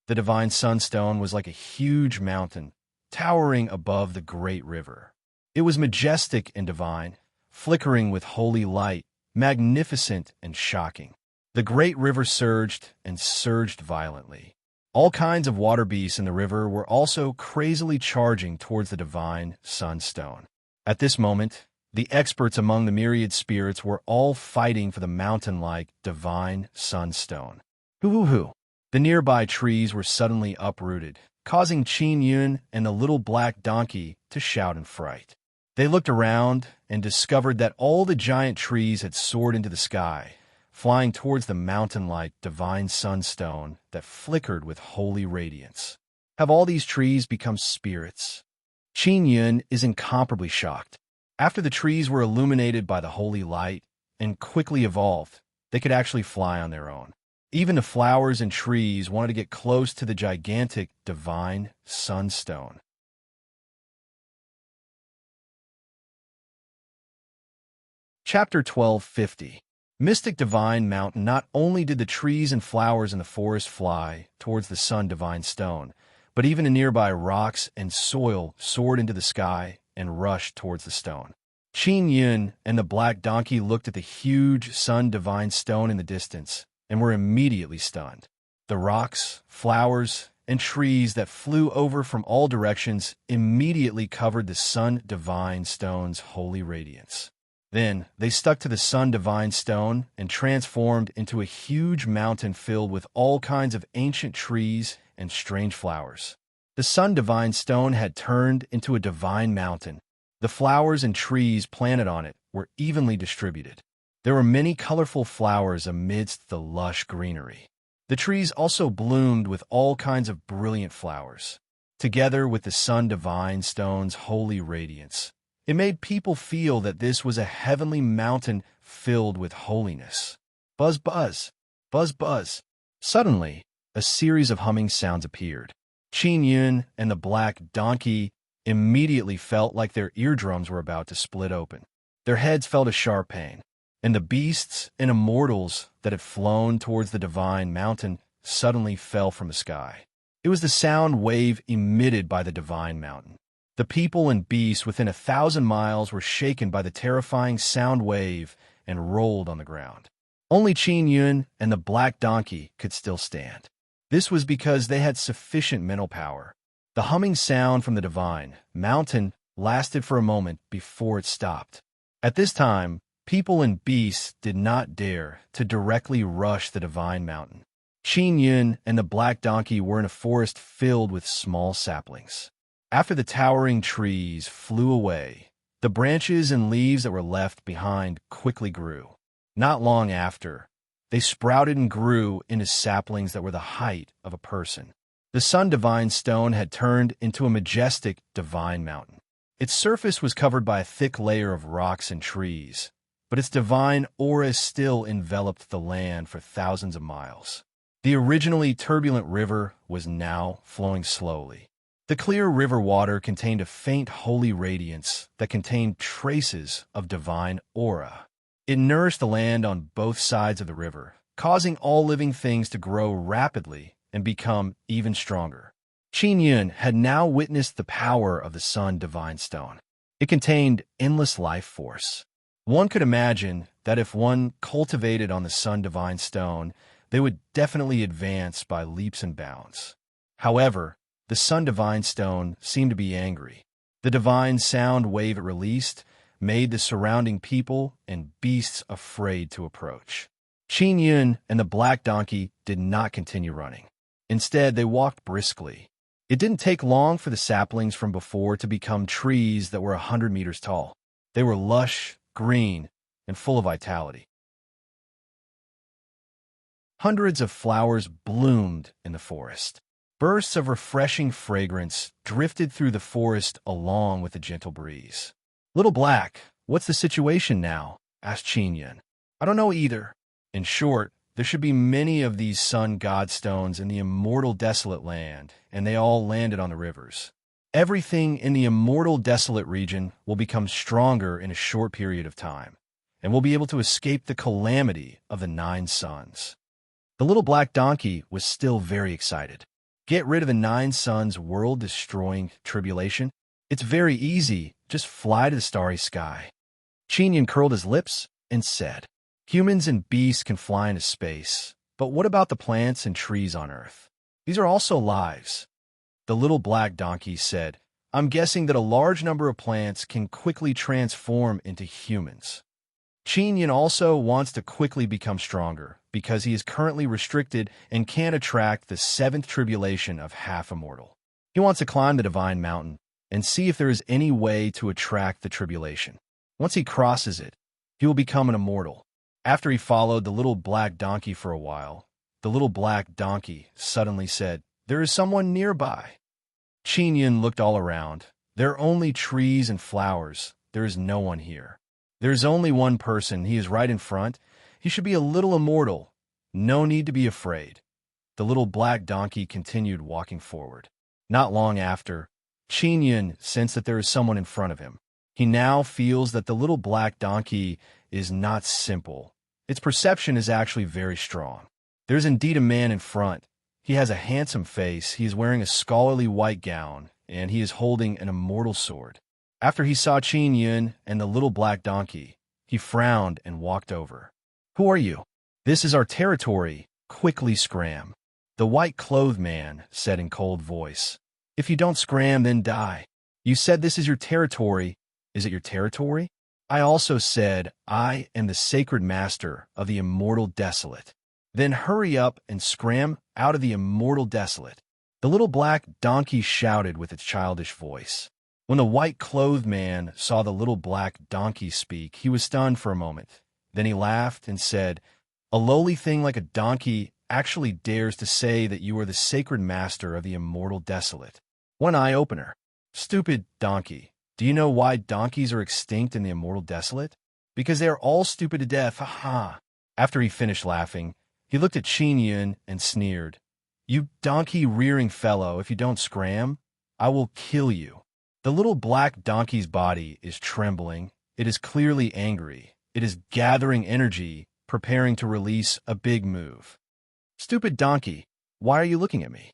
The divine sunstone was like a huge mountain, towering above the great river. It was majestic and divine, flickering with holy light, magnificent and shocking. The great river surged and surged violently. All kinds of water beasts in the river were also crazily charging towards the divine sunstone. At this moment, the experts among the myriad spirits were all fighting for the mountain-like divine sunstone. Hoo-hoo-hoo! The nearby trees were suddenly uprooted, causing Qin Yun and the little black donkey to shout in fright. They looked around and discovered that all the giant trees had soared into the sky, flying towards the mountain-like divine sunstone that flickered with holy radiance. Have all these trees become spirits? Qin Yun is incomparably shocked. After the trees were illuminated by the holy light and quickly evolved, they could actually fly on their own. Even the flowers and trees wanted to get close to the gigantic divine sunstone. Chapter 1250. Mystic Divine Mountain. Not only did the trees and flowers in the forest fly towards the sun divine stone, but even the nearby rocks and soil soared into the sky and rushed towards the stone. Qin Yun and the black donkey looked at the huge sun divine stone in the distance and were immediately stunned. The rocks, flowers, and trees that flew over from all directions immediately covered the sun divine stone's holy radiance. Then they stuck to the sun divine stone and transformed into a huge mountain filled with all kinds of ancient trees and strange flowers. The sun divine stone had turned into a divine mountain. The flowers and trees planted on it were evenly distributed. There were many colorful flowers amidst the lush greenery. The trees also bloomed with all kinds of brilliant flowers. Together with the sun divine stone's holy radiance, it made people feel that this was a heavenly mountain filled with holiness. Buzz, buzz, buzz, buzz. Suddenly, a series of humming sounds appeared. Qin Yun and the black donkey immediately felt like their eardrums were about to split open. Their heads felt a sharp pain, and the beasts and immortals that had flown towards the divine mountain suddenly fell from the sky. It was the sound wave emitted by the divine mountain. The people and beasts within 1,000 miles were shaken by the terrifying sound wave and rolled on the ground. Only Qin Yun and the black donkey could still stand. This was because they had sufficient mental power. The humming sound from the divine mountain lasted for a moment before it stopped. At this time, people and beasts did not dare to directly rush the divine mountain. Qin Yun and the black donkey were in a forest filled with small saplings. After the towering trees flew away, the branches and leaves that were left behind quickly grew. Not long after, they sprouted and grew into saplings that were the height of a person. The sun divine stone had turned into a majestic divine mountain. Its surface was covered by a thick layer of rocks and trees, but its divine aura still enveloped the land for thousands of miles. The originally turbulent river was now flowing slowly. The clear river water contained a faint holy radiance that contained traces of divine aura. It nourished the land on both sides of the river, causing all living things to grow rapidly and become even stronger. Qin Yun had now witnessed the power of the Sun Divine Stone. It contained endless life force. One could imagine that if one cultivated on the Sun Divine Stone, they would definitely advance by leaps and bounds. However, the Sun Divine Stone seemed to be angry. The divine sound wave it released made the surrounding people and beasts afraid to approach. Qin Yun and the black donkey did not continue running. Instead, they walked briskly. It didn't take long for the saplings from before to become trees that were 100 meters tall. They were lush, green, and full of vitality. Hundreds of flowers bloomed in the forest. Bursts of refreshing fragrance drifted through the forest along with the gentle breeze. "Little Black, what's the situation now?" asked Qin Yun. "I don't know either. In short, there should be many of these sun god stones in the immortal desolate land, and they all landed on the rivers. Everything in the immortal desolate region will become stronger in a short period of time, and will be able to escape the calamity of the 9 suns." The little black donkey was still very excited. Get rid of the 9 suns' world-destroying tribulation? It's very easy. Just fly to the starry sky. Qin Yun curled his lips and said, "Humans and beasts can fly into space, but what about the plants and trees on Earth? These are also lives." The little black donkey said, "I'm guessing that a large number of plants can quickly transform into humans." Qin Yun also wants to quickly become stronger because he is currently restricted and can't attract the 7th tribulation of half immortal. He wants to climb the divine mountain and see if there is any way to attract the tribulation. Once he crosses it, he will become an immortal. After he followed the little black donkey for a while, the little black donkey suddenly said, "There is someone nearby." Qin Yun looked all around. There are only trees and flowers. There is no one here. There is only one person. He is right in front. He should be a little immortal. No need to be afraid. The little black donkey continued walking forward. Not long after, Qin Yun sensed that there is someone in front of him. He now feels that the little black donkey is not simple. Its perception is actually very strong. There is indeed a man in front. He has a handsome face. He is wearing a scholarly white gown, and he is holding an immortal sword. After he saw Qin Yun and the little black donkey, he frowned and walked over. "Who are you?" "This is our territory. Quickly scram," the white-clothed man said in cold voice. "If you don't scram, then die. You said this is your territory. Is it your territory?" "I also said, I am the sacred master of the immortal desolate." "Then hurry up and scram out of the immortal desolate," the little black donkey shouted with its childish voice. When the white-clothed man saw the little black donkey speak, he was stunned for a moment. Then he laughed and said, "A lowly thing like a donkey actually dares to say that you are the sacred master of the immortal desolate. What an eye-opener. Stupid donkey. Do you know why donkeys are extinct in the immortal desolate? Because they are all stupid to death, ha-ha." After he finished laughing, he looked at Qin Yun and sneered, "You donkey-rearing fellow, if you don't scram, I will kill you." The little black donkey's body is trembling. It is clearly angry. It is gathering energy, preparing to release a big move. "Stupid donkey, why are you looking at me?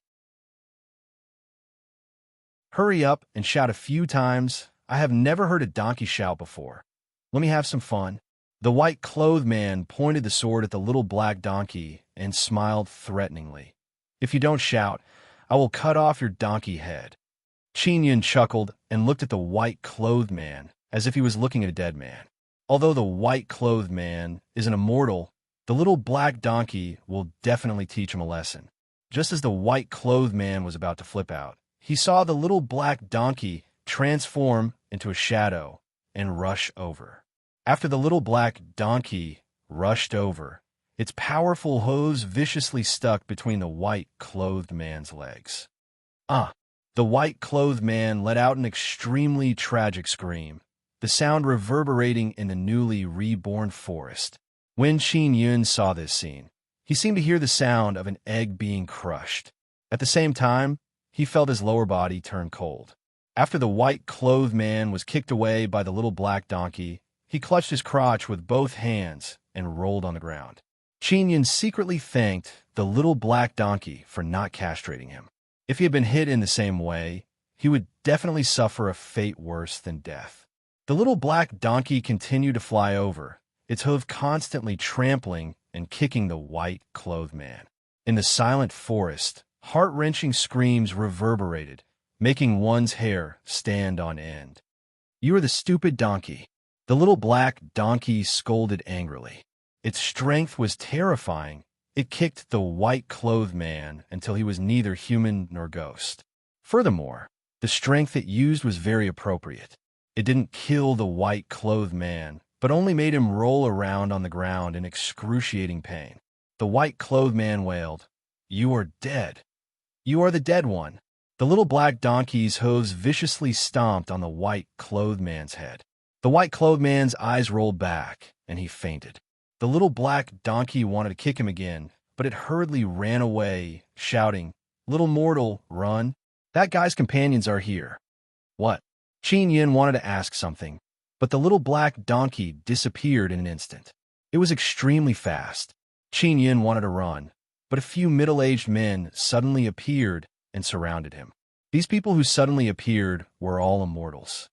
Hurry up and shout a few times. I have never heard a donkey shout before. Let me have some fun." The white-clothed man pointed the sword at the little black donkey and smiled threateningly. "If you don't shout, I will cut off your donkey head." Qin Yun chuckled and looked at the white-clothed man as if he was looking at a dead man. Although the white-clothed man is an immortal, the little black donkey will definitely teach him a lesson. Just as the white-clothed man was about to flip out, he saw the little black donkey transform into a shadow and rush over. After the little black donkey rushed over, its powerful hooves viciously stuck between the white-clothed man's legs. "Ah!" The white-clothed man let out an extremely tragic scream, the sound reverberating in the newly reborn forest. When Qin Yun saw this scene, he seemed to hear the sound of an egg being crushed. At the same time, he felt his lower body turn cold. After the white-clothed man was kicked away by the little black donkey, he clutched his crotch with both hands and rolled on the ground. Qin Yin secretly thanked the little black donkey for not castrating him. If he had been hit in the same way, he would definitely suffer a fate worse than death. The little black donkey continued to fly over, its hoof constantly trampling and kicking the white-clothed man. In the silent forest, heart-wrenching screams reverberated, making one's hair stand on end. "You are the stupid donkey," the little black donkey scolded angrily. Its strength was terrifying. It kicked the white-clothed man until he was neither human nor ghost. Furthermore, the strength it used was very appropriate. It didn't kill the white-clothed man, but only made him roll around on the ground in excruciating pain. The white-clothed man wailed, "You are dead. You are the dead one." The little black donkey's hooves viciously stomped on the white-clothed man's head. The white-clothed man's eyes rolled back, and he fainted. The little black donkey wanted to kick him again, but it hurriedly ran away, shouting, "Little mortal, run! That guy's companions are here." "What?" Qin Yin wanted to ask something, but the little black donkey disappeared in an instant. It was extremely fast. Qin Yin wanted to run, but a few middle-aged men suddenly appeared and surrounded him. These people who suddenly appeared were all immortals.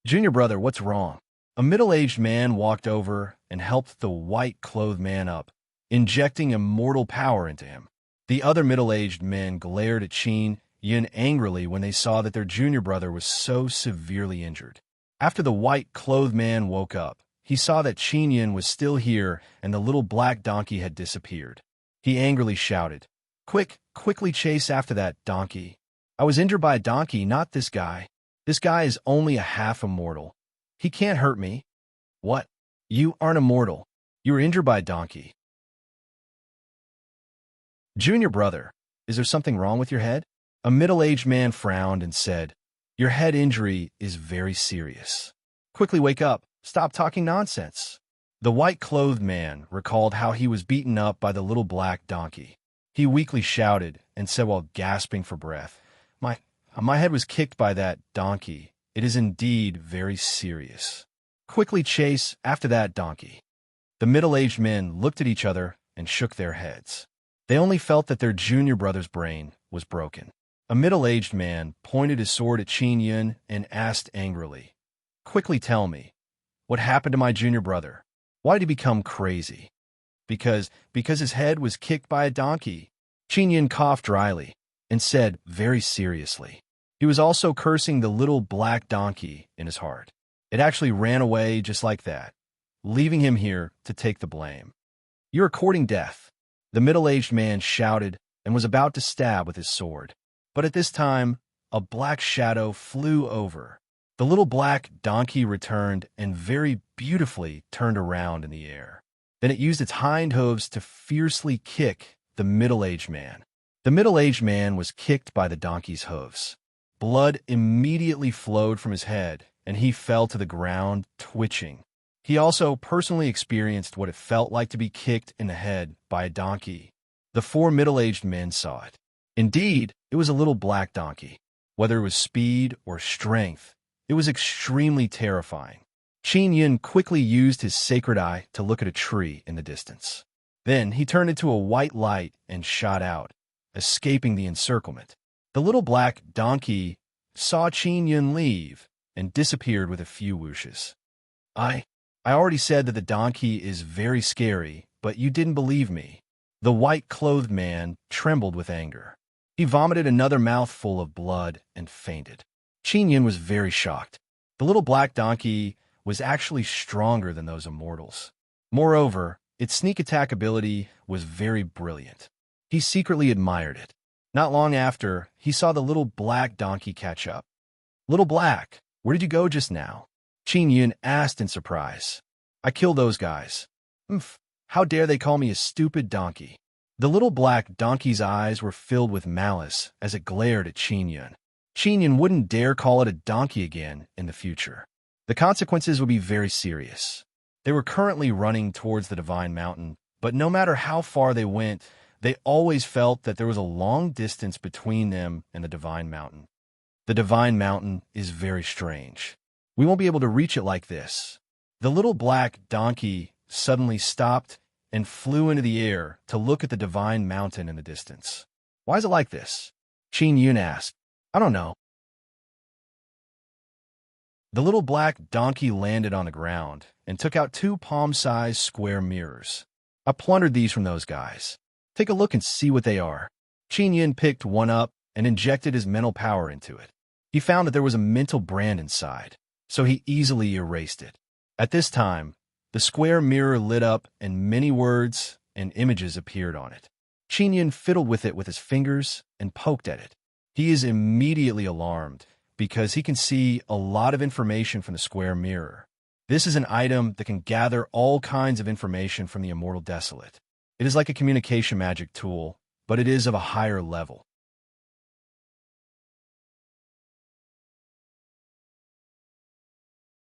"Junior brother, what's wrong?" A middle-aged man walked over and helped the white-clothed man up, injecting immortal power into him. The other middle-aged men glared at Qin Yin angrily when they saw that their junior brother was so severely injured. After the white-clothed man woke up, he saw that Qin Yin was still here and the little black donkey had disappeared. He angrily shouted, Quickly chase after that donkey. I was injured by a donkey, not this guy. This guy is only a half immortal. He can't hurt me." "What? You aren't immortal. You were injured by a donkey." "Junior brother, is there something wrong with your head?" A middle-aged man frowned and said, "Your head injury is very serious. Quickly wake up. Stop talking nonsense." The white-clothed man recalled how he was beaten up by the little black donkey. He weakly shouted and said while gasping for breath, My head was kicked by that donkey. It is indeed very serious. Quickly chase after that donkey." The middle-aged men looked at each other and shook their heads. They only felt that their junior brother's brain was broken. A middle-aged man pointed his sword at Qin Yin and asked angrily, "Quickly tell me, what happened to my junior brother? Why did he become crazy?" Because his head was kicked by a donkey." Qin Yin coughed dryly and said very seriously. He was also cursing the little black donkey in his heart. It actually ran away just like that, leaving him here to take the blame. "You're courting death," the middle-aged man shouted and was about to stab with his sword. But at this time, a black shadow flew over. The little black donkey returned and very beautifully turned around in the air. Then it used its hind hooves to fiercely kick the middle-aged man. The middle-aged man was kicked by the donkey's hooves. Blood immediately flowed from his head, and he fell to the ground, twitching. He also personally experienced what it felt like to be kicked in the head by a donkey. The four middle-aged men saw it. Indeed, it was a little black donkey. Whether it was speed or strength, it was extremely terrifying. Qin Yin quickly used his sacred eye to look at a tree in the distance. Then he turned into a white light and shot out, escaping the encirclement. The little black donkey saw Qin Yin leave and disappeared with a few whooshes. I already said that the donkey is very scary, but you didn't believe me." The white-clothed man trembled with anger. He vomited another mouthful of blood and fainted. Qin Yin was very shocked. The little black donkey was actually stronger than those immortals. Moreover, its sneak attack ability was very brilliant. He secretly admired it. Not long after, he saw the little black donkey catch up. "Little Black, where did you go just now?" Qin Yin asked in surprise. "I killed those guys." How dare they call me a stupid donkey?" The little black donkey's eyes were filled with malice as it glared at Qin Yin. Qin Yin wouldn't dare call it a donkey again in the future. The consequences would be very serious. They were currently running towards the Divine Mountain, but no matter how far they went, They always felt that there was a long distance between them and the Divine Mountain. The Divine Mountain is very strange. We won't be able to reach it like this. The little black donkey suddenly stopped and flew into the air to look at the Divine Mountain in the distance. Why is it like this? Qin Yun asked. I don't know. The little black donkey landed on the ground and took out 2 palm-sized square mirrors. I plundered these from those guys. Take a look and see what they are. Qin Yun picked one up and injected his mental power into it. He found that there was a mental brand inside, so he easily erased it. At this time, the square mirror lit up and many words and images appeared on it. Qin Yun fiddled with it with his fingers and poked at it. He is immediately alarmed because he can see a lot of information from the square mirror. This is an item that can gather all kinds of information from the Immortal Desolate. It is like a communication magic tool, but it is of a higher level.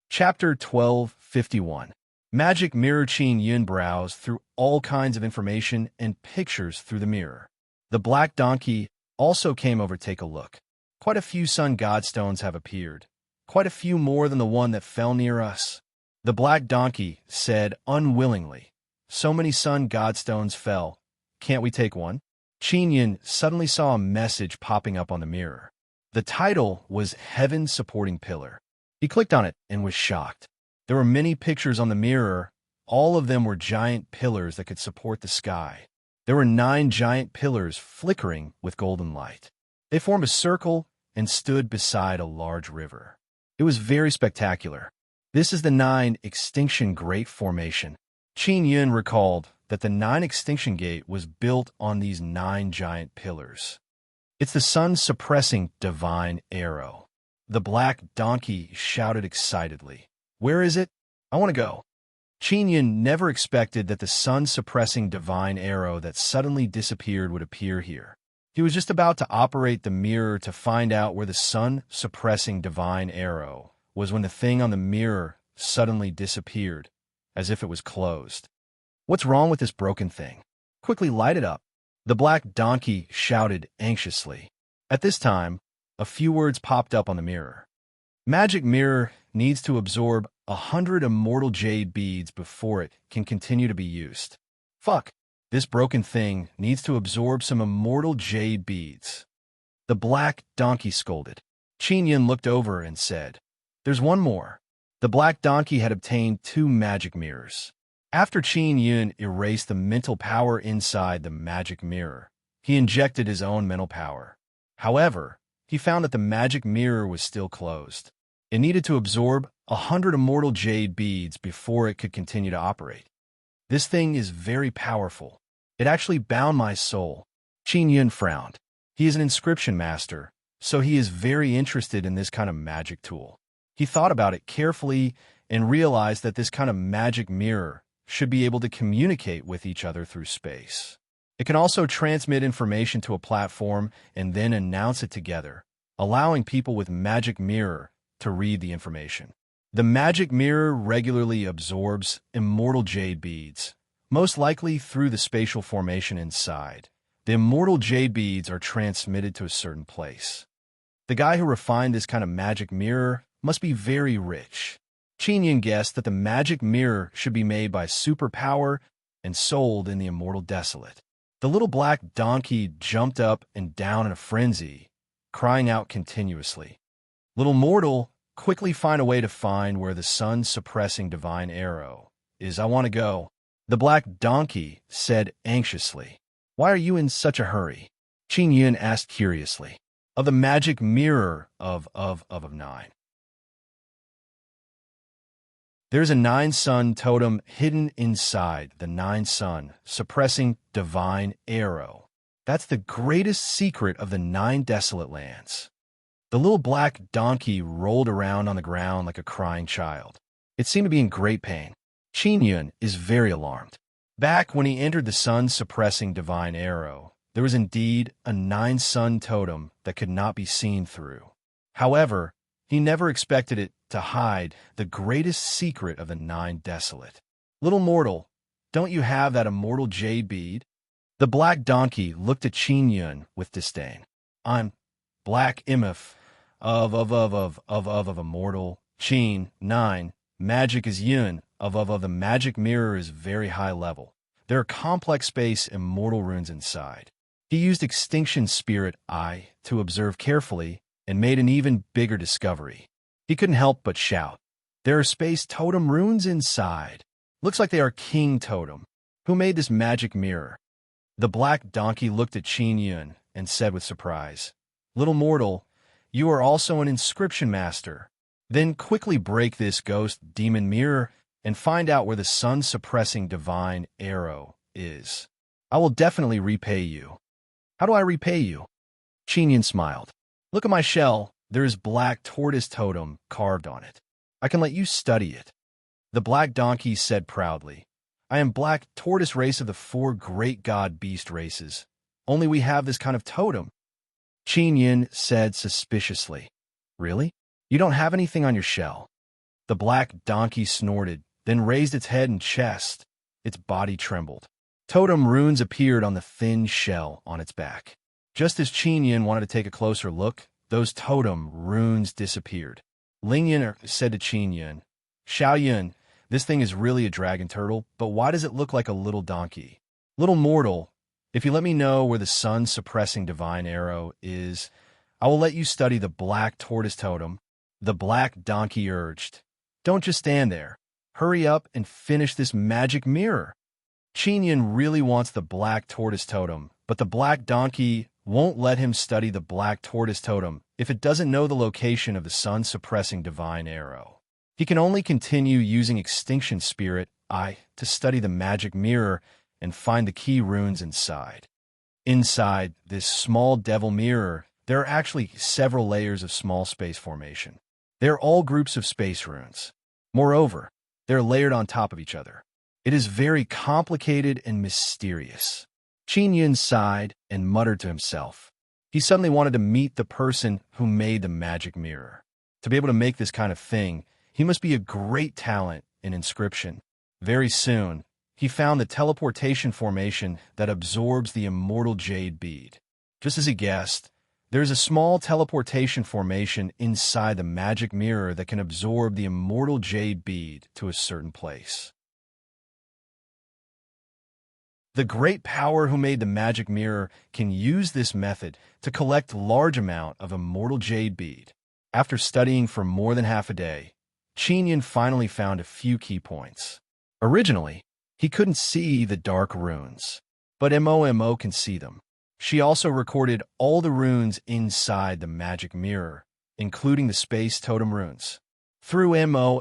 Chapter 1251. Magic Mirror. Qin Yun browsed through all kinds of information and pictures through the mirror. The black donkey also came over to take a look. Quite a few sun godstones have appeared, quite a few more than the one that fell near us. The black donkey said unwillingly, so many sun godstones fell. Can't we take one? Qin Yun suddenly saw a message popping up on the mirror. The title was Heaven Supporting Pillar. He clicked on it and was shocked. There were many pictures on the mirror. All of them were giant pillars that could support the sky. There were 9 giant pillars flickering with golden light. They formed a circle and stood beside a large river. It was very spectacular. This is the 9 Extinction Gate Formation. Qin Yun recalled that the 9 Extinction Gate was built on these 9 giant pillars. It's the sun-suppressing divine arrow. The black donkey shouted excitedly. Where is it? I want to go. Qin Yun never expected that the sun-suppressing divine arrow that suddenly disappeared would appear here. He was just about to operate the mirror to find out where the sun-suppressing divine arrow was when the thing on the mirror suddenly disappeared, as if it was closed. What's wrong with this broken thing? Quickly light it up. The black donkey shouted anxiously. At this time, a few words popped up on the mirror. Magic Mirror needs to absorb 100 immortal jade beads before it can continue to be used. Fuck. This broken thing needs to absorb some immortal jade beads. The black donkey scolded. Qin Yun looked over and said, There's one more. The black donkey had obtained 2 magic mirrors. After Qin Yun erased the mental power inside the magic mirror, he injected his own mental power. However, he found that the magic mirror was still closed. It needed to absorb 100 immortal jade beads before it could continue to operate. This thing is very powerful. It actually bound my soul. Qin Yun frowned. He is an inscription master, so he is very interested in this kind of magic tool. He thought about it carefully and realized that this kind of magic mirror should be able to communicate with each other through space. It can also transmit information to a platform and then announce it together, allowing people with Magic Mirror to read the information. The Magic Mirror regularly absorbs immortal jade beads, most likely through the spatial formation inside. The immortal jade beads are transmitted to a certain place. The guy who refined this kind of magic mirror must be very rich. Qin Yun guessed that the magic mirror should be made by superpower and sold in the Immortal Desolate. The little black donkey jumped up and down in a frenzy, crying out continuously. Little mortal, quickly find a way to find where the sun-suppressing divine arrow is. I want to go. The black donkey said anxiously. Why are you in such a hurry? Qin Yun asked curiously. Of the magic mirror of 9. There's a 9-sun totem hidden inside the 9-sun, suppressing divine arrow. That's the greatest secret of the 9 desolate lands. The little black donkey rolled around on the ground like a crying child. It seemed to be in great pain. Qin Yun is very alarmed. Back when he entered the sun-suppressing divine arrow, there was indeed a 9-sun totem that could not be seen through. However, he never expected it to hide the greatest secret of the 9 desolate. Little mortal, don't you have that immortal jade bead? The black donkey looked at Qin Yun with disdain. I'm black imif of immortal. Qin, 9. Magic is Yun of the magic mirror is very high level. There are complex space immortal runes inside. He used extinction spirit I to observe carefully and made an even bigger discovery. He couldn't help but shout. There are space totem runes inside. Looks like they are king totem. Who made this magic mirror? The black donkey looked at Qin Yun and said with surprise, Little mortal, you are also an inscription master. Then quickly break this ghost demon mirror and find out where the sun-suppressing divine arrow is. I will definitely repay you. How do I repay you? Qin Yun smiled. Look at my shell. There is black tortoise totem carved on it. I can let you study it. The black donkey said proudly, I am black tortoise race of the 4 great god beast races. Only we have this kind of totem. Qin Yun said suspiciously, Really? You don't have anything on your shell? The black donkey snorted, then raised its head and chest. Its body trembled. Totem runes appeared on the thin shell on its back. Just as Qin Yun wanted to take a closer look, those totem runes disappeared. Ling Yun said to Qin Yun, Xiao Yun, this thing is really a dragon turtle, but why does it look like a little donkey? Little mortal, if you let me know where the sun-suppressing divine arrow is, I will let you study the black tortoise totem. The black donkey urged. Don't just stand there. Hurry up and finish this magic mirror. Qin Yun really wants the black tortoise totem, but the black donkey won't let him study the black tortoise totem if it doesn't know the location of the sun-suppressing divine arrow. He can only continue using extinction spirit I to study the magic mirror and find the key runes inside. Inside this small devil mirror, there are actually several layers of small space formation. They are all groups of space runes. Moreover, they are layered on top of each other. It is very complicated and mysterious. Qin Yun sighed and muttered to himself. He suddenly wanted to meet the person who made the magic mirror. To be able to make this kind of thing, he must be a great talent in inscription. Very soon, he found the teleportation formation that absorbs the immortal jade bead. Just as he guessed, there is a small teleportation formation inside the magic mirror that can absorb the immortal jade bead to a certain place. The great power who made the magic mirror can use this method to collect large amount of immortal jade bead. After studying for more than half a day, Qin Yun finally found a few key points. Originally, he couldn't see the dark runes, but Mo can see them. She also recorded all the runes inside the magic mirror, including the space totem runes. Through Mo,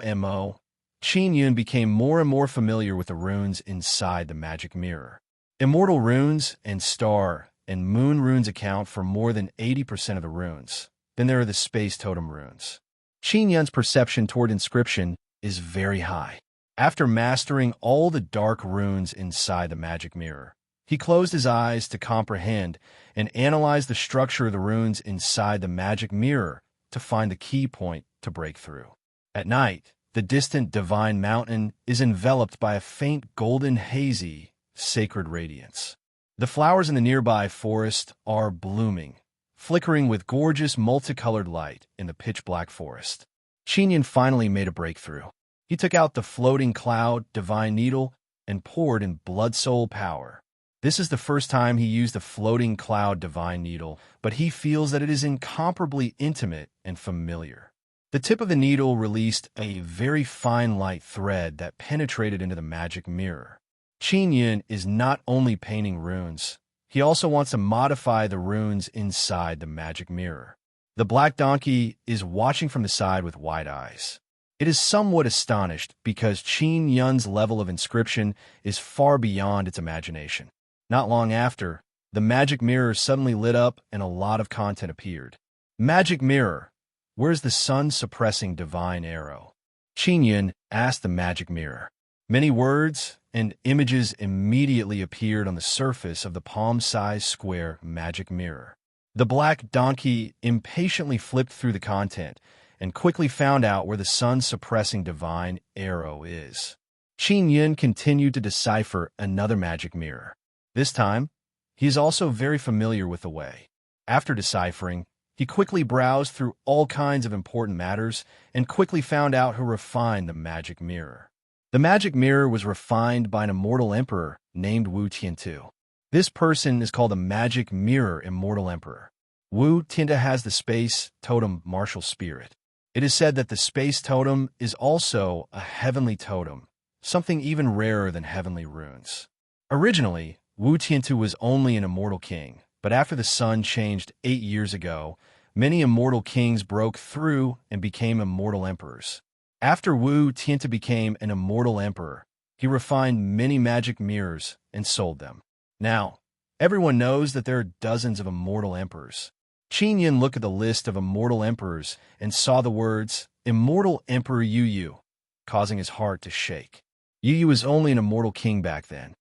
Qin Yun became more and more familiar with the runes inside the magic mirror. Immortal runes and star and moon runes account for more than 80% of the runes. Then there are the space totem runes. Qin Yun's perception toward inscription is very high. After mastering all the dark runes inside the magic mirror, he closed his eyes to comprehend and analyze the structure of the runes inside the magic mirror to find the key point to break through. At night, the distant divine mountain is enveloped by a faint golden hazy, sacred radiance. The flowers in the nearby forest are blooming, flickering with gorgeous multicolored light in the pitch-black forest. Qin Yun finally made a breakthrough. He took out the floating cloud divine needle and poured in blood soul power. This is the first time he used the floating cloud divine needle, but he feels that it is incomparably intimate and familiar. The tip of the needle released a very fine light thread that penetrated into the magic mirror. Qin Yun is not only painting runes, he also wants to modify the runes inside the magic mirror. The black donkey is watching from the side with wide eyes. It is somewhat astonished because Qin Yun's level of inscription is far beyond its imagination. Not long after, the magic mirror suddenly lit up and a lot of content appeared. Magic mirror, where's the sun-suppressing divine arrow? Qin Yun asked the magic mirror. Many words and images immediately appeared on the surface of the palm-sized square magic mirror. The black donkey impatiently flipped through the content and quickly found out where the sun-suppressing divine arrow is. Qin Yun continued to decipher another magic mirror. This time, He is also very familiar with the way. After deciphering, he quickly browsed through all kinds of important matters and quickly found out who refined the magic mirror. The magic mirror was refined by an immortal emperor named Wu Tiantu. This person is called the magic mirror immortal emperor. Wu Tiantu has the space totem martial spirit. It is said that the space totem is also a heavenly totem, something even rarer than heavenly runes. Originally, Wu Tiantu was only an immortal king, but after the sun changed 8 years ago, many immortal kings broke through and became immortal emperors. After Wu Tiantu became an immortal emperor, he refined many magic mirrors and sold them. Now, everyone knows that there are dozens of immortal emperors. Qin Yin looked at the list of immortal emperors and saw the words, Immortal Emperor Yu Yu, causing his heart to shake. Yu Yu was only an immortal king back then.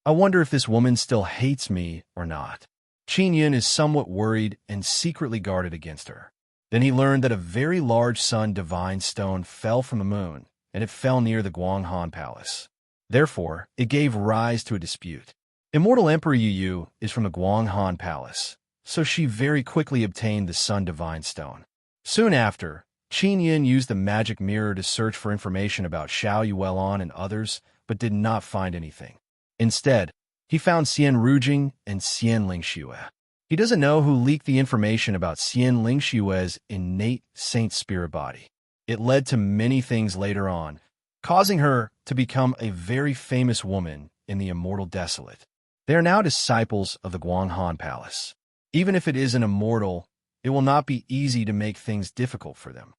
I wonder if this woman still hates me or not. Qin Yin is somewhat worried and secretly guarded against her. Then he learned that a very large sun divine stone fell from the moon, and it fell near the Guanghan Palace. Therefore, it gave rise to a dispute. Immortal Emperor Yu Yu is from the Guanghan Palace, so she very quickly obtained the Sun Divine Stone. Soon after, Qin Yin used the magic mirror to search for information about Xiao Yuelon and others, but did not find anything. Instead, he found Xian Rujing and Xian Lingxue. He doesn't know who leaked the information about Xian Lingxue's innate saint spirit body. It led to many things later on, causing her to become a very famous woman in the Immortal Desolate. They are now disciples of the Guanghan Palace. Even if it is an immortal, it will not be easy to make things difficult for them.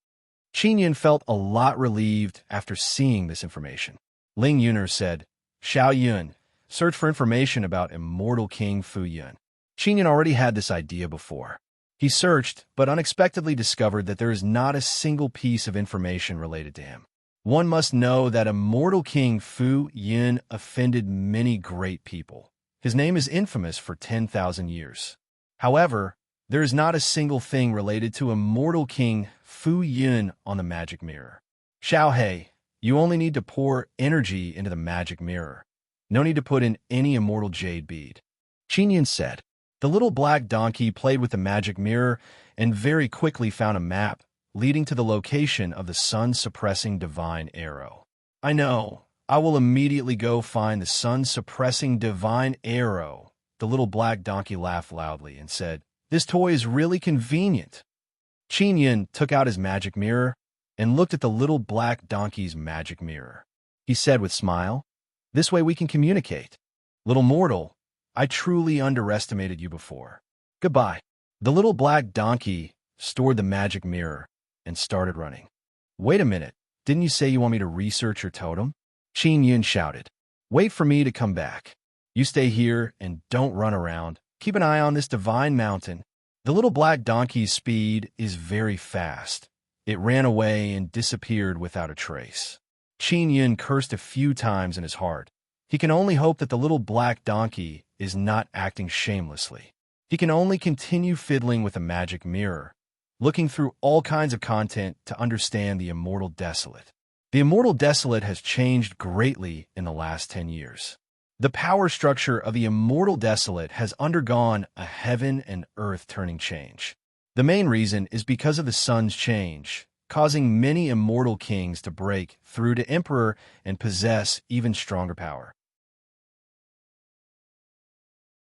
Qin Yin felt a lot relieved after seeing this information. Ling Yuner said, Xiao Yun, search for information about immortal King Fu Yun. Qin Yin already had this idea before. He searched, but unexpectedly discovered that there is not a single piece of information related to him. One must know that immortal King Fu Yun offended many great people. His name is infamous for 10,000 years. However, there is not a single thing related to immortal King Fu Yun on the magic mirror. Xiao Hei, you only need to pour energy into the magic mirror. No need to put in any immortal jade bead. Qin Yin said. The little black donkey played with the magic mirror and very quickly found a map leading to the location of the sun-suppressing divine arrow. I know. I will immediately go find the sun-suppressing divine arrow. The little black donkey laughed loudly and said, This toy is really convenient. Qin Yin took out his magic mirror and looked at the little black donkey's magic mirror. He said with a smile, This way we can communicate. Little mortal, I truly underestimated you before. Goodbye. The little black donkey stored the magic mirror and started running. Wait a minute. Didn't you say you want me to research your totem? Qin Yin shouted. Wait for me to come back. You stay here and don't run around. Keep an eye on this divine mountain. The little black donkey's speed is very fast. It ran away and disappeared without a trace. Qin Yin cursed a few times in his heart. He can only hope that the little black donkey is not acting shamelessly. He can only continue fiddling with a magic mirror, looking through all kinds of content to understand the Immortal Desolate. The Immortal Desolate has changed greatly in the last 10 years. The power structure of the Immortal Desolate has undergone a heaven and earth turning change. The main reason is because of the sun's change, causing many immortal kings to break through to emperor and possess even stronger power.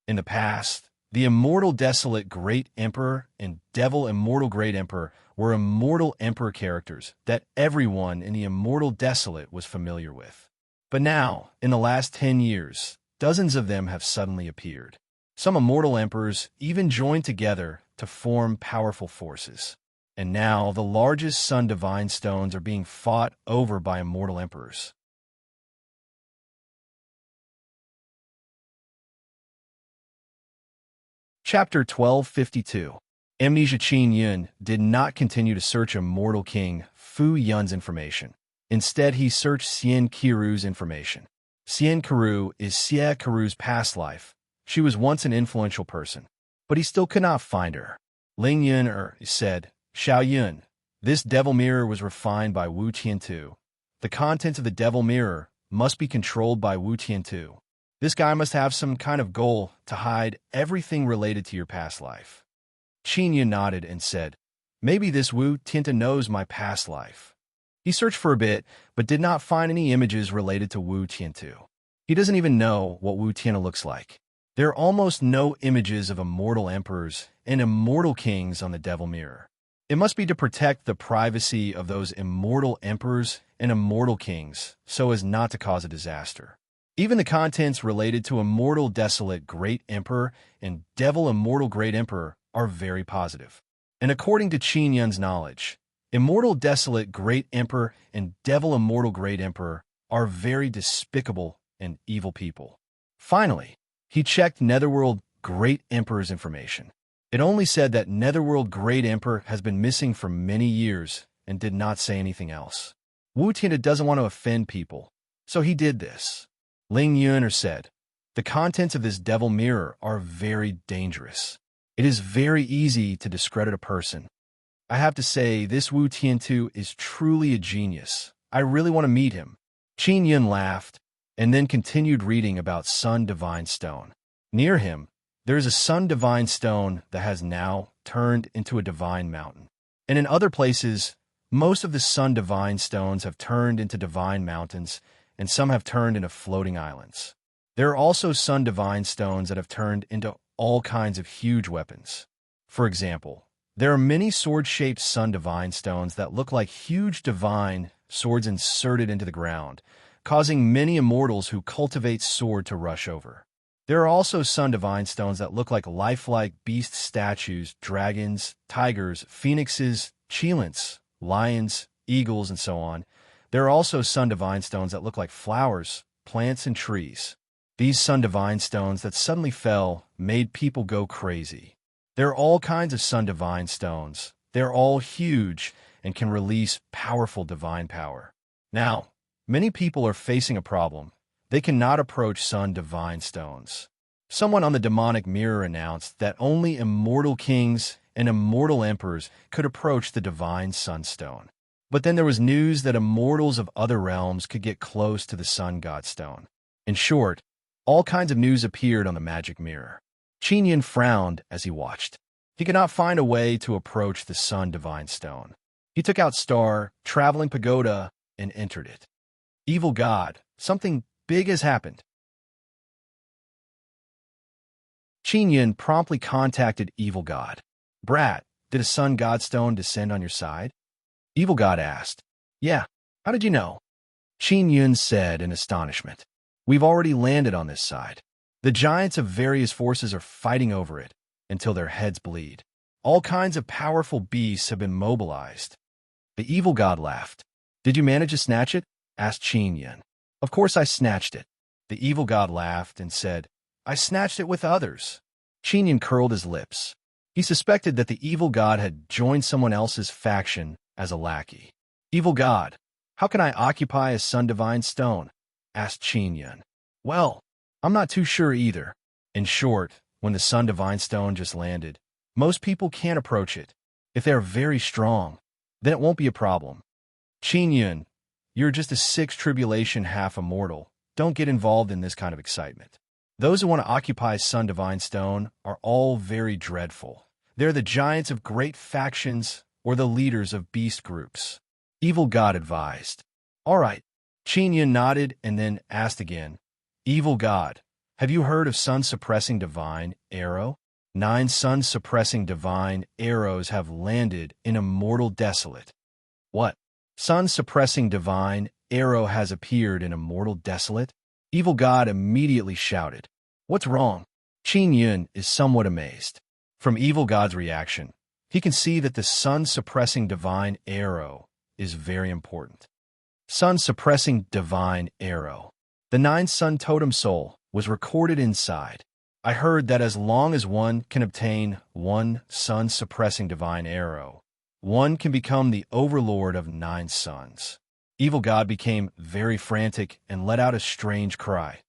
In the past, the Immortal Desolate Great Emperor and Devil Immortal Great Emperor were immortal emperor characters that everyone in the Immortal Desolate was familiar with. But now, in the last 10 years, dozens of them have suddenly appeared. Some immortal emperors even joined together to form powerful forces. And now, the largest Sun Divine Stones are being fought over by immortal emperors. Chapter 1252. Amnesia. Qin Yin did not continue to search Immortal King Fu Yun's information. Instead, he searched Xian Qiru's information. Xian Qiru is Xie Qiru's past life. She was once an influential person, but he still could not find her. Ling Yuner said, Xiao Yun, this devil mirror was refined by Wu Tiantu. The contents of the devil mirror must be controlled by Wu Tiantu. This guy must have some kind of goal to hide everything related to your past life. Qin Yun nodded and said, maybe this Wu Tianta knows my past life. He searched for a bit, but did not find any images related to Wu Tiantu. He doesn't even know what Wu Tianta looks like. There are almost no images of immortal emperors and immortal kings on the Devil Mirror. It must be to protect the privacy of those immortal emperors and immortal kings so as not to cause a disaster. Even the contents related to Immortal Desolate Great Emperor and Devil Immortal Great Emperor are very positive. And according to Qin Yun's knowledge, Immortal Desolate Great Emperor and Devil Immortal Great Emperor are very despicable and evil people. Finally, he checked Netherworld Great Emperor's information. It only said that Netherworld Great Emperor has been missing for many years and did not say anything else. Wu Tianta doesn't want to offend people, so he did this. Ling Yuner said, the contents of this Devil Mirror are very dangerous. It is very easy to discredit a person. I have to say, this Wu Tiantu is truly a genius. I really want to meet him. Qin Yun laughed and then continued reading about Sun Divine Stone. Near him, there is a Sun Divine Stone that has now turned into a Divine Mountain. And in other places, most of the Sun Divine Stones have turned into Divine Mountains, and some have turned into floating islands. There are also Sun Divine Stones that have turned into all kinds of huge weapons. For example, there are many sword-shaped Sun Divine Stones that look like huge divine swords inserted into the ground, causing many immortals who cultivate sword to rush over. There are also Sun Divine Stones that look like lifelike beast statues, dragons, tigers, phoenixes, cheilants, lions, eagles, and so on. There are also Sun Divine Stones that look like flowers, plants, and trees. These Sun Divine Stones that suddenly fell made people go crazy. There are all kinds of Sun Divine Stones. They're all huge and can release powerful divine power. Now, many people are facing a problem. They cannot approach Sun Divine Stones. Someone on the demonic mirror announced that only immortal kings and immortal emperors could approach the Divine Sunstone. But then there was news that immortals of other realms could get close to the Sun God Stone. In short, all kinds of news appeared on the magic mirror. Qin Yun frowned as he watched. He could not find a way to approach the Sun Divine Stone. He took out Star, Traveling Pagoda, and entered it. Evil God, something big has happened. Qin Yun promptly contacted Evil God. Brat, did a Sun God Stone descend on your side? Evil God asked. Yeah, how did you know? Qin Yun said in astonishment. We've already landed on this side. The giants of various forces are fighting over it until their heads bleed. All kinds of powerful beasts have been mobilized. The Evil God laughed. Did you manage to snatch it? Asked Qin Yun. Of course I snatched it. The Evil God laughed and said, I snatched it with others. Qin Yun curled his lips. He suspected that the Evil God had joined someone else's faction as a lackey. Evil God, how can I occupy a Sun Divine Stone? Asked Qin Yun. Well, I'm not too sure either. In short, when the Sun Divine Stone just landed, most people can't approach it. If they are very strong, then it won't be a problem. Qin Yun, you're just a sixth tribulation half immortal. Don't get involved in this kind of excitement. Those who want to occupy Sun Divine Stone are all very dreadful. They're the giants of great factions or the leaders of beast groups. Evil God advised. All right. Qin Yun nodded and then asked again. Evil God, have you heard of sun-suppressing divine arrow? 9 sun-suppressing divine arrows have landed in Immortal Desolate. What? Sun-suppressing divine arrow has appeared in Immortal Desolate? Evil God immediately shouted. What's wrong? Qin Yun is somewhat amazed. From Evil God's reaction, he can see that the sun-suppressing divine arrow is very important. Sun-suppressing divine arrow. The 9 sun totem soul was recorded inside. I heard that as long as one can obtain 1 sun-suppressing divine arrow, one can become the overlord of 9 suns. Evil God became very frantic and let out a strange cry.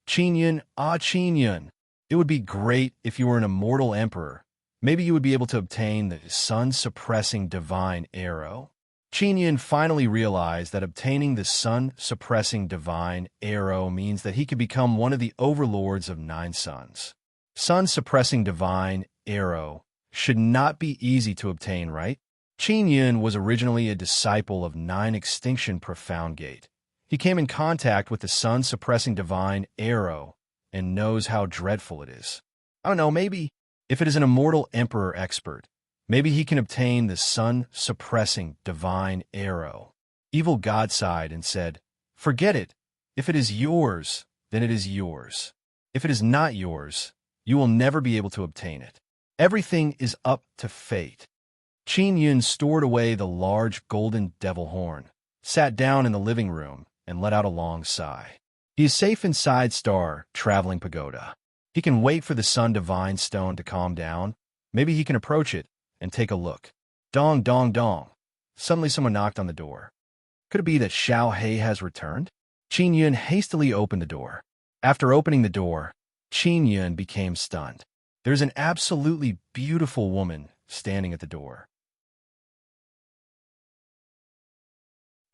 Qin Yun, Qin Yun, it would be great if you were an immortal emperor. Maybe you would be able to obtain the sun-suppressing divine arrow. Qin Yin finally realized that obtaining the sun-suppressing divine arrow means that he could become one of the overlords of 9 suns. Sun-suppressing divine arrow should not be easy to obtain, right? Qin Yin was originally a disciple of 9 Extinction Profound Gate. He came in contact with the sun-suppressing divine arrow and knows how dreadful it is. I don't know, maybe if it is an immortal emperor expert, maybe he can obtain the sun-suppressing divine arrow. Evil God sighed and said, "Forget it. If it is yours, then it is yours. If it is not yours, you will never be able to obtain it. Everything is up to fate." Qin Yun stored away the large golden devil horn, sat down in the living room, and let out a long sigh. He is safe inside Star Traveling Pagoda. He can wait for the Sun Divine Stone to calm down. Maybe he can approach it and take a look. Dong, dong, dong. Suddenly someone knocked on the door. Could it be that Xiao He has returned? Qin Yun hastily opened the door. After opening the door, Qin Yun became stunned. There's an absolutely beautiful woman standing at the door.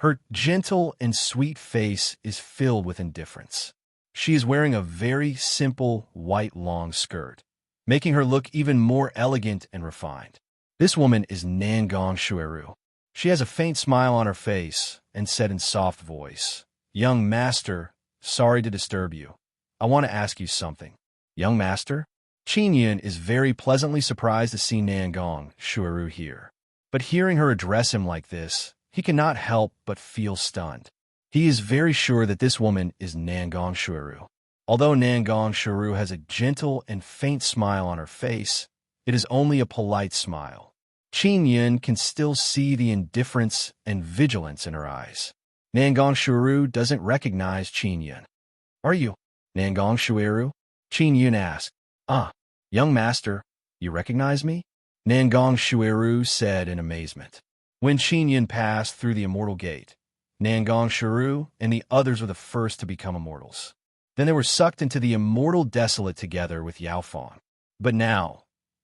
Her gentle and sweet face is filled with indifference. She is wearing a very simple white long skirt, making her look even more elegant and refined. This woman is Nangong Shueru. She has a faint smile on her face and said in soft voice, "Young master, sorry to disturb you. I want to ask you something." "Young master?" Qin Yin is very pleasantly surprised to see Nangong Shueru here. But hearing her address him like this, he cannot help but feel stunned. He is very sure that this woman is Nangong Shueru. Although Nangong Shueru has a gentle and faint smile on her face, it is only a polite smile. Qin Yin can still see the indifference and vigilance in her eyes. Nangong Shueru doesn't recognize Qin Yin. "Are you Nangong Shueru?" Qin Yin asked. Young master, you recognize me?" Nangong Shueru said in amazement. When Qin Yin passed through the immortal gate, Nangong Shueru and the others were the first to become immortals. Then they were sucked into the immortal desolate together with Yao Fang. But now,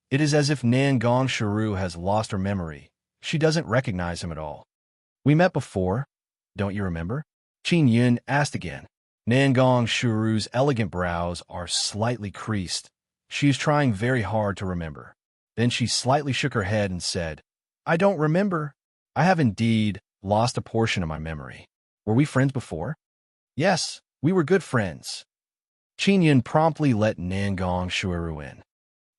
it is as if Nangong Shueru has lost her memory. She doesn't recognize him at all. "We met before, don't you remember?" Qin Yin asked again. Nangong Shueru's elegant brows are slightly creased. She is trying very hard to remember. Then she slightly shook her head and said, "I don't remember. I have indeed lost a portion of my memory. Were we friends before?" "Yes, we were good friends." Qin Yin promptly let Nangong Shueru in.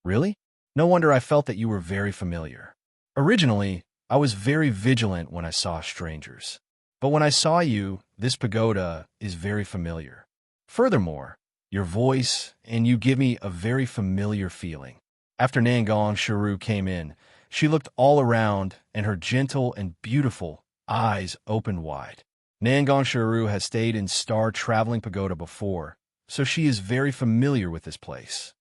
"Really? No wonder I felt that you were very familiar. Originally, I was very vigilant when I saw strangers. But when I saw you, this pagoda is very familiar. Furthermore, your voice and you give me a very familiar feeling." After Nangong Shueru came in, she looked all around and her gentle and beautiful eyes opened wide. Nangong Shueru has stayed in Star Traveling Pagoda before, so she is very familiar with this place.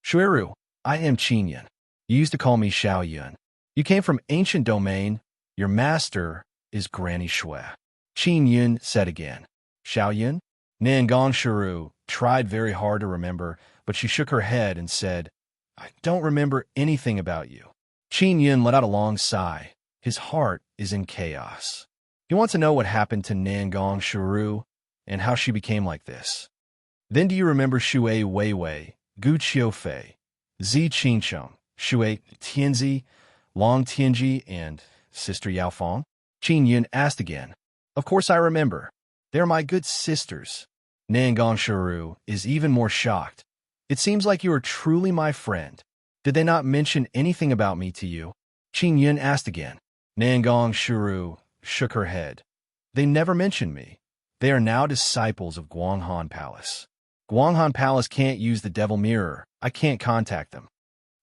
"Shueru, I am Qin Yin. You used to call me Xiao Yun. You came from ancient domain. Your master is Granny Shui." Qin Yin said again. "Xiao Yun?" Nangong Shueru tried very hard to remember, but she shook her head and said, "I don't remember anything about you." Qin Yin let out a long sigh. His heart is in chaos. He wants to know what happened to Nangong Shueru and how she became like this. "Then do you remember Shui Weiwei, Gu Qiufei, Zi Qingcheng, Shui Tianzi, Long Tianji, and Sister Yao Fang?" Qin Yin asked again. "Of course I remember. They are my good sisters." Nangong Shueru is even more shocked. "It seems like you are truly my friend. Did they not mention anything about me to you?" Qin Yin asked again. Nangong Shueru shook her head. "They never mentioned me. They are now disciples of Guanghan Palace. Guanghan Palace can't use the Devil Mirror. I can't contact them."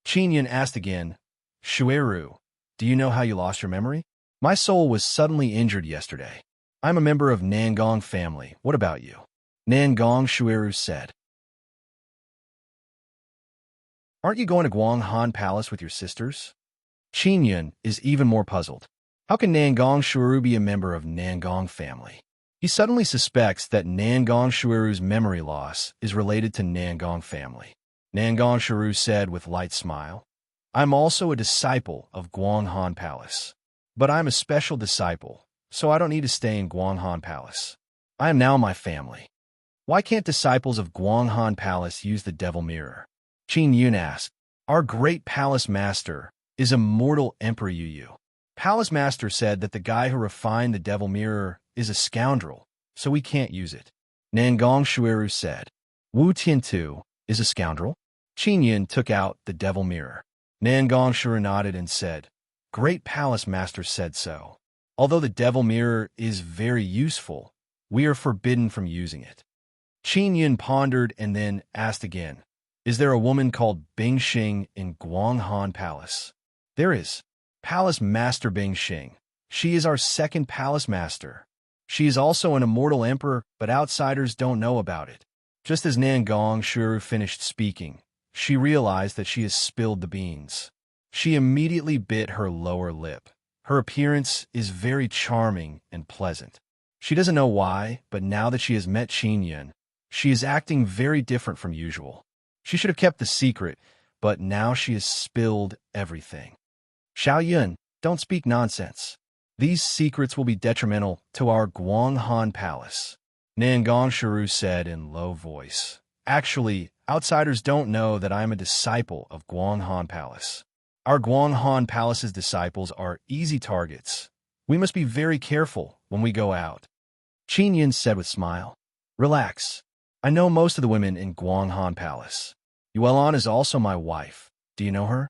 Qin Yin asked again, "Shueru, do you know how you lost your memory?" "My soul was suddenly injured yesterday. I'm a member of Nangong family. What about you?" Nangong Shueru said. "Aren't you going to Guanghan Palace with your sisters?" Qin Yin is even more puzzled. How can Nangong Shueru be a member of Nangong family? He suddenly suspects that Nangong Shueru's memory loss is related to Nangong family. Nangong Shueru said with light smile, "I'm also a disciple of Guanghan Palace." But I'm a special disciple, so I don't need to stay in Guanghan Palace. I am now my family. Why can't disciples of Guanghan Palace use the Devil Mirror? Qin Yun asked. Our great palace master is immortal Emperor Yu. Palace master said that the guy who refined the Devil Mirror is a scoundrel, so we can't use it. Nangong Shuiru said. Wu Tiantu is a scoundrel? Qin Yun took out the Devil Mirror. Nangong Shuiru nodded and said, Great palace master said so. Although the Devil Mirror is very useful, we are forbidden from using it. Qin Yun pondered and then asked again, Is there a woman called Bing Xing in Guanghan Palace? There is. Palace Master Bing Xing. She is our second palace master. She is also an immortal emperor, but outsiders don't know about it. Just as Nangong Shuru finished speaking, she realized that she has spilled the beans. She immediately bit her lower lip. Her appearance is very charming and pleasant. She doesn't know why, but now that she has met Qin Yun, she is acting very different from usual. She should have kept the secret, but now she has spilled everything. Xiao Yun, don't speak nonsense. These secrets will be detrimental to our Guanghan Palace. Nangong Shuru said in low voice. Actually, outsiders don't know that I am a disciple of Guanghan Palace. Our Guanghan Palace's disciples are easy targets. We must be very careful when we go out. Qin Yun said with a smile. Relax. I know most of the women in Guanghan Palace. Yuelan is also my wife. Do you know her?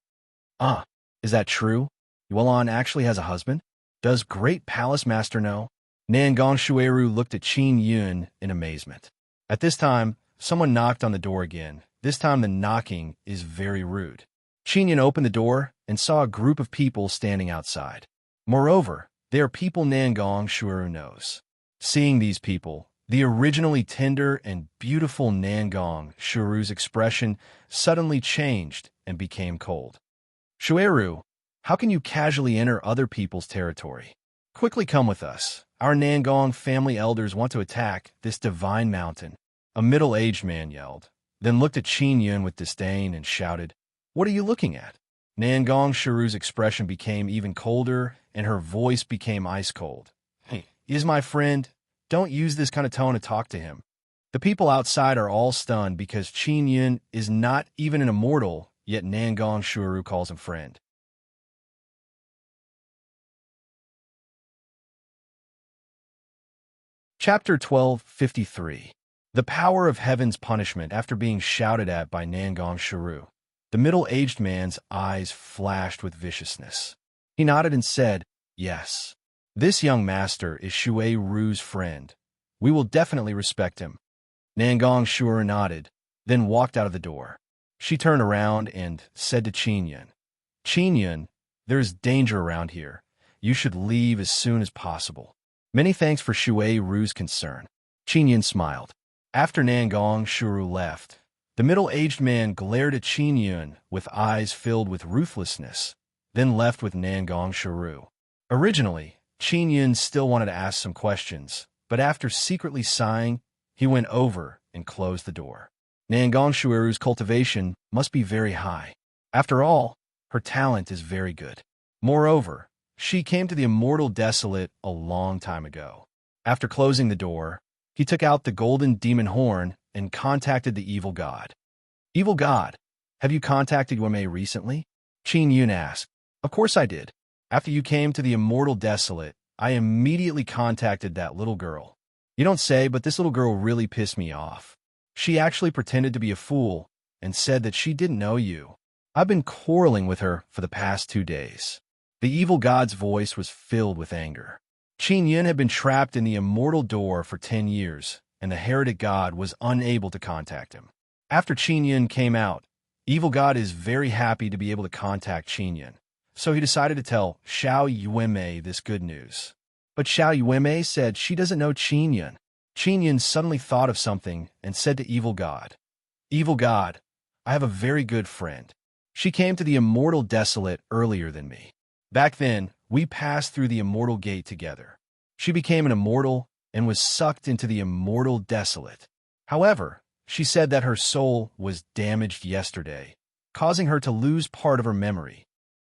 Ah, is that true? Yuelan actually has a husband? Does Great Palace Master know? Nangong Shuiru looked at Qin Yun in amazement. At this time, someone knocked on the door again. This time the knocking is very rude. Qin Yun opened the door and saw a group of people standing outside. Moreover, they are people Nangong Shuiru knows. Seeing these people, the originally tender and beautiful Nangong Shuiru's expression suddenly changed and became cold. Shuiru, how can you casually enter other people's territory? Quickly come with us. Our Nangong family elders want to attack this divine mountain. A middle-aged man yelled, then looked at Qin Yun with disdain and shouted, What are you looking at? Nangong Shuiru's expression became even colder and her voice became ice cold. He is my friend. Don't use this kind of tone to talk to him. The people outside are all stunned because Qin Yun is not even an immortal, yet Nangong Shuiru calls him friend. Chapter 1253. The Power of Heaven's Punishment. After being shouted at by Nangong Shuiru, the middle-aged man's eyes flashed with viciousness. He nodded and said, Yes. This young master is Shui Ru's friend. We will definitely respect him. Nangong Shuiru nodded, then walked out of the door. She turned around and said to Qin Yun, Qin Yun, there is danger around here. You should leave as soon as possible. Many thanks for Shui Ru's concern. Qin Yun smiled. After Nangong Shuiru left, the middle-aged man glared at Qin Yun with eyes filled with ruthlessness, then left with Nangong Shuiru. Originally, Qin Yun still wanted to ask some questions, but after secretly sighing, he went over and closed the door. Nangong Shuiru's cultivation must be very high. After all, her talent is very good. Moreover, she came to the Immortal Desolate a long time ago. After closing the door, he took out the golden demon horn and contacted the evil god. Evil god, have you contacted Yuemei recently? Qin Yun asked. Of course I did. After you came to the Immortal Desolate, I immediately contacted that little girl. You don't say, but this little girl really pissed me off. She actually pretended to be a fool and said that she didn't know you. I've been quarreling with her for the past 2 days. The evil god's voice was filled with anger. Qin Yun had been trapped in the immortal door for 10 years, and the heretic god was unable to contact him. After Qin Yun came out, evil god is very happy to be able to contact Qin Yun. So he decided to tell Xiao Yuemei this good news. But Xiao Yuemei said she doesn't know Qin Yun. Qin Yun suddenly thought of something and said to Evil God, Evil God, I have a very good friend. She came to the Immortal Desolate earlier than me. Back then, we passed through the Immortal Gate together. She became an immortal and was sucked into the Immortal Desolate. However, she said that her soul was damaged yesterday, causing her to lose part of her memory.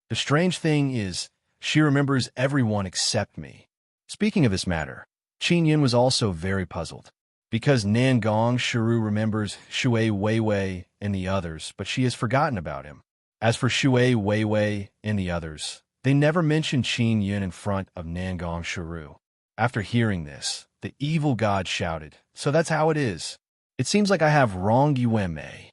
The strange thing is, She remembers everyone except me. Speaking of this matter, Qin Yin was also very puzzled. Because Nangong Shiru remembers Shui Weiwei and the others, but she has forgotten about him. As for Shui Weiwei and the others, they never mentioned Qin Yin in front of Nangong Shiru. After hearing this, the evil god shouted, "So that's how it is. It seems like I have wronged Yuanmei."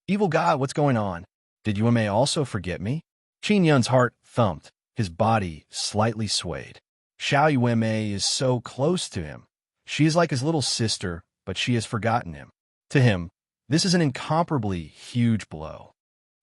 Evil god, what's going on? Did Yuanmei also forget me? Qin Yun's heart thumped, his body slightly swayed. Xiao Yuanmei is so close to him. She is like his little sister, but she has forgotten him. To him, this is an incomparably huge blow.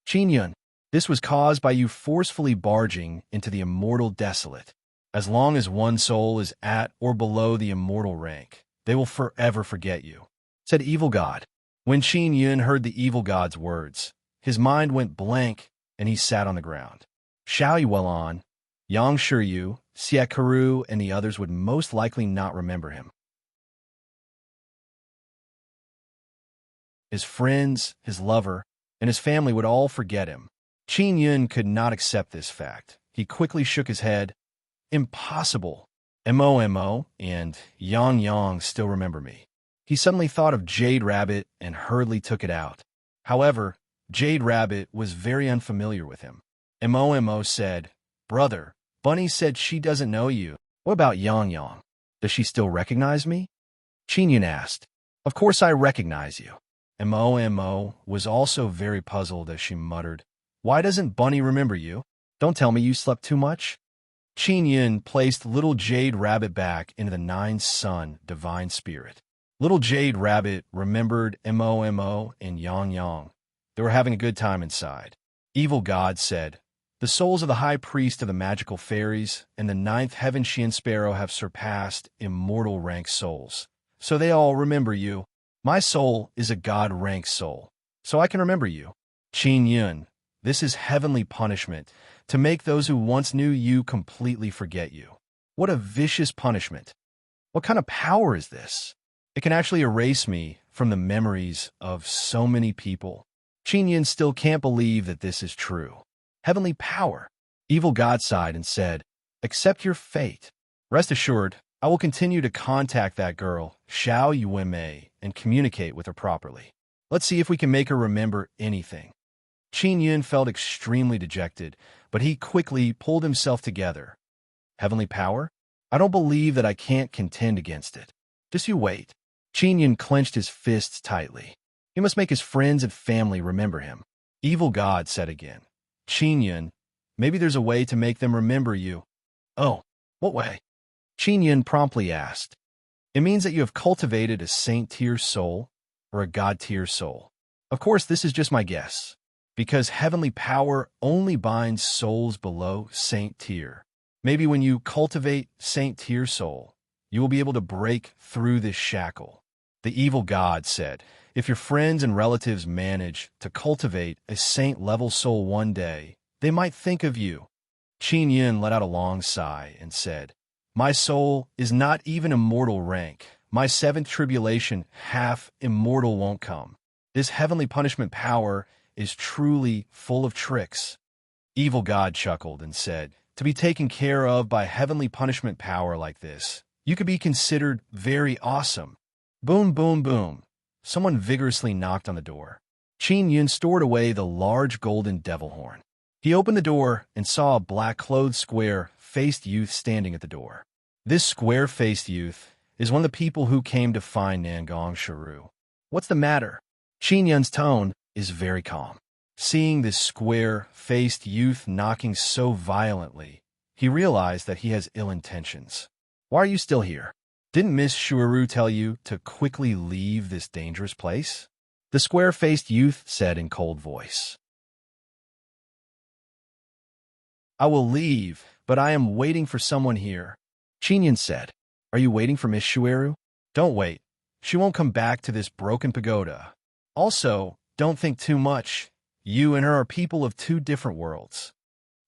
Qin Yun, this was caused by you forcefully barging into the immortal desolate. As long as one soul is at or below the immortal rank, they will forever forget you, said Evil God. When Qin Yun heard the Evil God's words, his mind went blank and he sat on the ground. Xiao Yuan, Yang Shiryu, Siakaru, and the others would most likely not remember him. His friends, his lover, and his family would all forget him. Qin Yun could not accept this fact. He quickly shook his head. Impossible. Mo and Yang still remember me. He suddenly thought of Jade Rabbit and hurriedly took it out. However, Jade Rabbit was very unfamiliar with him. Mo said, "Brother, Bunny said she doesn't know you. What about Yang? Does she still recognize me?" Qin Yun asked. "Of course I recognize you." Mo was also very puzzled as she muttered, "Why doesn't Bunny remember you? Don't tell me you slept too much." Qin Yun placed little Jade Rabbit back into the Nine-Sun Divine Spirit. Little Jade Rabbit remembered Mo and Yang. They were having a good time inside. Evil God said, "The souls of the High Priest of the Magical Fairies and the Ninth Heaven Shin Sparrow have surpassed immortal rank souls. So they all remember you. My soul is a god-rank soul, so I can remember you. Qin Yun, this is heavenly punishment, to make those who once knew you completely forget you. What a vicious punishment. What kind of power is this? It can actually erase me from the memories of so many people." Qin Yun still can't believe that this is true. Heavenly power. Evil God sighed and said, "Accept your fate. Rest assured, I will continue to contact that girl, Xiao Yuanmei, and communicate with her properly. Let's see if we can make her remember anything." Qin Yun felt extremely dejected, but he quickly pulled himself together. Heavenly power? I don't believe that I can't contend against it. Just you wait. Qin Yun clenched his fists tightly. He must make his friends and family remember him. Evil God said again, "Qin Yun, maybe there's a way to make them remember you." "Oh, what way?" Qin Yun promptly asked. "It means that you have cultivated a saint-tier soul or a god-tier soul. Of course, this is just my guess, because heavenly power only binds souls below saint-tier. Maybe when you cultivate saint-tier soul, you will be able to break through this shackle." The evil god said, "If your friends and relatives manage to cultivate a saint-level soul one day, they might think of you." Qin Yun let out a long sigh and said, "My soul is not even immortal rank. My seventh tribulation, half immortal, won't come. This heavenly punishment power is truly full of tricks." Evil God chuckled and said, "To be taken care of by heavenly punishment power like this, you could be considered very awesome." Boom, boom, boom. Someone vigorously knocked on the door. Qin Yun stored away the large golden devil horn. He opened the door and saw a black-clothed, square-faced youth standing at the door. This square-faced youth is one of the people who came to find Nangong Shiru. "What's the matter?" Qin Yun's tone is very calm. Seeing this square-faced youth knocking so violently, he realized that he has ill intentions. "Why are you still here? Didn't Miss Shuaru tell you to quickly leave this dangerous place?" The square-faced youth said in cold voice. "I will leave, but I am waiting for someone here." Qin Yun said, "Are you waiting for Miss Shuaru?" "Don't wait. She won't come back to this broken pagoda. Also, don't think too much. You and her are people of two different worlds.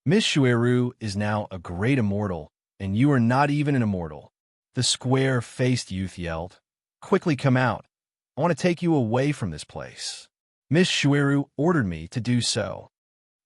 Miss Shuaru is now a great immortal, and you are not even an immortal." The square-faced youth yelled, "Quickly come out. I want to take you away from this place. Miss Shuaru ordered me to do so."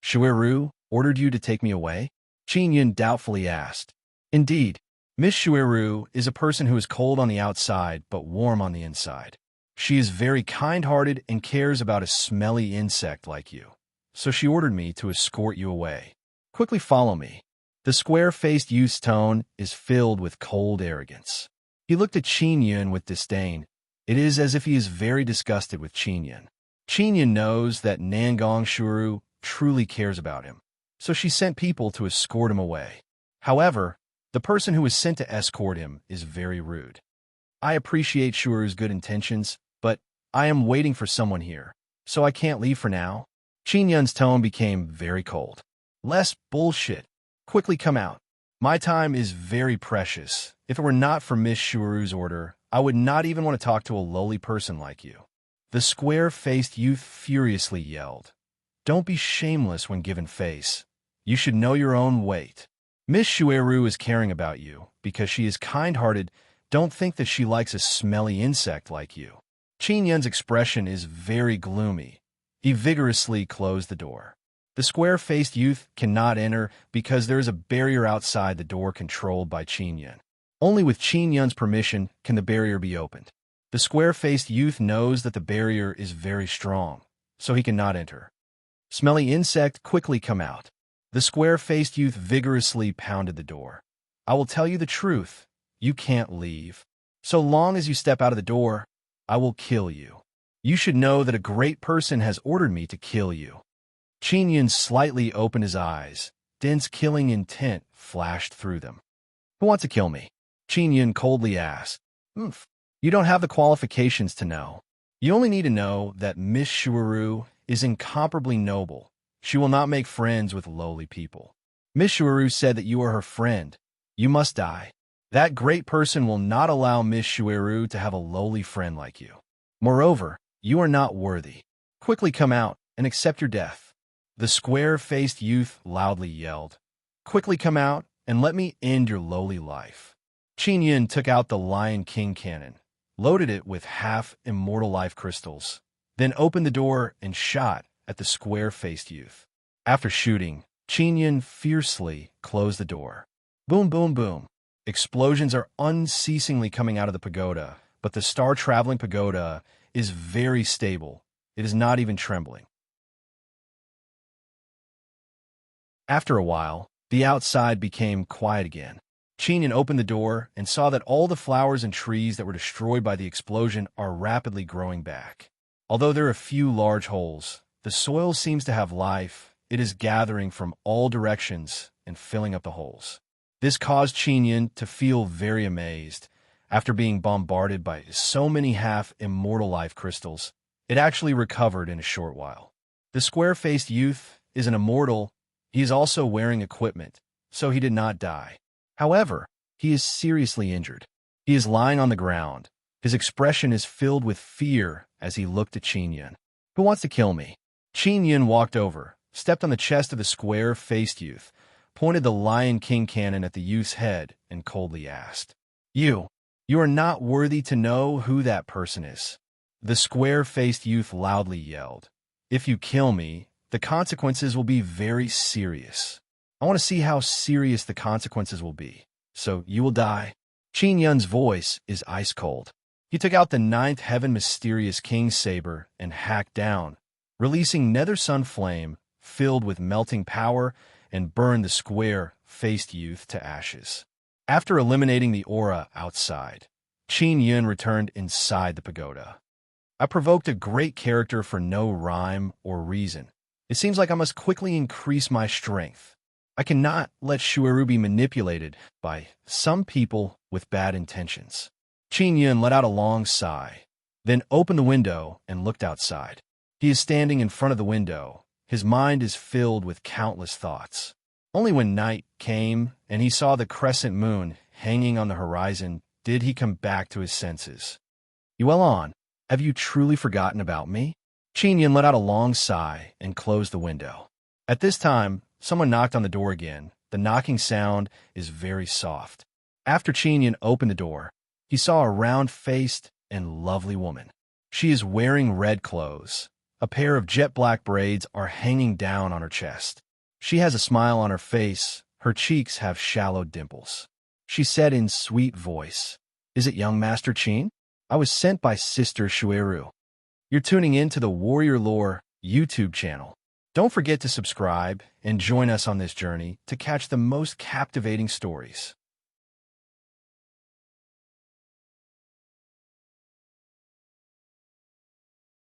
"Shuaru ordered you to take me away?" Qin Yun doubtfully asked. Indeed, Miss Shuiru is a person who is cold on the outside but warm on the inside. She is very kind-hearted and cares about a smelly insect like you. So she ordered me to escort you away. Quickly follow me. The square-faced youth's tone is filled with cold arrogance. He looked at Qin Yun with disdain. It is as if he is very disgusted with Qin Yun. Qin Yun knows that Nangong Shuru truly cares about him, so she sent people to escort him away. However, the person who was sent to escort him is very rude. I appreciate Shuru's good intentions, but I am waiting for someone here, so I can't leave for now. Qin Yun's tone became very cold. Less bullshit. Quickly come out. My time is very precious. If it were not for Miss Shuru's order, I would not even want to talk to a lowly person like you. The square-faced youth furiously yelled. Don't be shameless when given face. You should know your own weight. Miss Shuiru is caring about you because she is kind-hearted. Don't think that she likes a smelly insect like you. Qin Yun's expression is very gloomy. He vigorously closed the door. The square-faced youth cannot enter because there is a barrier outside the door controlled by Qin Yun. Only with Qin Yun's permission can the barrier be opened. The square-faced youth knows that the barrier is very strong, so he cannot enter. Smelly insect, quickly come out. The square-faced youth vigorously pounded the door. I will tell you the truth. You can't leave. So long as you step out of the door, I will kill you. You should know that a great person has ordered me to kill you. Qin Yun slightly opened his eyes. Dense killing intent flashed through them. Who wants to kill me? Qin Yun coldly asked. You don't have the qualifications to know. You only need to know that Miss Shuiru is incomparably noble. She will not make friends with lowly people. Miss Shuiru said that you are her friend. You must die. That great person will not allow Miss Shuiru to have a lowly friend like you. Moreover, you are not worthy. Quickly come out and accept your death. The square-faced youth loudly yelled. Quickly come out and let me end your lowly life. Qin Yun took out the Lion King cannon, loaded it with half-immortal life crystals, then opened the door and shot at the square-faced youth. After shooting, Qin Yun fiercely closed the door. Boom, boom, boom. Explosions are unceasingly coming out of the pagoda, but the star-traveling pagoda is very stable. It is not even trembling. After a while, the outside became quiet again. Qin Yun opened the door and saw that all the flowers and trees that were destroyed by the explosion are rapidly growing back. Although there are a few large holes, the soil seems to have life. It is gathering from all directions and filling up the holes. This caused Qin Yun to feel very amazed. After being bombarded by so many half-immortal life crystals, it actually recovered in a short while. The square-faced youth is an immortal. He is also wearing equipment, so he did not die. However, he is seriously injured. He is lying on the ground. His expression is filled with fear as he looked at Qin Yun. Who wants to kill me? Qin Yun walked over, stepped on the chest of the square-faced youth, pointed the Lion King cannon at the youth's head, and coldly asked, You are not worthy to know who that person is. The square-faced youth loudly yelled, If you kill me, the consequences will be very serious. I want to see how serious the consequences will be. So you will die. Qin Yun's voice is ice cold. He took out the ninth heaven mysterious king's saber and hacked down, releasing nether sun flame filled with melting power and burned the square-faced youth to ashes. After eliminating the aura outside, Qin Yun returned inside the pagoda. I provoked a great character for no rhyme or reason. It seems like I must quickly increase my strength. I cannot let Shuiru be manipulated by some people with bad intentions. Qin Yun let out a long sigh, then opened the window and looked outside. He is standing in front of the window. His mind is filled with countless thoughts. Only when night came and he saw the crescent moon hanging on the horizon did he come back to his senses. Yuelon, have you truly forgotten about me? Qin Yun let out a long sigh and closed the window. At this time, someone knocked on the door again. The knocking sound is very soft. After Qin Yun opened the door, he saw a round-faced and lovely woman. She is wearing red clothes. A pair of jet black braids are hanging down on her chest. She has a smile on her face. Her cheeks have shallow dimples. She said in sweet voice, "Is it young Master Qin? I was sent by Sister Shuiru. You're tuning in to the Warrior Lore YouTube channel. Don't forget to subscribe and join us on this journey to catch the most captivating stories."